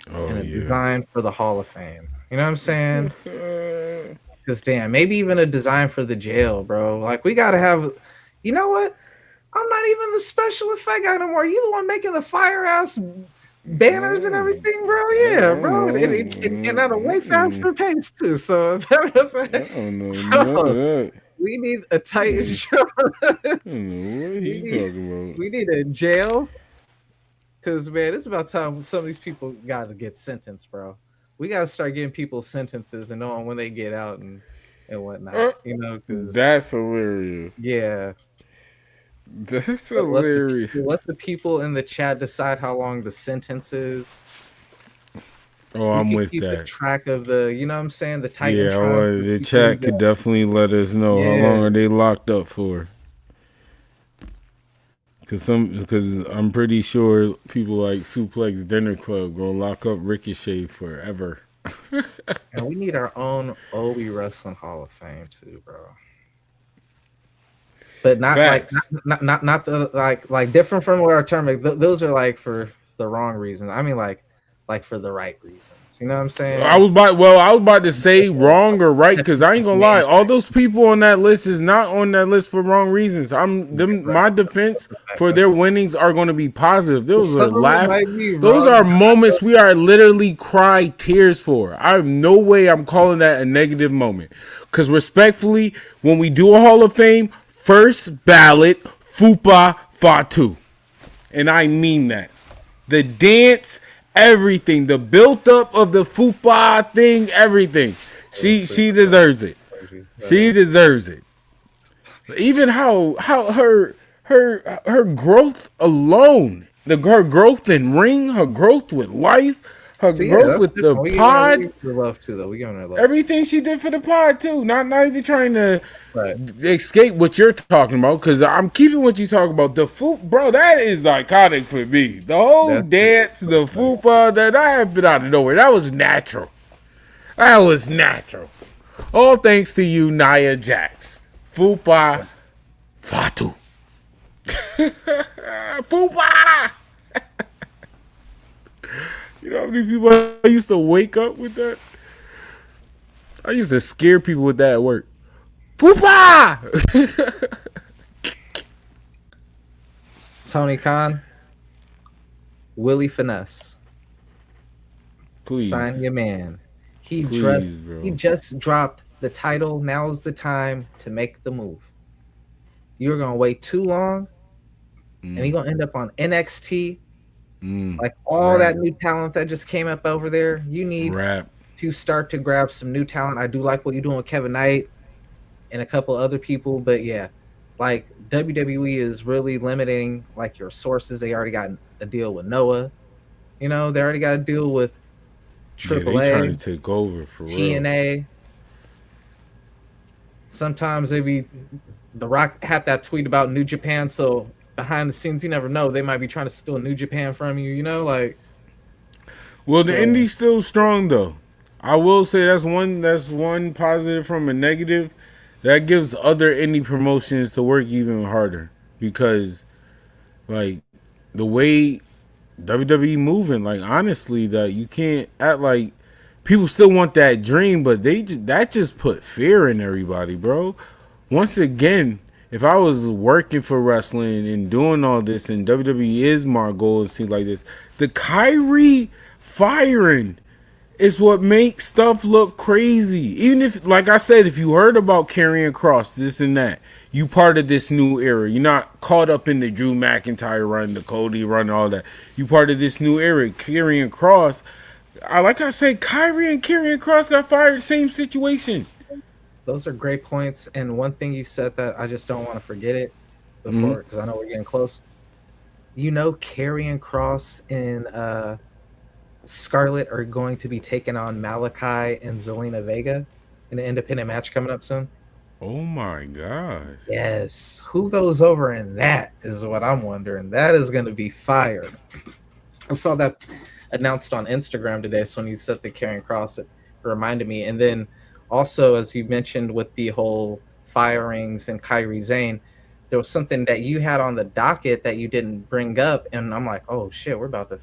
and a design for the Hall of Fame. You know what I'm saying? Because damn, maybe even a design for the jail, bro. Like we gotta have. You know what? I'm not even the special effect guy no more. You the one making the fire ass banners and everything, bro. Yeah, bro. And at a way faster pace too. So we need a Titan. We need a jail. Cause man, it's about time some of these people gotta get sentenced, bro. We gotta start getting people sentences and knowing when they get out and whatnot. You know, cause that's hilarious. Yeah. That's hilarious. Let the people in the chat decide how long the sentence is. Oh, I'm with that. Track of the, you know what I'm saying? The Titan. Yeah, the chat could definitely let us know how long are they locked up for. Because I'm pretty sure people like Suplex Dinner Club gonna lock up Ricochet forever. And we need our own Obi Wrestling Hall of Fame too, bro. But not Facts. not the like different from what our term. Those are like for the wrong reasons. I mean like for the right reasons. You know what I'm saying? I was about to say wrong or right because I ain't gonna lie. All those people on that list is not on that list for wrong reasons. My defense for their winnings are going to be positive. Those are Those are moments we are literally cry tears for. I have no way I'm calling that a negative moment. Because respectfully, when we do a Hall of Fame, first ballot, Fupa Fatu. And I mean that. The dance, everything. The built up of the Fupa thing, everything. She deserves it. She deserves it. Even how her growth alone, her growth in ring, her growth with life, her growth with the pod. We love too, though. We giving her love. Everything she did for the pod too. Not even trying to escape what you're talking about. Because I'm keeping what you talk about. The bro, that is iconic for me. The whole dance, the fupa, that happened out of nowhere. That was natural. That was natural. All thanks to you, Nia Jax. Fupa Fatu. Fupa. You know how many people I used to wake up with that? I used to scare people with that at work. Fupa! Tony Khan, Willie Finesse. Please. Sign your man. He just dropped the title. Now's the time to make the move. You're going to wait too long, and you're going to end up on NXT. Like all that new talent that just came up over there, you need to start to grab some new talent. I do like what you're doing with Kevin Knight and a couple other people, but yeah, like WWE is really limiting like your sources. They already got a deal with Noah. You know, they already got a deal with They trying to AAA, take over for real. TNA. Sometimes they be The Rock had that tweet about New Japan, so behind the scenes you never know. They might be trying to steal New Japan from you, you know, like. Well, the indie's still strong though. I will say that's one positive from a negative. That gives other indie promotions to work even harder because, like, the way WWE moving, like, honestly, that you can't act like people still want that dream, but that just put fear in everybody, bro. Once again, if I was working for wrestling and doing all this, and WWE is my goal and things like this, the Kyrie firing is what makes stuff look crazy. Even if, like I said, if you heard about Karrion Kross, this and that, you part of this new era. You're not caught up in the Drew McIntyre run, the Cody run, all that. You part of this new era. Karrion Kross, like I said, Kyrie and Karrion Kross got fired, same situation. Those are great points. And one thing you said that I just don't want to forget it before, because I know we're getting close. You know, Karrion Kross and Scarlett are going to be taking on Malachi and Zelina Vega in an independent match coming up soon. Oh my gosh. Yes. Who goes over in that is what I'm wondering. That is going to be fire. I saw that announced on Instagram today. So when you said the Karrion Kross, it reminded me. And then also, as you mentioned with the whole firings and Kairi Sane, there was something that you had on the docket that you didn't bring up, and I'm like, oh shit, we're about to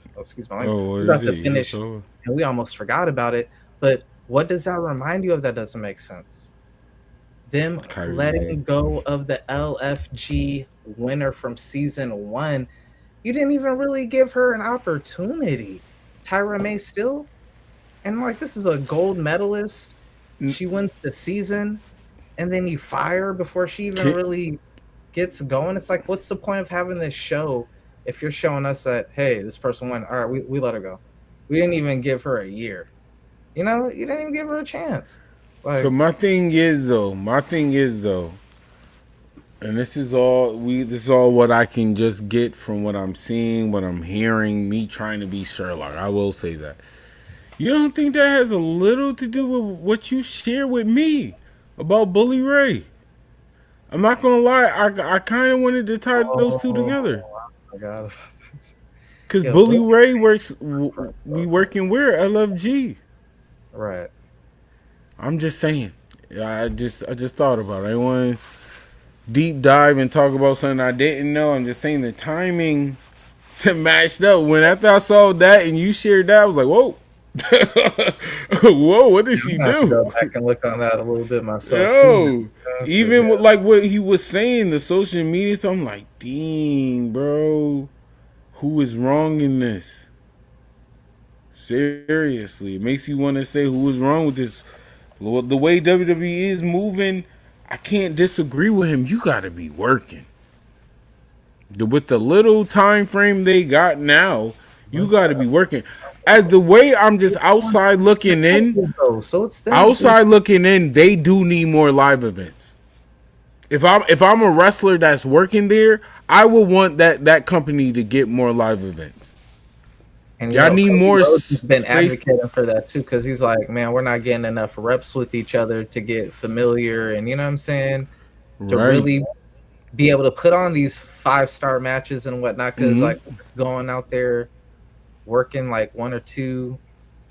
we're about to finish, and we almost forgot about it. But what does that remind you of? That doesn't make sense. Them letting go of the LFG winner from season 1. You didn't even really give her an opportunity. Tyra May still, and like, this is a gold medalist. She wins the season, and then you fire her before she even really gets going. It's like, what's the point of having this show if you're showing us that, hey, this person won, all right, we let her go. We didn't even give her a year. You know, you didn't even give her a chance. Like, so my thing is though, and this is all what I can just get from what I'm seeing, what I'm hearing, me trying to be Sherlock. I will say that. You don't think that has a little to do with what you share with me about Bully Ray? I'm not gonna lie, I kind of wanted to tie those two together. Oh my God. Because Bully Ray we working where? LFG. Right. I'm just saying. I just thought about it. I want to deep dive and talk about something I didn't know. I'm just saying the timing to match up. When after I saw that and you shared that, I was like, whoa. Whoa, what did she do? I can look on that a little bit myself. Yo, even with like what he was saying, the social media stuff, I'm like, dang, bro, who is wrong in this? Seriously, it makes you want to say who is wrong with this. The way WWE is moving, I can't disagree with him. You got to be working. With the little time frame they got now, you got to be working. As the way I'm just outside looking in, they do need more live events. If I'm a wrestler that's working there, I would want that company to get more live events. And y'all need more. He's been advocating for that too, because he's like, man, we're not getting enough reps with each other to get familiar, and you know what I'm saying, to really be able to put on these 5-star matches and whatnot. Because like going out there working like 1 or 2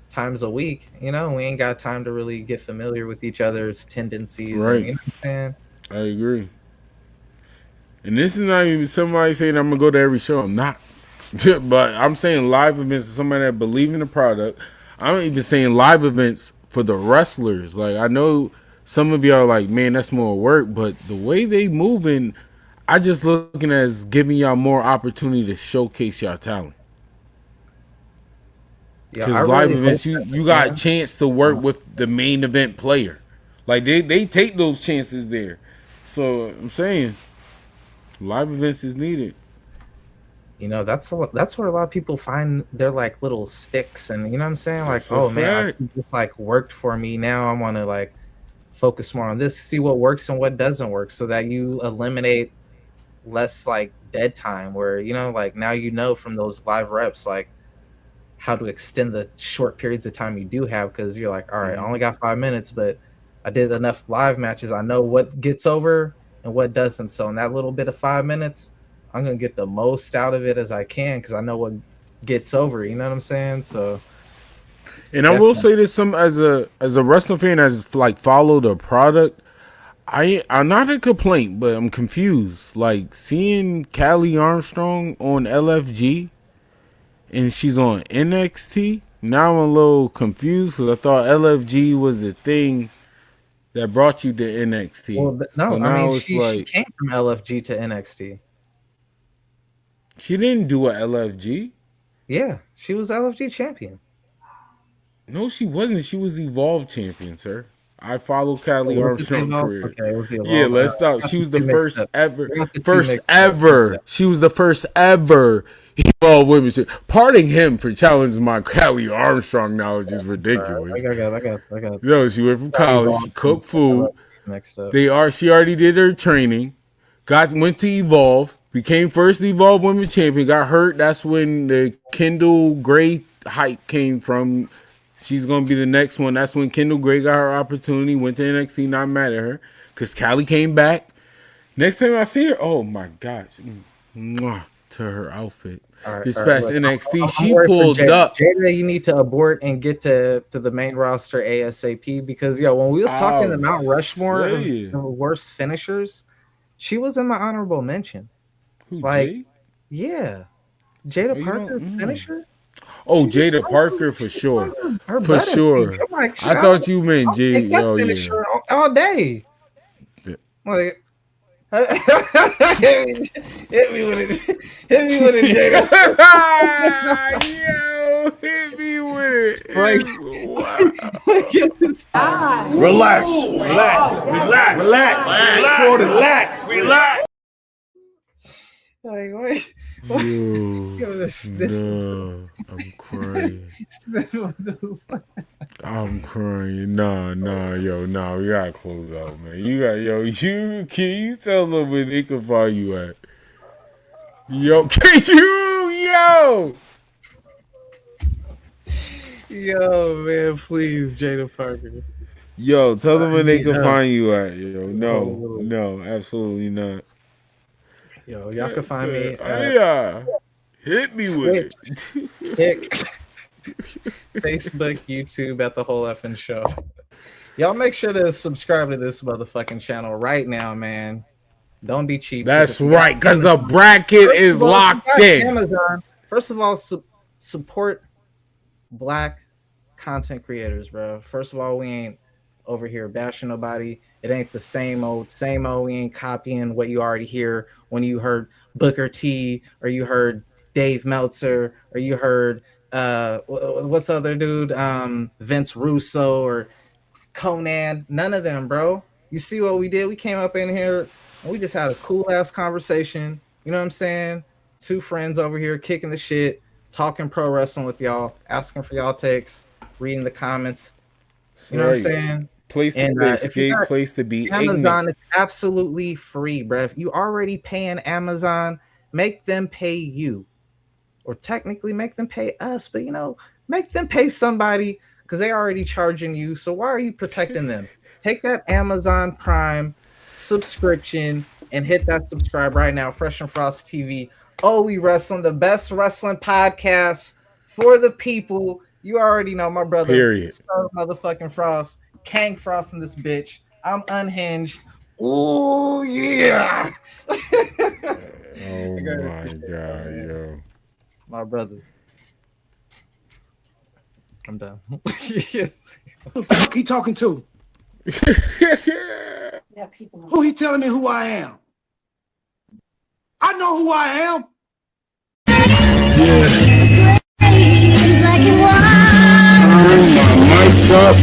times a week, you know, we ain't got time to really get familiar with each other's tendencies. Right. And, you know what I'm saying? I agree. And this is not even somebody saying I'm gonna go to every show. I'm not. But I'm saying live events to somebody that believe in the product. I'm even saying live events for the wrestlers. Like, I know some of y'all are like, man, that's more work, but the way they moving, I just looking at as giving y'all more opportunity to showcase y'all talent. Because live events, you got a chance to work with the main event player. Like, they take those chances there. So I'm saying live events is needed. you know, that's where a lot of people find their like little sticks, and you know what I'm saying? Like, oh man, this like worked for me. Now I want to like focus more on this, see what works and what doesn't work, so that you eliminate less like dead time, where you know, like now you know from those live reps like how to extend the short periods of time you do have, because you're like, all right, I only got 5 minutes, but I did enough live matches. I know what gets over and what doesn't. So in that little bit of 5 minutes, I'm gonna get the most out of it as I can, because I know what gets over. You know what I'm saying? So, and I will say this: as a wrestling fan, as like follow the product, I'm not a complaint, but I'm confused. Like seeing Callie Armstrong on LFG, and she's on NXT. Now I'm a little confused because I thought LFG was the thing that brought you to NXT. Well, no, so I mean she came from LFG to NXT. She didn't do a LFG. Yeah, she was LFG champion. No, she wasn't. She was Evolve champion, sir. I follow Callie Armstrong's career. Okay, yeah, let's stop. She was the first ever. She was the first ever Evolve Women's. Parting him for challenging my Callie Armstrong knowledge is ridiculous. I got. No, she went from college. She cooked food. Next up. She already did her training. Went to Evolve. Became first Evolve Women's champion. Got hurt. That's when the Kendall Gray hype came from. She's going to be the next one. That's when Kendall Gray got her opportunity. Went to NXT. Not mad at her. Because Callie came back. Next time I see her, oh my gosh. Mwah, to her outfit. This past NXT, she pulled up. Jada, you need to abort and get to the main roster ASAP. Because, when we was talking the Mount Rushmore of the worst finishers, she was in my honorable mention. Who, like, Jade? Yeah. Jada Parker finisher? Oh, Jada Parker for sure. For sure. Like, I thought you meant Jade. Oh, yeah. All day. Yeah. Like, hit me with it. Hit me with it, Jada. Yo, hit me with it. Like, relax. Relax. Relax. Relax. Relax. Relax. Like, wait. Yo, no, I'm crying. I'm crying. Nah, we gotta close out, man. Can you tell them where they can find you at? Yo, Yo, man, please, Jada Parker. Yo, tell them where they can find you at. Yo, no, absolutely not. Yo, y'all can find me at hit me with it. Facebook, YouTube at the Whole Effing Show. Y'all make sure to subscribe to this motherfucking channel right now, man. Don't be cheap. That's right, because the bracket is locked in. Amazon. First of all, support Black content creators, bro. First of all, we ain't over here bashing nobody. It ain't the same old. We ain't copying what you already hear when you heard Booker T, or you heard Dave Meltzer, or you heard what's the other dude, Vince Russo or Conan. None of them, bro. You see what we did? We came up in here and we just had a cool ass conversation. You know what I'm saying? Two friends over here kicking the shit, talking pro wrestling with y'all, asking for y'all takes, reading the comments. You know what I'm saying? Place to escape, place to be. Amazon, ignorant. It's absolutely free, bruh. If you already paying Amazon, make them pay you. Or technically make them pay us, but make them pay somebody, because they already charging you. So why are you protecting them? Take that Amazon Prime subscription and hit that subscribe right now. Fresh and Frost TV. Oh, we wrestling, the best wrestling podcast for the people. You already know my brother. Period. Motherfucking Frost. Kang Frost in this bitch. I'm unhinged. Ooh, yeah. Oh my God, yo. My brother. I'm done. Yes. Who the fuck he talking to? Who he telling me who I am? I know who I am. Yeah. Mic'd up.